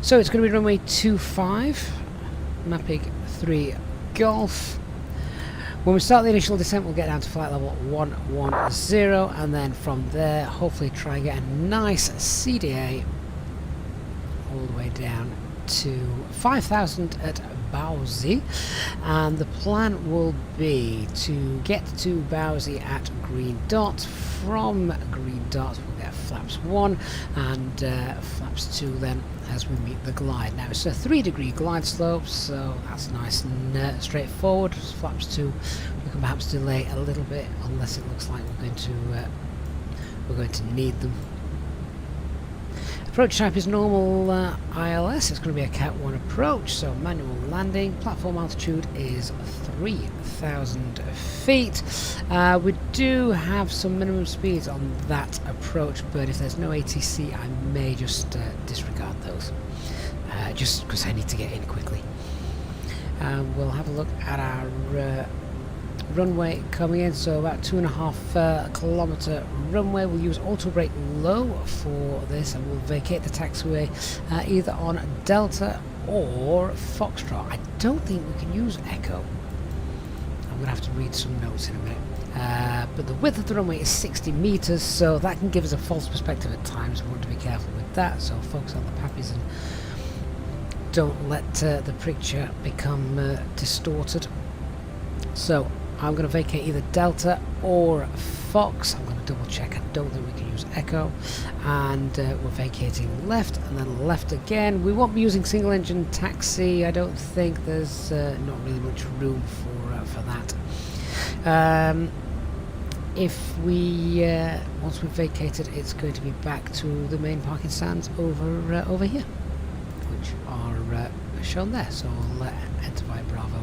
So it's going to be runway 25, mapping 3 Golf. When we start the initial descent, we'll get down to flight level 110, and then from there, hopefully try and get a nice CDA all the way down to 5,000 at Bowsy. And the plan will be to get to Bowsy at Green Dot. From Green Dot, we'll get flaps 1 and flaps 2 then as we meet the glide. Now it's a 3-degree glide slope, so that's nice and straightforward. Flaps 2, we can perhaps delay a little bit unless it looks like we're going to need them. Approach type is normal ILS. It's going to be a Cat 1 approach, so manual landing. Platform altitude is 3,000 feet. We do have some minimum speeds on that approach, but if there's no ATC, I may just disregard those, just because I need to get in quickly. We'll have a look at our runway coming in, so about 2.5 kilometre runway. We'll use auto brake low for this, and we'll vacate the taxiway either on Delta or Foxtrot. I don't think we can use Echo. I'm going to have to read some notes in a minute. But the width of the runway is 60 metres, so that can give us a false perspective at times. We want to be careful with that, so focus on the pappies and don't let the picture become distorted. So I'm going to vacate either Delta or Fox. I'm going to double check. I don't think we can use Echo. And we're vacating left and then left again. We won't be using single engine taxi. I don't think there's not really much room for that. If we once we've vacated, it's going to be back to the main parking stands over here, which are shown there. So I'll enter by Bravo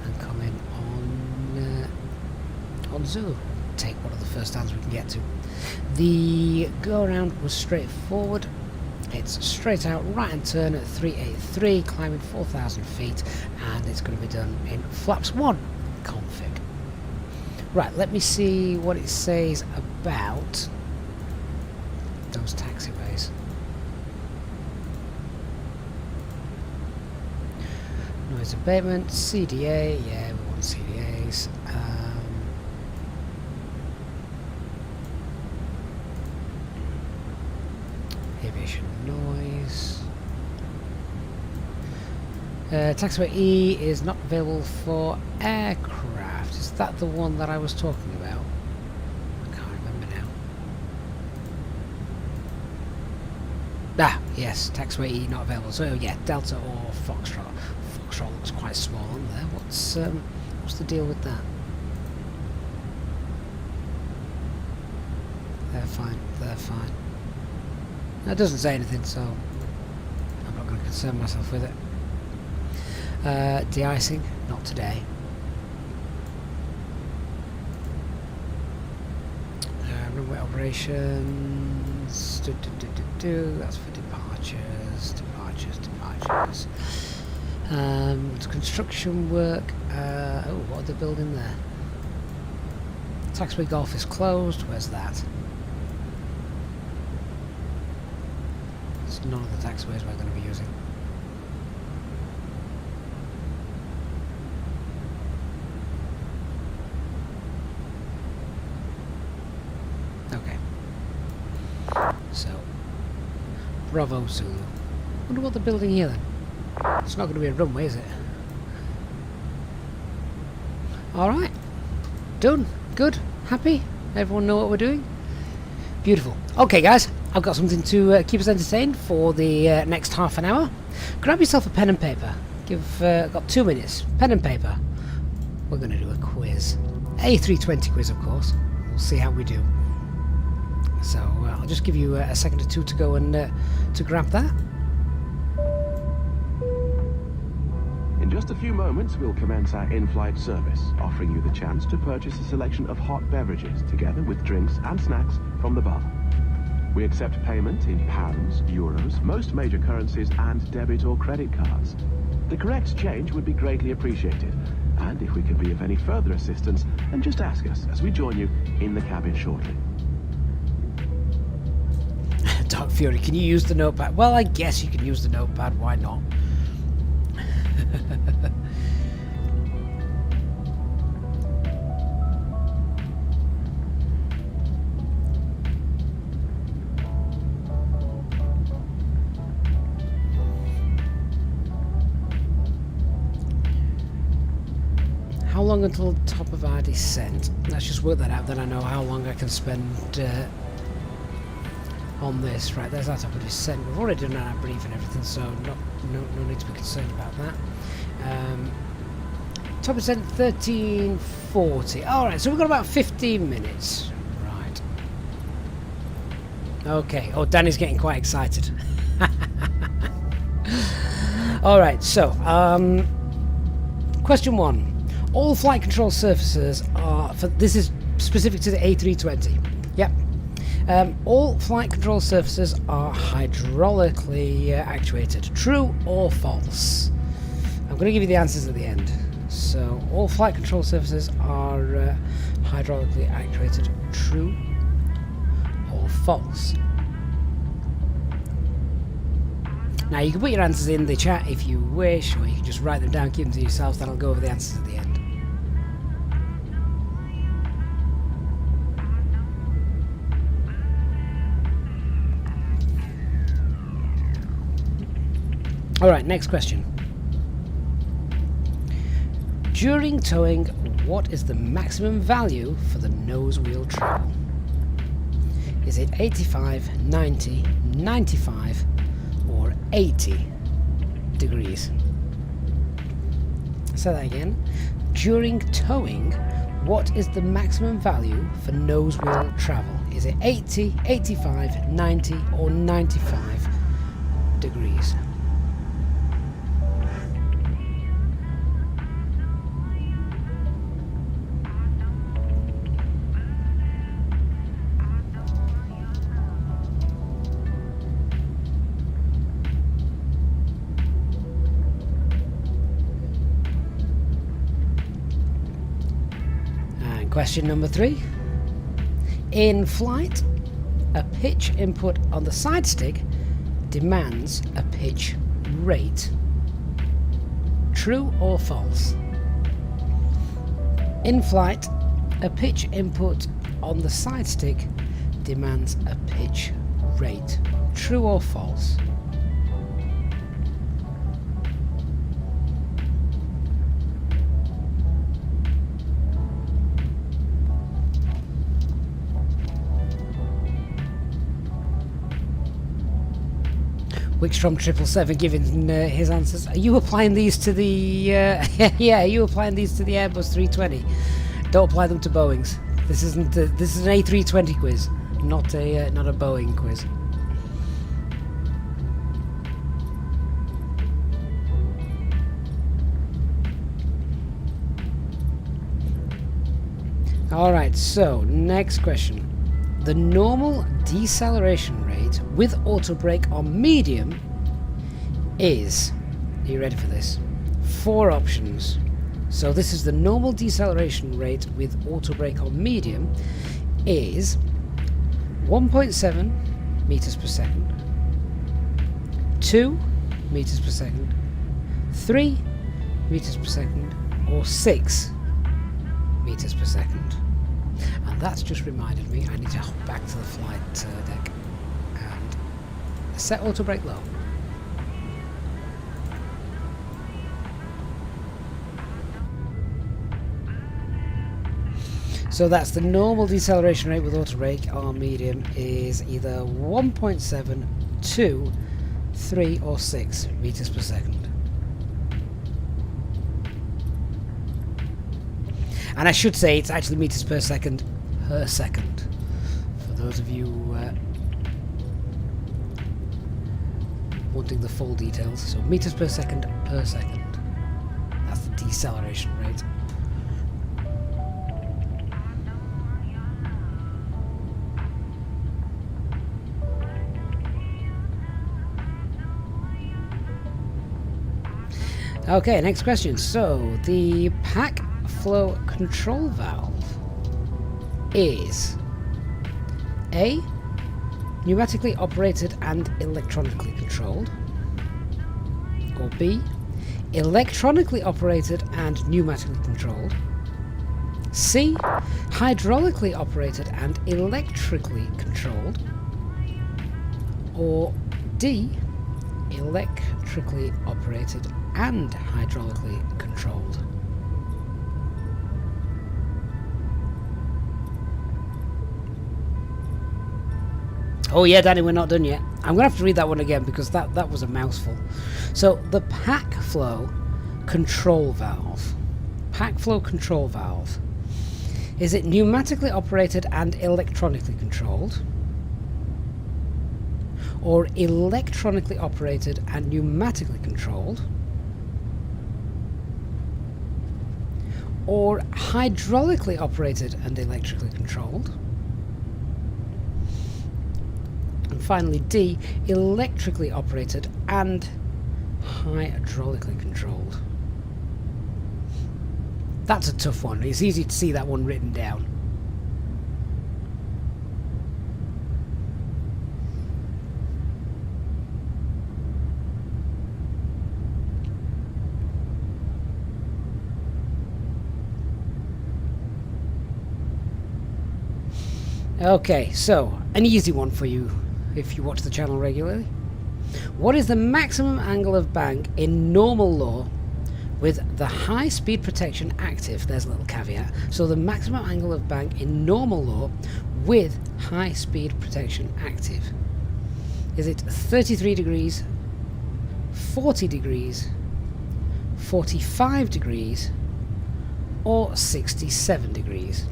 and come in on Zulu. Take one of the first stands we can get to. The go around was straightforward. It's straight out, right hand turn at 383, climbing 4,000 feet, and it's going to be done in flaps 1 config. Right, let me see what it says about those taxiways. Noise abatement, CDA, yeah, we want CDAs. Aviation noise. Taxiway E is not available for aircraft. Is that the one that I was talking about? I can't remember now. Ah, yes, taxiway E not available. So yeah, Delta or Foxtrot. Foxtrot looks quite small on there. What's the deal with that? They're fine. They're fine. That doesn't say anything, so I'm not going to concern myself with it. De-icing, not today. Runway operations. That's for departures. It's construction work. Oh, what are they building there? Taxiway Golf is closed. Where's that? It's none of the taxiways we're going to be using. Okay. So, Bravo Zulu. Wonder what they're building here then. It's not going to be a runway, is it? Alright. Done. Good. Happy? Everyone know what we're doing? Beautiful. Okay guys, I've got something to keep us entertained for the next half an hour. Grab yourself a pen and paper. Got 2 minutes. Pen and paper. We're going to do a quiz. A320 quiz, of course. We'll see how we do. So I'll just give you a second or two to go and to grab that. In just a few moments, we'll commence our in-flight service, offering you the chance to purchase a selection of hot beverages, together with drinks and snacks from the bar. We accept payment in pounds, euros, most major currencies, and debit or credit cards. The correct change would be greatly appreciated, and if we can be of any further assistance, then just ask us as we join you in the cabin shortly. Dark Fury, can you use the notepad? Well, I guess you can use the notepad, why not? How long until the top of our descent? Let's just work that out, then I know how long I can spend on this. Right, there's our top of descent. We've already done our brief and everything, so no need to be concerned about that. Top of descent 1340. Alright, so we've got about 15 minutes. Right. Okay. Oh, Danny's getting quite excited. Alright, so question 1. All flight control surfaces are this is specific to the A320. Yep. All flight control surfaces are hydraulically actuated. True or false? I'm going to give you the answers at the end. So, all flight control surfaces are hydraulically actuated. True or false? Now, you can put your answers in the chat if you wish, or you can just write them down, keep them to yourselves, then I'll go over the answers at the end. Alright, next question. During towing, what is the maximum value for the nose wheel travel? Is it 85, 90, 95, or 80 degrees? Say that again. During towing, what is the maximum value for nose wheel travel? Is it 80, 85, 90, or 95 degrees. Question number 3. In flight, a pitch input on the side stick demands a pitch rate. True or false? In flight, a pitch input on the side stick demands a pitch rate. True or false? Wickstrom 777 giving his answers. Are you applying these to the yeah, are you applying these to the Airbus 320? Don't apply them to Boeings. This is an A320 quiz, not a Boeing quiz. Alright, so next question. The normal deceleration rate with auto brake on medium is, are you ready for this? 4 options. So this is the normal deceleration rate with auto brake on medium is 1.7 meters per second, 2 meters per second, 3 meters per second, or 6 meters per second. And that's just reminded me I need to hop back to the flight deck and set auto brake low. So that's the normal deceleration rate with auto brake on medium is either 1.7, 2, 3 or 6 meters per second. And I should say it's actually meters per second, for those of you wanting the full details. So meters per second, that's the deceleration rate. Okay, next question. So the pack flow control valve is A, pneumatically operated and electronically controlled, or B, electronically operated and pneumatically controlled, C, hydraulically operated and electrically controlled, or D, electrically operated and hydraulically controlled. Oh yeah, Danny, we're not done yet. I'm going to have to read that one again because that was a mouthful. So, the pack flow control valve. Pack flow control valve. Is it pneumatically operated and electronically controlled? Or electronically operated and pneumatically controlled? Or hydraulically operated and electrically controlled? And finally, D, electrically operated and hydraulically controlled. That's a tough one. It's easy to see that one written down. Okay, so an easy one for you if you watch the channel regularly. What is the maximum angle of bank in normal law with the high speed protection active? There's a little caveat. So the maximum angle of bank in normal law with high speed protection active. Is it 33 degrees, 40 degrees, 45 degrees, or 67 degrees?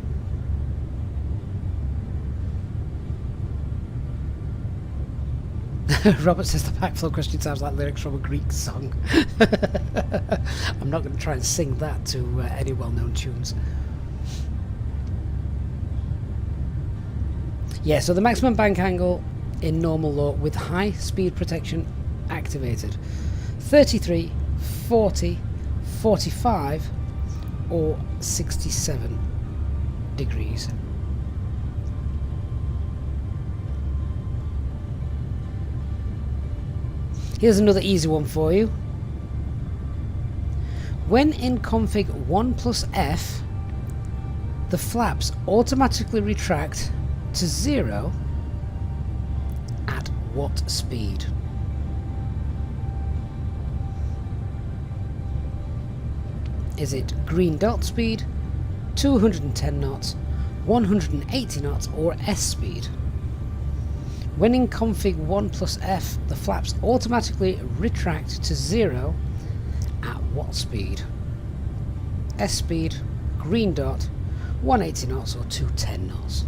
Robert says the backflow question sounds like lyrics from a Greek song. I'm not going to try and sing that to any well-known tunes. Yeah, so the maximum bank angle in normal law with high speed protection activated: 33, 40, 45 or 67 degrees. Here's another easy one for you. When in config 1+F, the flaps automatically retract to 0 at what speed? Is it green dot speed, 210 knots, 180 knots, or S speed? When in config 1+F, the flaps automatically retract to 0 at what speed? S speed, green dot, 180 knots, or 210 knots?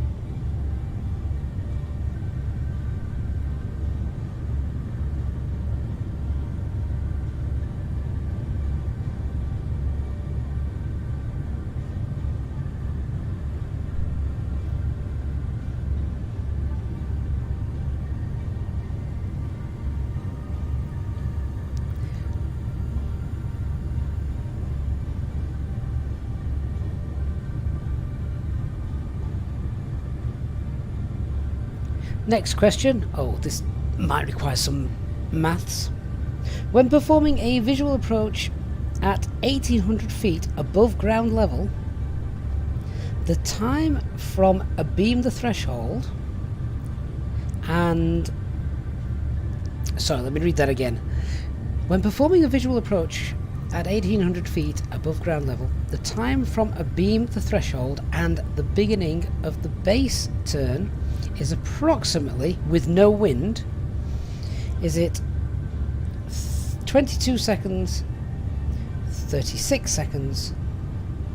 Next question. Oh, this might require some maths. When performing a visual approach at 1800 feet above ground level, the time from abeam the threshold and... Sorry, let me read that again. When performing a visual approach at 1800 feet above ground level, the time from abeam the threshold and the beginning of the base turn is approximately, with no wind, is it 22 seconds, 36 seconds,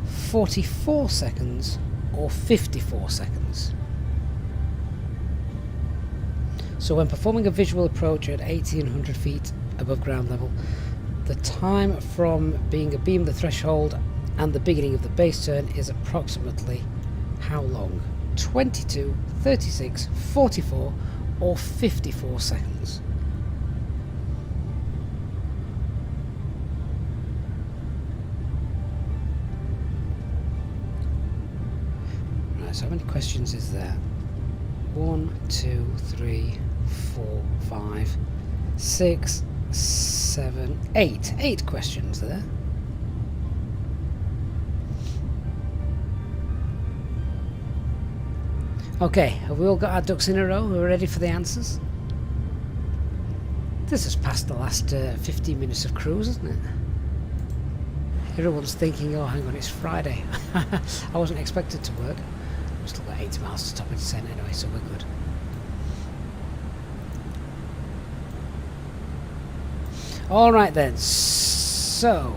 44 seconds, or 54 seconds? So when performing a visual approach at 1800 feet above ground level, the time from being abeam the threshold and the beginning of the base turn is approximately how long? 22, 36, 44 or 54 seconds? Right, so how many questions is there? 1, 2, 3, 4, 5, 6, 7, 8. 8 questions there. Okay, have we all got our ducks in a row? We're ready for the answers? This has passed the last 15 minutes of cruise, hasn't it? Everyone's thinking, oh hang on, it's Friday. I wasn't expected to work. We've still got 80 miles to stop in St anyway, so we're good. Alright then, so...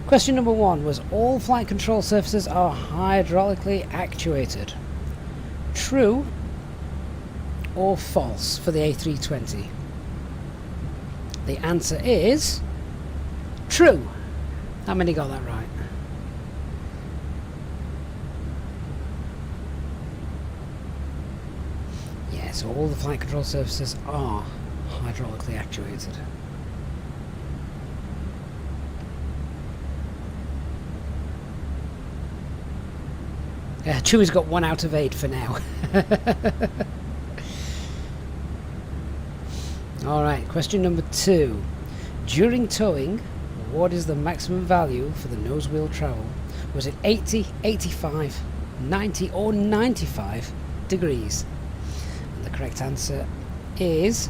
Question number 1 was, all flight control surfaces are hydraulically actuated. True or false for the A320? The answer is true. How many got that right? Yeah, so all the flight control surfaces are hydraulically actuated. Chewy's got 1 out of 8 for now. Alright, question number 2. During towing, what is the maximum value for the nose wheel travel? Was it 80, 85, 90 or 95 degrees? And the correct answer is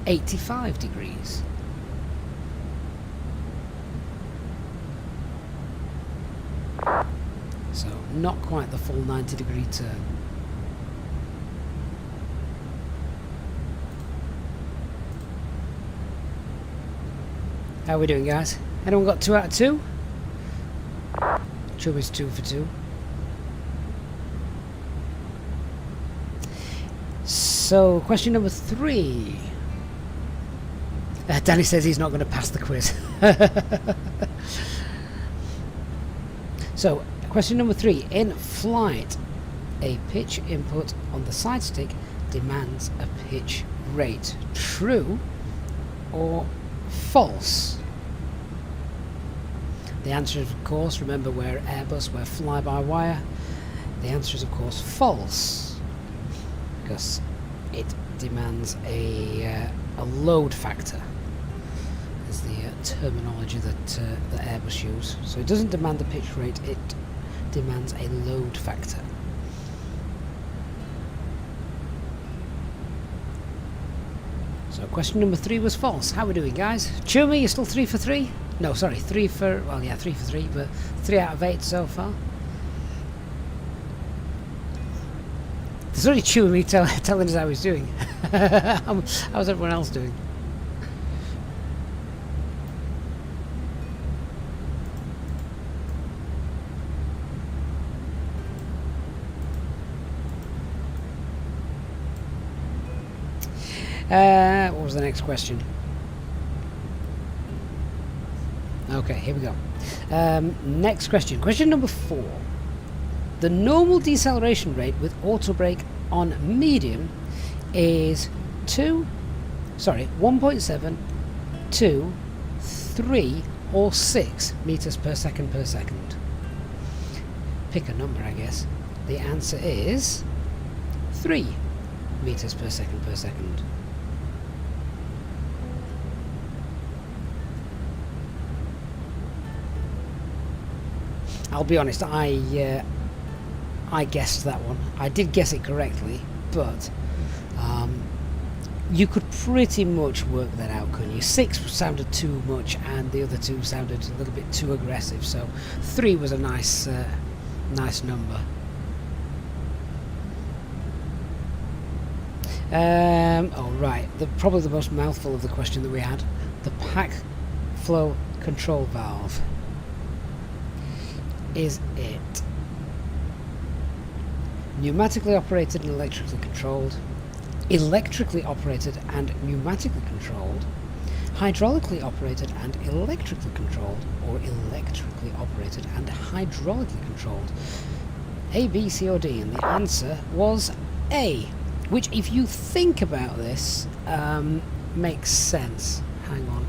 85 degrees. So not quite the full 90-degree turn. How are we doing, guys? Anyone got 2 out of 2? Chubby's 2 for 2. so question number 3. Danny says he's not going to pass the quiz. So, question number 3. In flight, a pitch input on the side stick demands a pitch rate. True or false? The answer is, of course, remember we're Airbus, we're fly-by-wire. The answer is, of course, false, because it demands a load factor, is the terminology that Airbus use. So it doesn't demand the pitch rate, it demands a load factor. So question number 3 was false. How are we doing, guys? Chumi, you're still 3 for 3? No, sorry, 3 for... Well, yeah, 3 for 3, but 3 out of 8 so far. There's only Chumi telling us how he's doing. How's everyone else doing? What was the next question? Okay, here we go. Next question. Question number 4. The normal deceleration rate with auto brake on medium is 1.7, 2, 3 or 6 meters per second per second. Pick a number, I guess. The answer is 3 meters per second per second. I'll be honest, I guessed that one. I did guess it correctly, but you could pretty much work that out, couldn't you? 6 sounded too much, and the other 2 sounded a little bit too aggressive. So 3 was a nice number. Oh right, probably the most mouthful of the question that we had: the pack flow control valve. Is it pneumatically operated and electrically controlled, electrically operated and pneumatically controlled, hydraulically operated and electrically controlled, or electrically operated and hydraulically controlled? A, B, C or D? And the answer was A, which, if you think about this, makes sense. Hang on.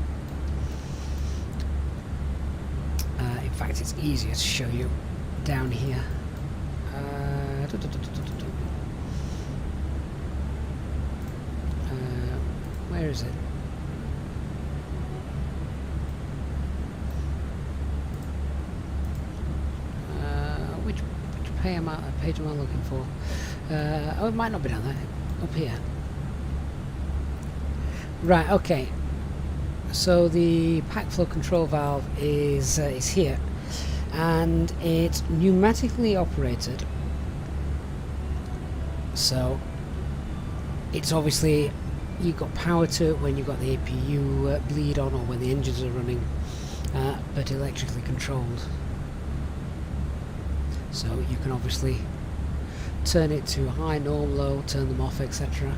In fact, it's easier to show you down here. Where is it? Which page am I looking for? Oh, it might not be down there. Up here. Right. Okay. So the pack flow control valve is here, and it's pneumatically operated. So it's obviously, you've got power to it when you've got the APU bleed on, or when the engines are running, but electrically controlled. So you can obviously turn it to high, norm, low, turn them off, etc.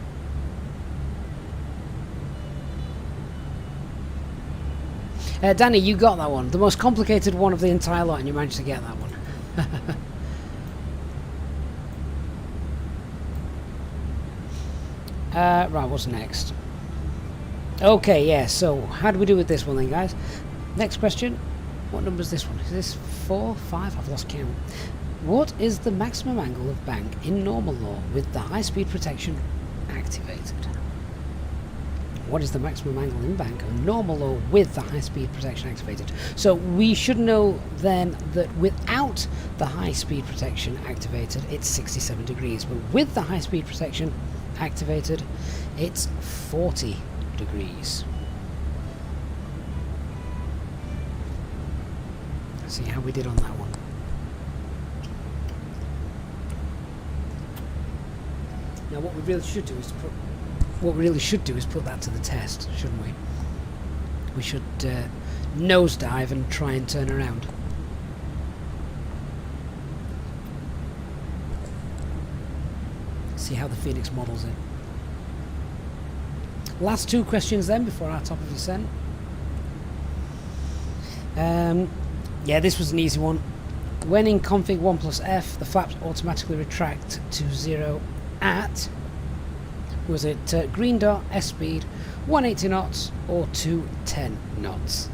Danny, you got that one. The most complicated one of the entire lot, and you managed to get that one. Right, what's next? Okay, yeah, so how do we do with this one then, guys? Next question. What number is this one? Is this 4, 5? I've lost count. What is the maximum angle of bank in normal law with the high-speed protection activated? What is the maximum angle in bank of normal law with the high-speed protection activated? So we should know then that without the high-speed protection activated, it's 67 degrees, but with the high-speed protection activated, it's 40 degrees. Let's see how we did on that one. Now what we really should do is put that to the test, shouldn't we? We should nosedive and try and turn around. See how the Fenix models it. Last two questions then before our top of descent. Yeah, this was an easy one. When in config 1+F, the flaps automatically retract to 0 at, was it green dot, S speed, 180 knots or 210 knots?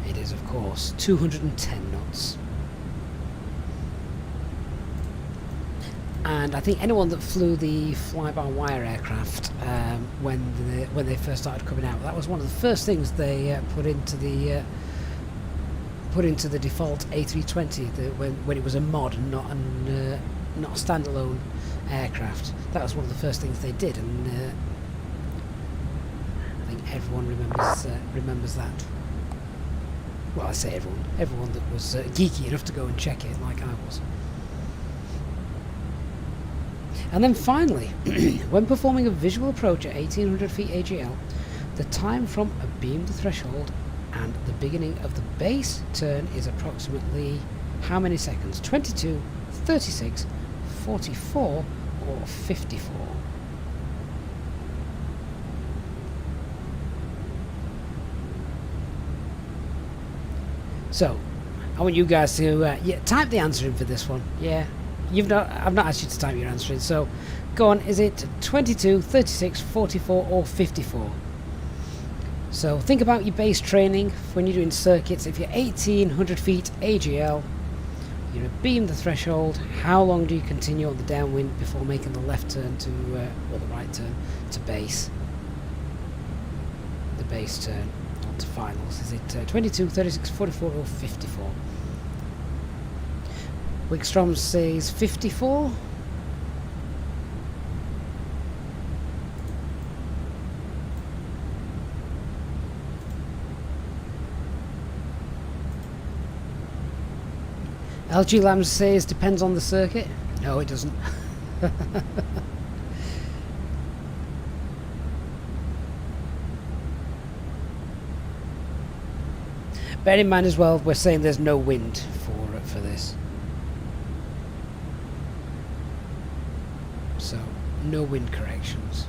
It is, of course, 210 knots. And I think anyone that flew the fly-by-wire aircraft when they first started coming out, that was one of the first things they put into the default A320 when it was a mod and not a standalone aircraft. That was one of the first things they did, and I think everyone remembers that. Well, I say everyone that was geeky enough to go and check it, like I was. And then finally, when performing a visual approach at 1800 feet AGL, the time from a beam to threshold and the beginning of the base turn is approximately how many seconds? 22, 36, 44 or 54? So, I want you guys to type the answer in for this one. Yeah. I've not asked you to type your answer in, so go on. Is it 22, 36, 44 or 54? So think about your base training when you're doing circuits. If you're 1800 feet AGL, you're a beam the threshold, how long do you continue on the downwind before making the left turn to, or the right turn to base? The base turn onto finals. Is it 22, 36, 44 or 54? Wigstrom says 54. LG Lambs says depends on the circuit. No, it doesn't. Bear in mind as well, we're saying there's no wind for this. So, no wind corrections.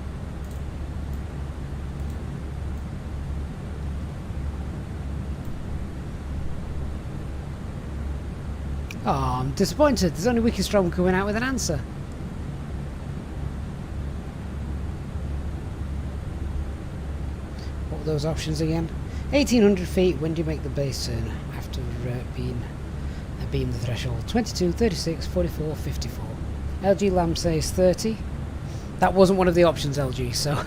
Oh, I'm disappointed. There's only Wikistrom coming out with an answer. What were those options again? 1800 feet, when do you make the base turn after beam the threshold? 22, 36, 44, 54. LG Lamb says 30. That wasn't one of the options, LG, so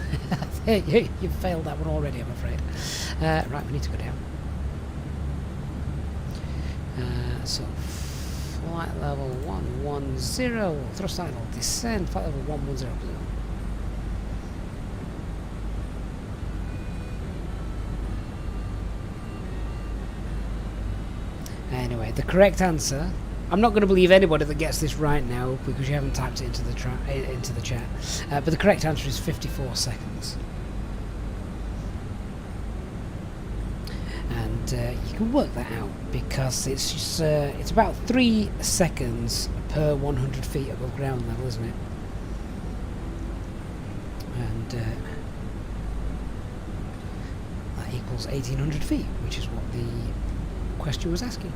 you failed that one already, I'm afraid. Right, we need to go down. So, flight level 110, thrust idle, descend, flight level 110. Anyway, the correct answer, I'm not going to believe anybody that gets this right now because you haven't typed it into the chat. But the correct answer is 54 seconds. And you can work that out because it's just, it's about 3 seconds per 100 feet above ground level, isn't it? And that equals 1800 feet, which is what the question was asking.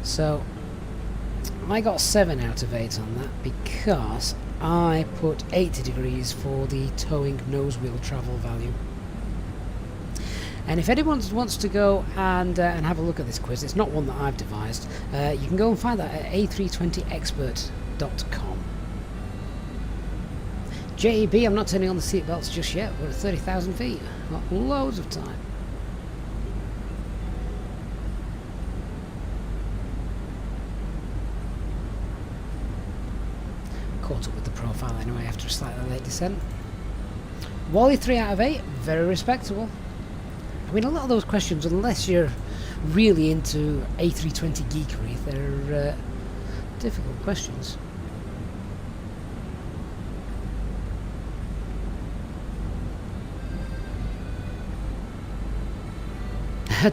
So I got 7 out of 8 on that because I put 80 degrees for the towing nose wheel travel value. And if anyone wants to go and have a look at this quiz, it's not one that I've devised, you can go and find that at a320expert.com. JEB, I'm not turning on the seatbelts just yet, we're at 30,000 feet, got loads of time. Caught up with the profile anyway after a slightly late descent. Wally 3 out of 8, very respectable. I mean, a lot of those questions, unless you're really into A320 geekery, they're difficult questions.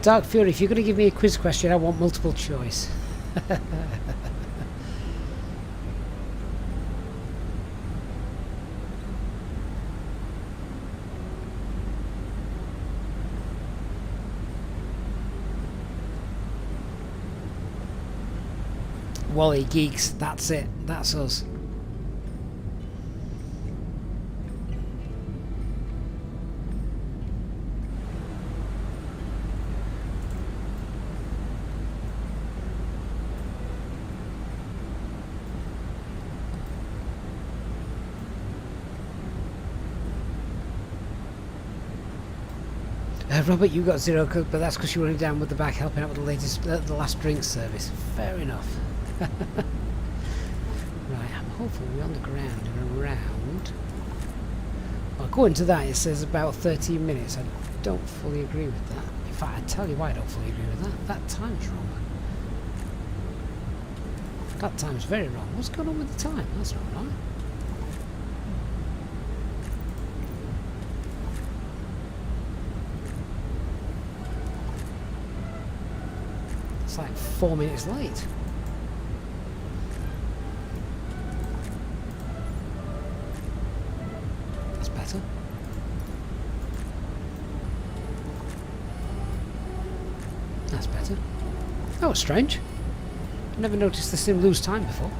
Dark Fury, if you're going to give me a quiz question, I want multiple choice. Wally Geeks, that's it, that's us. Robert, you got 0 cook, but that's because you were running down with the back helping out with the latest, the last drink service. Fair enough. Right, I'm hopeful we're on the ground and around. Well, according to that, it says about 13 minutes. I don't fully agree with that. In fact, I tell you why I don't fully agree with that. That time's wrong. That time's very wrong. What's going on with the time? That's not right. It's like 4 minutes late. That's better. That's better. That was strange. I've never noticed the sim lose time before.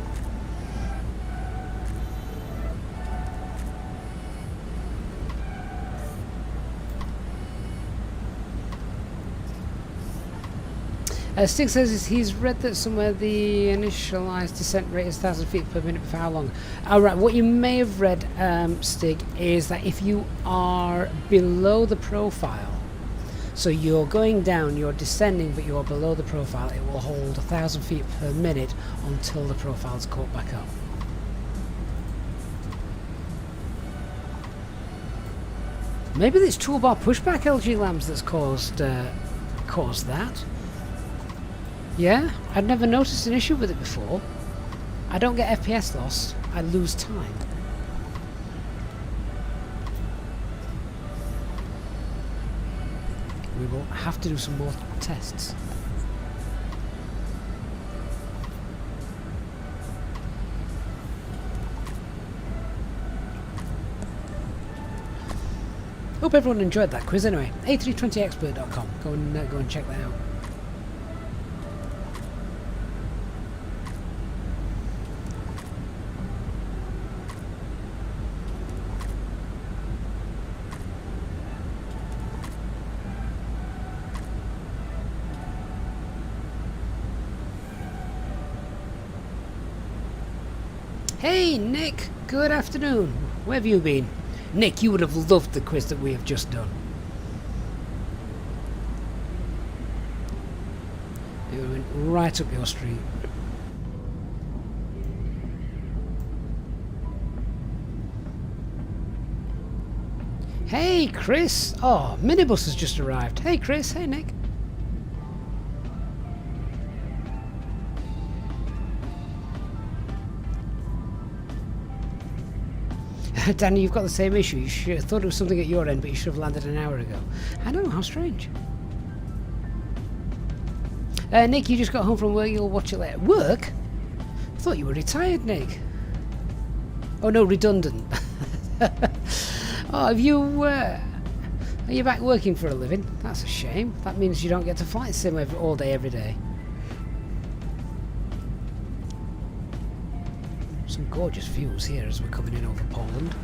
Stig says he's read that somewhere the initialized descent rate is 1,000 feet per minute for how long? Alright, what you may have read, Stig, is that if you are below the profile, so you're going down, you're descending, but you're below the profile, it will hold 1,000 feet per minute until the profile's caught back up. Maybe it's toolbar pushback LG Lambs that's caused that. Yeah, I'd never noticed an issue with it before. I don't get FPS loss, I lose time. We will have to do some more tests. Hope everyone enjoyed that quiz anyway. A320expert.com. Go and check that out. Hey Nick, good afternoon. Where have you been? Nick, you would have loved the quiz that we have just done. It went right up your street. Hey Chris! Oh, minibus has just arrived. Hey Chris, hey Nick. Danny, you've got the same issue. You thought it was something at your end, but you should have landed an hour ago. I know, how strange. Nick, you just got home from work, you'll watch it later. Work? I thought you were retired, Nick. Oh no, redundant. Oh, have you, are you back working for a living? That's a shame. That means you don't get to flight sim all day, every day. Some gorgeous views here as we're coming in over Poland.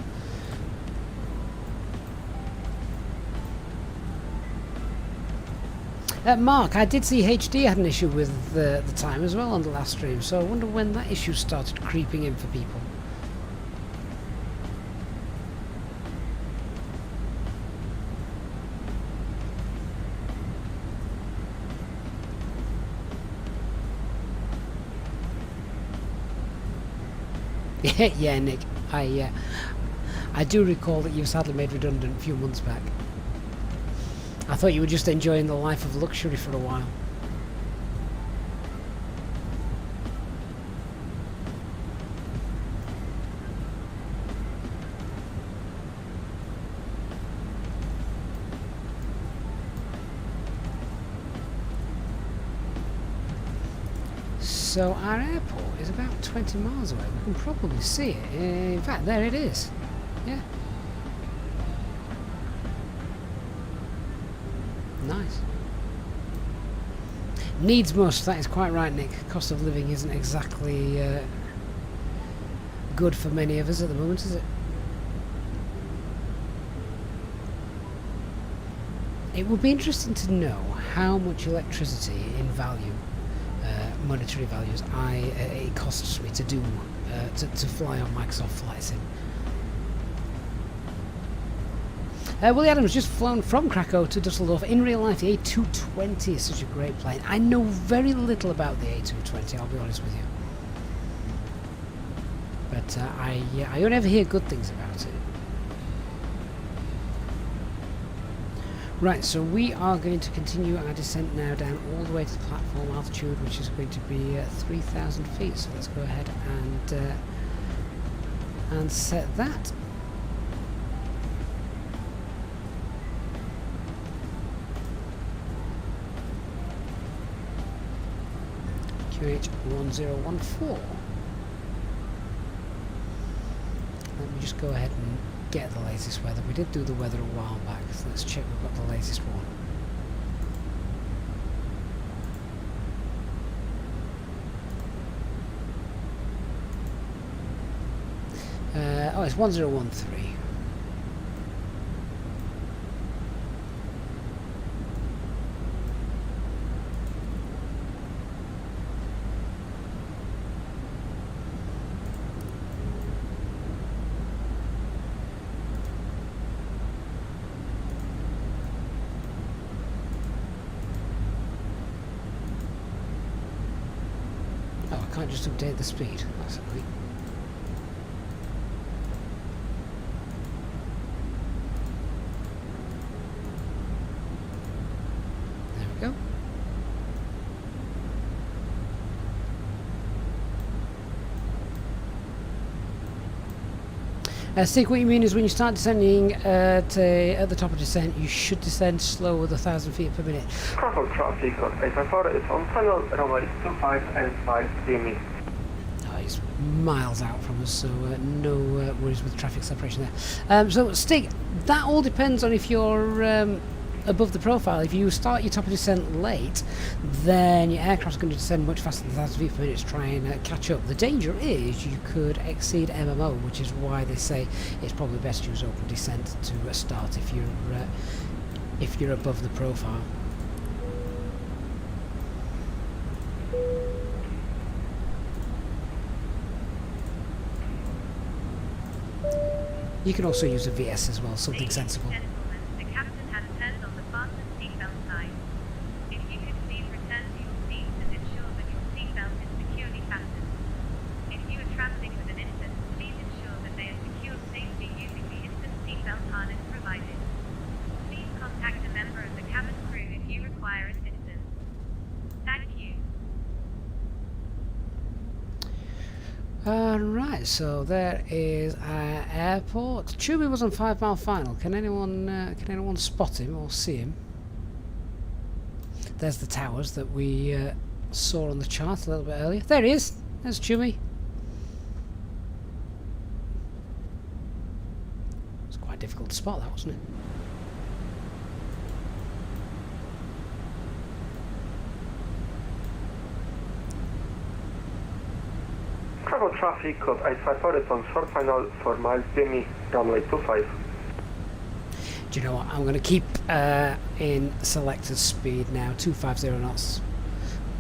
Mark, I did see HD had an issue with the time as well on the last stream, so I wonder when that issue started creeping in for people. Yeah, Nick, I do recall that you were sadly made redundant a few months back. I thought you were just enjoying the life of luxury for a while. so our airport is about 20 miles away. We can probably see it. In fact, there it is. Yeah. Nice. Needs must, that is quite right, Nick. Cost of living isn't exactly good for many of us at the moment, is it? It would be interesting to know how much electricity in value, monetary values, it costs me to do to fly on Microsoft Flight Sim. Willie Adams just flown from Krakow to Dusseldorf. In real life, the A320 is such a great plane. I know very little about the A320, I'll be honest with you. But I only ever hear good things about it. Right, so we are going to continue our descent now down all the way to the platform altitude, which is going to be 3,000 feet. So let's go ahead and set that. QH1014. Let me just go ahead and get the latest weather. We did do the weather a while back, so let's check we've got the latest one. Oh, it's 1013. I can't just update the speed. That's annoying. There we go. Stick, what you mean is when you start descending at the top of descent, you should descend slow with 1,000 feet per minute. Krakow traffic on 854 is on final runway 25 and 5 Jimmy. Oh, he's miles out from us, so no worries with traffic separation there. So, Stig, that all depends on if you're above the profile. If you start your top of descent late, then your aircraft's going to descend much faster than 1,000 feet per minute to try and catch up. The danger is you could exceed MMO, which is why they say it's probably best to use open descent to start if you're above the profile. You can also use a VS as well, something sensible. The captain has turned on the fasten seatbelt sign. If you could please return to your seat and ensure that your seatbelt is securely fastened. If you are traveling with an infant, please ensure that they are secured safely using the infant seatbelt harness provided. Please contact a member of the cabin crew if you require assistance. Thank you. Right, so there is our airport. Chubby was on 5 Mile Final. Can anyone spot him or see him? There's the towers that we saw on the chart a little bit earlier. There he is. There's Chubby. It's quite difficult to spot that, wasn't it? Krakow traffic code 854 is on short final 4 miles Jimmy, runway 25. Do you know what? I'm going to keep in selected speed now, 250 knots.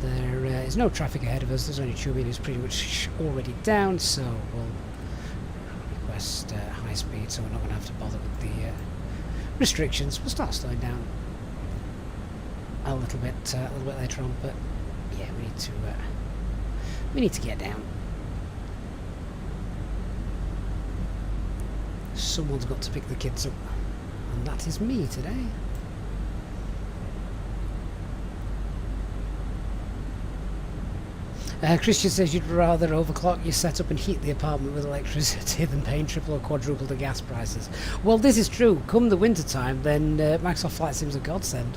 There is no traffic ahead of us. There's only Chubby who's pretty much already down, so we'll request high speed, so we're not going to have to bother with the restrictions. We'll start slowing down a little bit later on, but yeah, we need to get down. Someone's got to pick the kids up, and that is me today. Christian says you'd rather overclock your setup and heat the apartment with electricity than paying triple or quadruple the gas prices. Well, this is true. Come the winter time, then Microsoft Flight Sim's a godsend.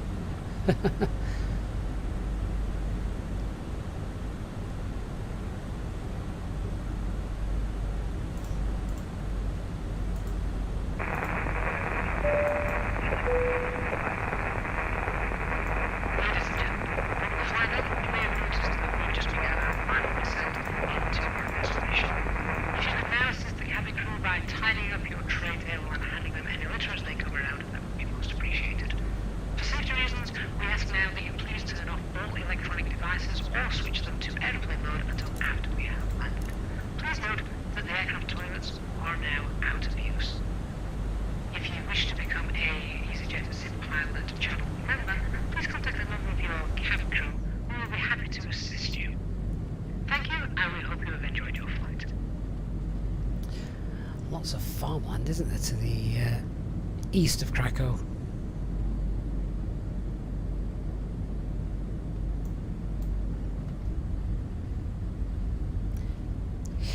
switch them to airplane mode until after we have landed. Please note that the aircraft toilets are now out of use. If you wish to become a EasyJet Sim Pilot channel member, please contact a member of your cabin crew who will be happy to assist you. Thank you, and we hope you have enjoyed your flight. Lots of farmland, isn't there, to the east of Krakow?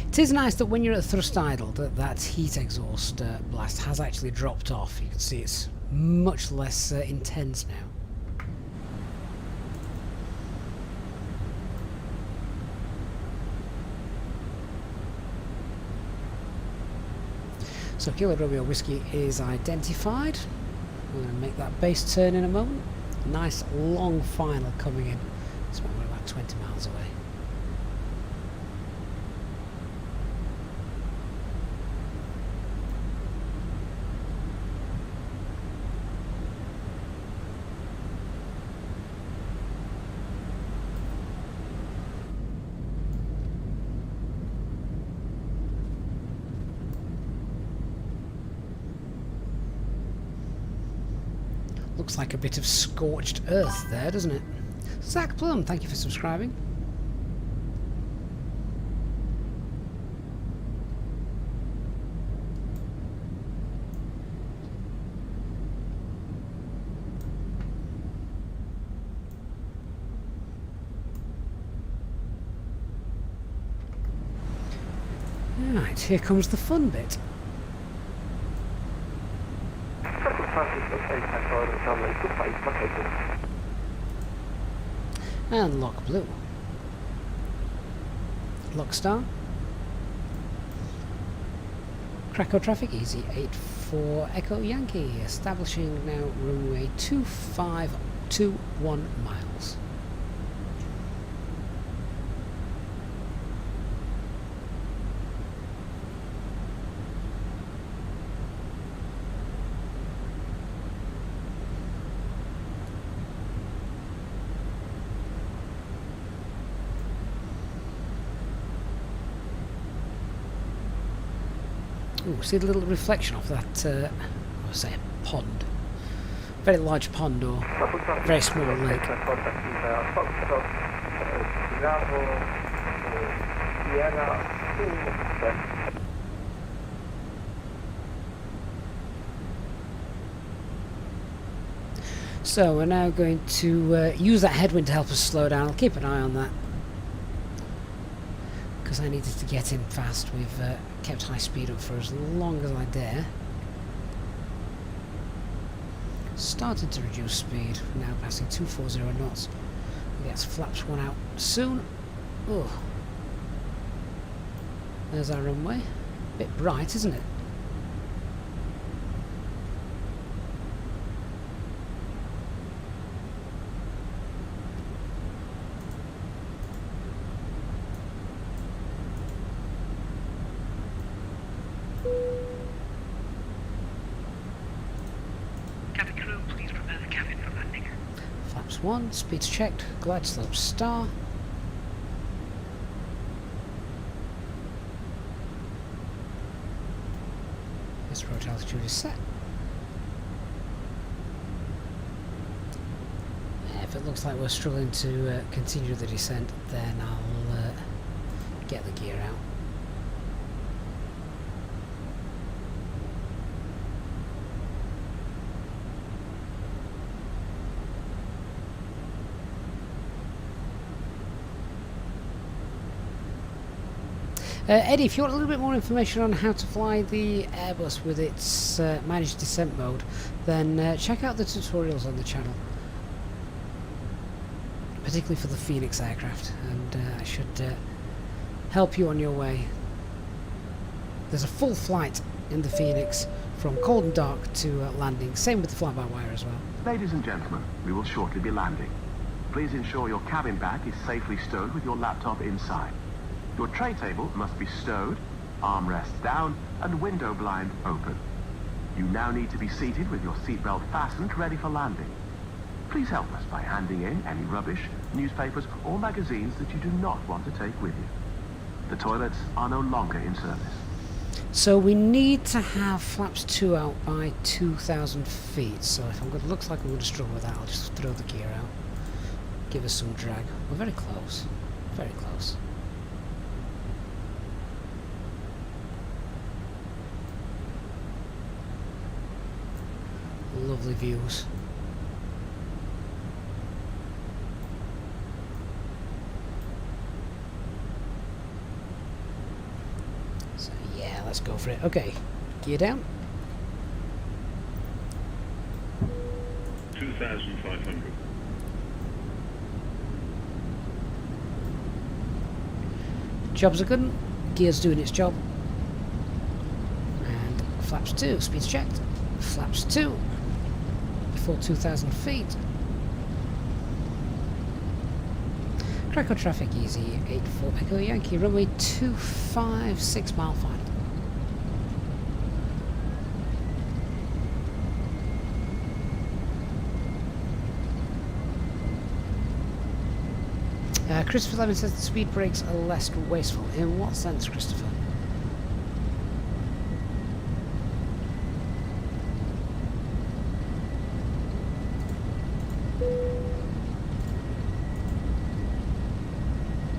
It is nice that when you're at thrust idle, that heat exhaust blast has actually dropped off. You can see it's much less intense now. So Kilo Romeo Whiskey is identified. We're going to make that base turn in a moment. Nice long final coming in. So we're about 20 miles away. Looks like a bit of scorched earth there, doesn't it? Zach Plum, thank you for subscribing. Right, here comes the fun bit. And lock blue. Lock star. Krakow traffic, easy 84 Echo Yankee, establishing now runway 2521 miles. Ooh, see the little reflection of that, I'll say a pond. Very large pond or very small lake. So we're now going to use that headwind to help us slow down. I'll keep an eye on that, because I needed to get in fast. We've kept high speed up for as long as I dare. Started to reduce speed, now passing 240 knots. We get flaps one out soon. Oh, there's our runway. Bit bright, isn't it? One, speeds checked, glide slope star. This approach altitude is set. If it looks like we're struggling to continue the descent, then I'll get the gear out. Eddie, if you want a little bit more information on how to fly the Airbus with its managed descent mode, then check out the tutorials on the channel, particularly for the Fenix aircraft, and I should help you on your way. There's a full flight in the Fenix from cold and dark to landing, same with the fly-by-wire as well. Ladies and gentlemen, we will shortly be landing. Please ensure your cabin bag is safely stowed with your laptop inside. Your tray table must be stowed, armrests down, and window blind open. You now need to be seated with your seatbelt fastened, ready for landing. Please help us by handing in any rubbish, newspapers or magazines that you do not want to take with you. The toilets are no longer in service. So we need to have flaps 2 out by 2,000 feet. So if I'm good, looks like I'm going to struggle with that. I'll just throw the gear out. Give us some drag. We're very close. Very close. Lovely views. So yeah, let's go for it. Okay, gear down. 2,500. Jobs are good. Gear's doing its job. And flaps 2, speed's checked. Flaps 2 before 2,000 feet. Krakow traffic easy, 84 Echo Yankee, runway 256 mile final. Christopher Lemon says the speed brakes are less wasteful. In what sense, Christopher?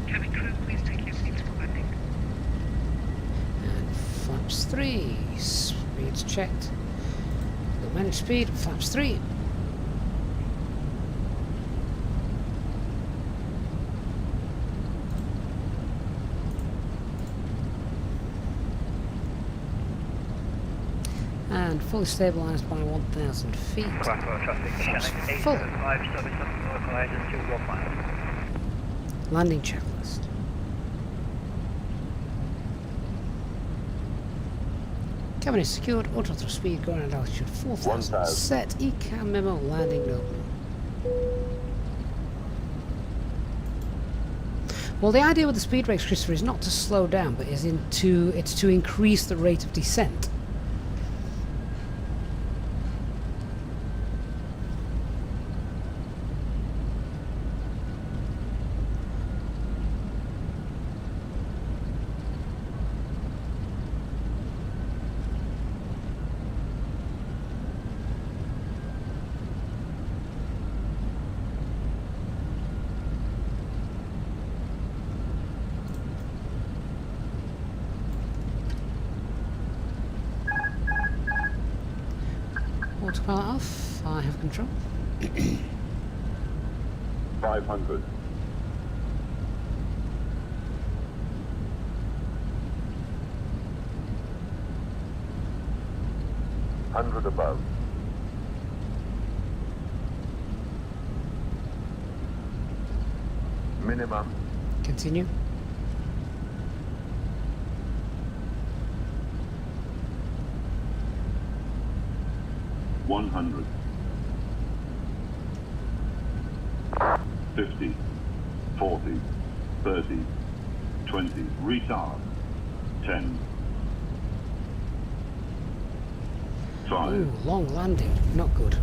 Cabin crew, please take your seats for landing. And flaps 3, speed's checked. We'll manage speed, flaps 3. And fully stabilised by 1,000 feet. Krakow traffic, channel Full. 875, service localised until 1 mile. Landing checklist. Cabin is secured, auto thrust speed, going at altitude 4,000. Set, ECAM memo, landing open. Well, the idea with the speed brakes, Christopher, is not to slow down, but it's to increase the rate of descent. Autopilot off, I have control. 500. Hundred above. Minimum. Continue. One 100. 50. 40. 30. 20. Retard. 10. 5. Ooh, long landing, not good.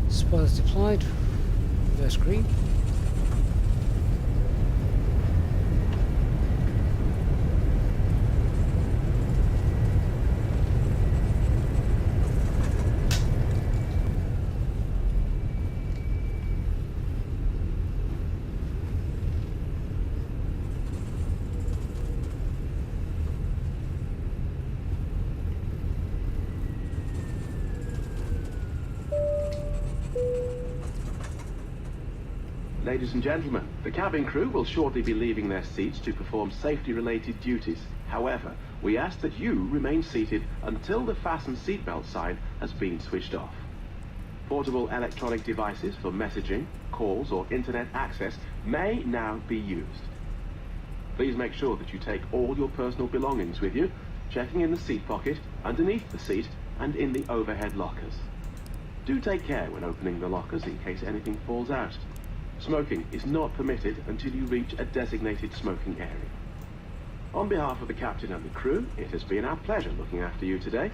Spoilers deployed. Reverse green. Ladies and gentlemen, the cabin crew will shortly be leaving their seats to perform safety-related duties. However, we ask that you remain seated until the fasten seatbelt sign has been switched off. Portable electronic devices for messaging, calls, or internet access may now be used. Please make sure that you take all your personal belongings with you, checking in the seat pocket, underneath the seat, and in the overhead lockers. Do take care when opening the lockers in case anything falls out. Smoking is not permitted until you reach a designated smoking area. On behalf of the captain and the crew, it has been our pleasure looking after you today.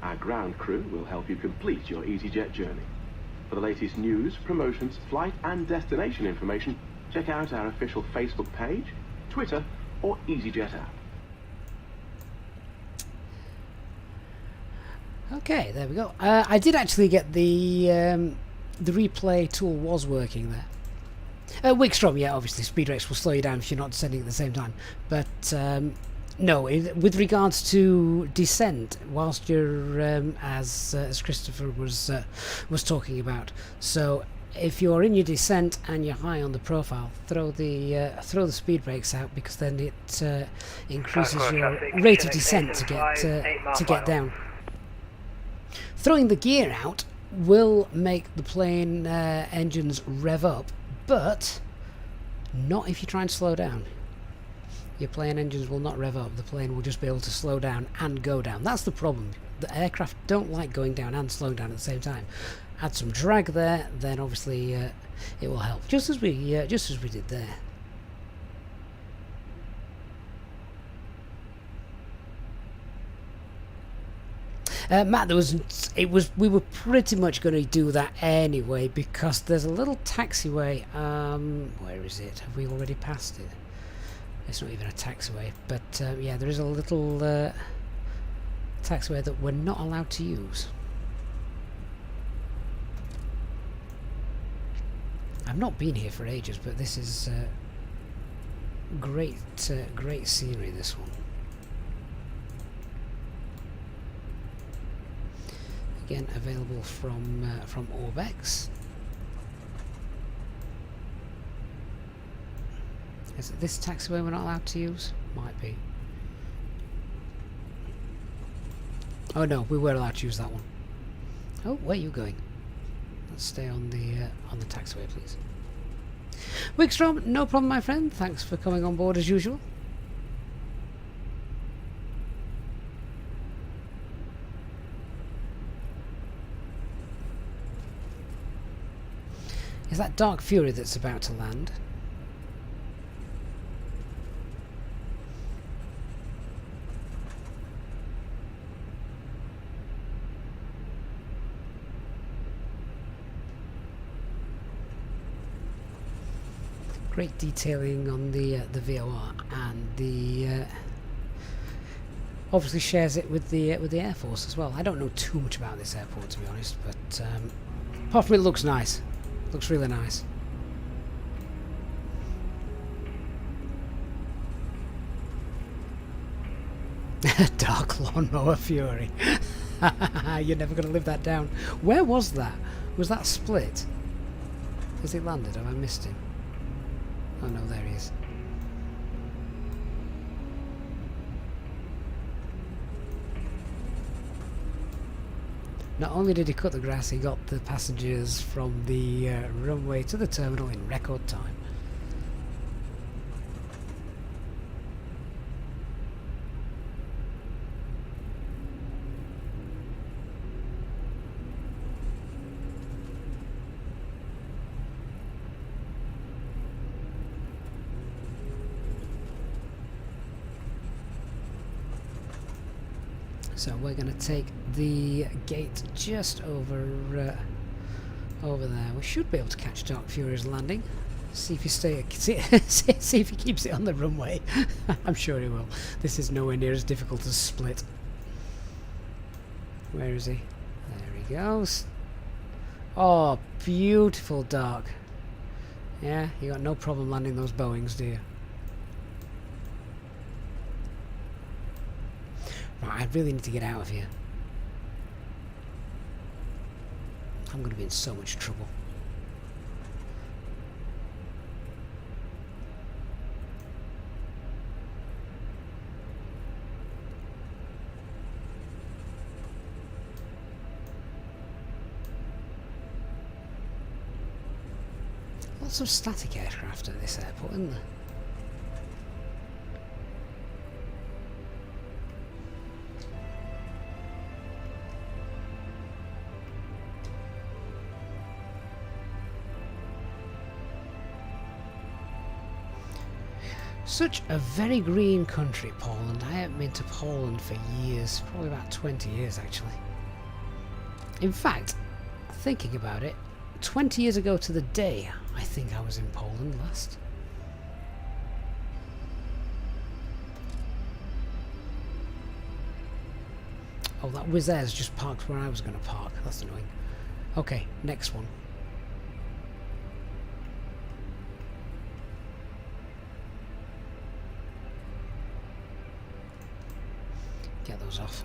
Our ground crew will help you complete your EasyJet journey. For the latest news, promotions, flight and destination information, check out our official Facebook page, Twitter or EasyJet app. Okay, there we go. I did actually get the replay tool was working there. Wickstrom, yeah, obviously speed brakes will slow you down if you're not descending at the same time. But no, with regards to descent, whilst you're as Christopher was talking about, so if you're in your descent and you're high on the profile, throw the speed brakes out, because then it increases your rate of descent to get down. Throwing the gear out will make the plane engines rev up, but not if you try and slow down. Your plane engines will not rev up. The plane will just be able to slow down and go down. That's the problem. The aircraft don't like going down and slowing down at the same time. Add some drag there, then obviously it will help. Just as we did there. Matt, we were pretty much going to do that anyway, because there's a little taxiway. Where is it? Have we already passed it? It's not even a taxiway, but yeah, there is a little taxiway that we're not allowed to use. I've not been here for ages, but this is great scenery, this one. Again, available from Orbex. Is it this taxiway we're not allowed to use? Might be. Oh no, we were allowed to use that one. Oh, where are you going? Let's stay on the taxiway, please. Wickstrom, no problem, my friend. Thanks for coming on board as usual. Is that Dark Fury that's about to land? Great detailing on the VOR, and the obviously shares it with the Air Force as well. I don't know too much about this airport, to be honest, but apart from it looks nice. Looks really nice. Dark Lawnmower Fury. You're never going to live that down. Where was that? Was that split? Has it landed? Have I missed him? Oh no, there he is. Not only did he cut the grass, he got the passengers from the runway to the terminal in record time. So we're going to take the gate just over there. We should be able to catch Dark Fury's landing. See if he see if he keeps it on the runway. I'm sure he will. This is nowhere near as difficult as Split. Where is he? There he goes. Oh, beautiful Dark. Yeah, you got no problem landing those Boeings, do you? Right, I really need to get out of here. I'm going to be in so much trouble. Lots of static aircraft at this airport, isn't there? Such a very green country, Poland. I haven't been to Poland for years, probably about 20 years actually. In fact, thinking about it, 20 years ago to the day, I think I was in Poland last. Oh, that Wizz Air's just parked where I was going to park. That's annoying. Okay, next one. Get those off.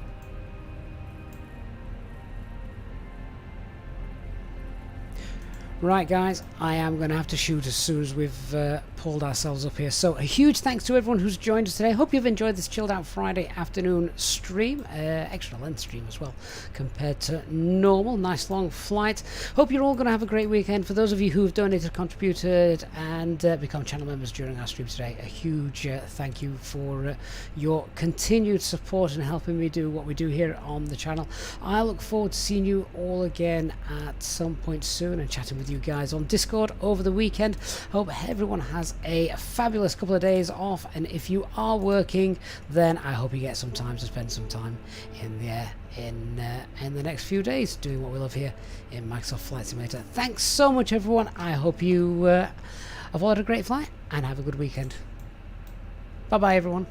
Right guys, I am going to have to shoot as soon as we've pulled ourselves up here. So a huge thanks to everyone who's joined us today. Hope you've enjoyed this chilled out Friday afternoon stream. Extra length stream as well compared to normal. Nice long flight. Hope you're all going to have a great weekend. For those of you who have donated, contributed and become channel members during our stream today, a huge thank you for your continued support and helping me do what we do here on the channel. I look forward to seeing you all again at some point soon and chatting with you guys on Discord over the weekend. Hope everyone has a fabulous couple of days off, and if you are working, then I hope you get some time to spend some time in the next few days doing what we love here in Microsoft Flight Simulator. Thanks so much everyone. I hope you have all had a great flight and have a good weekend. Bye bye everyone.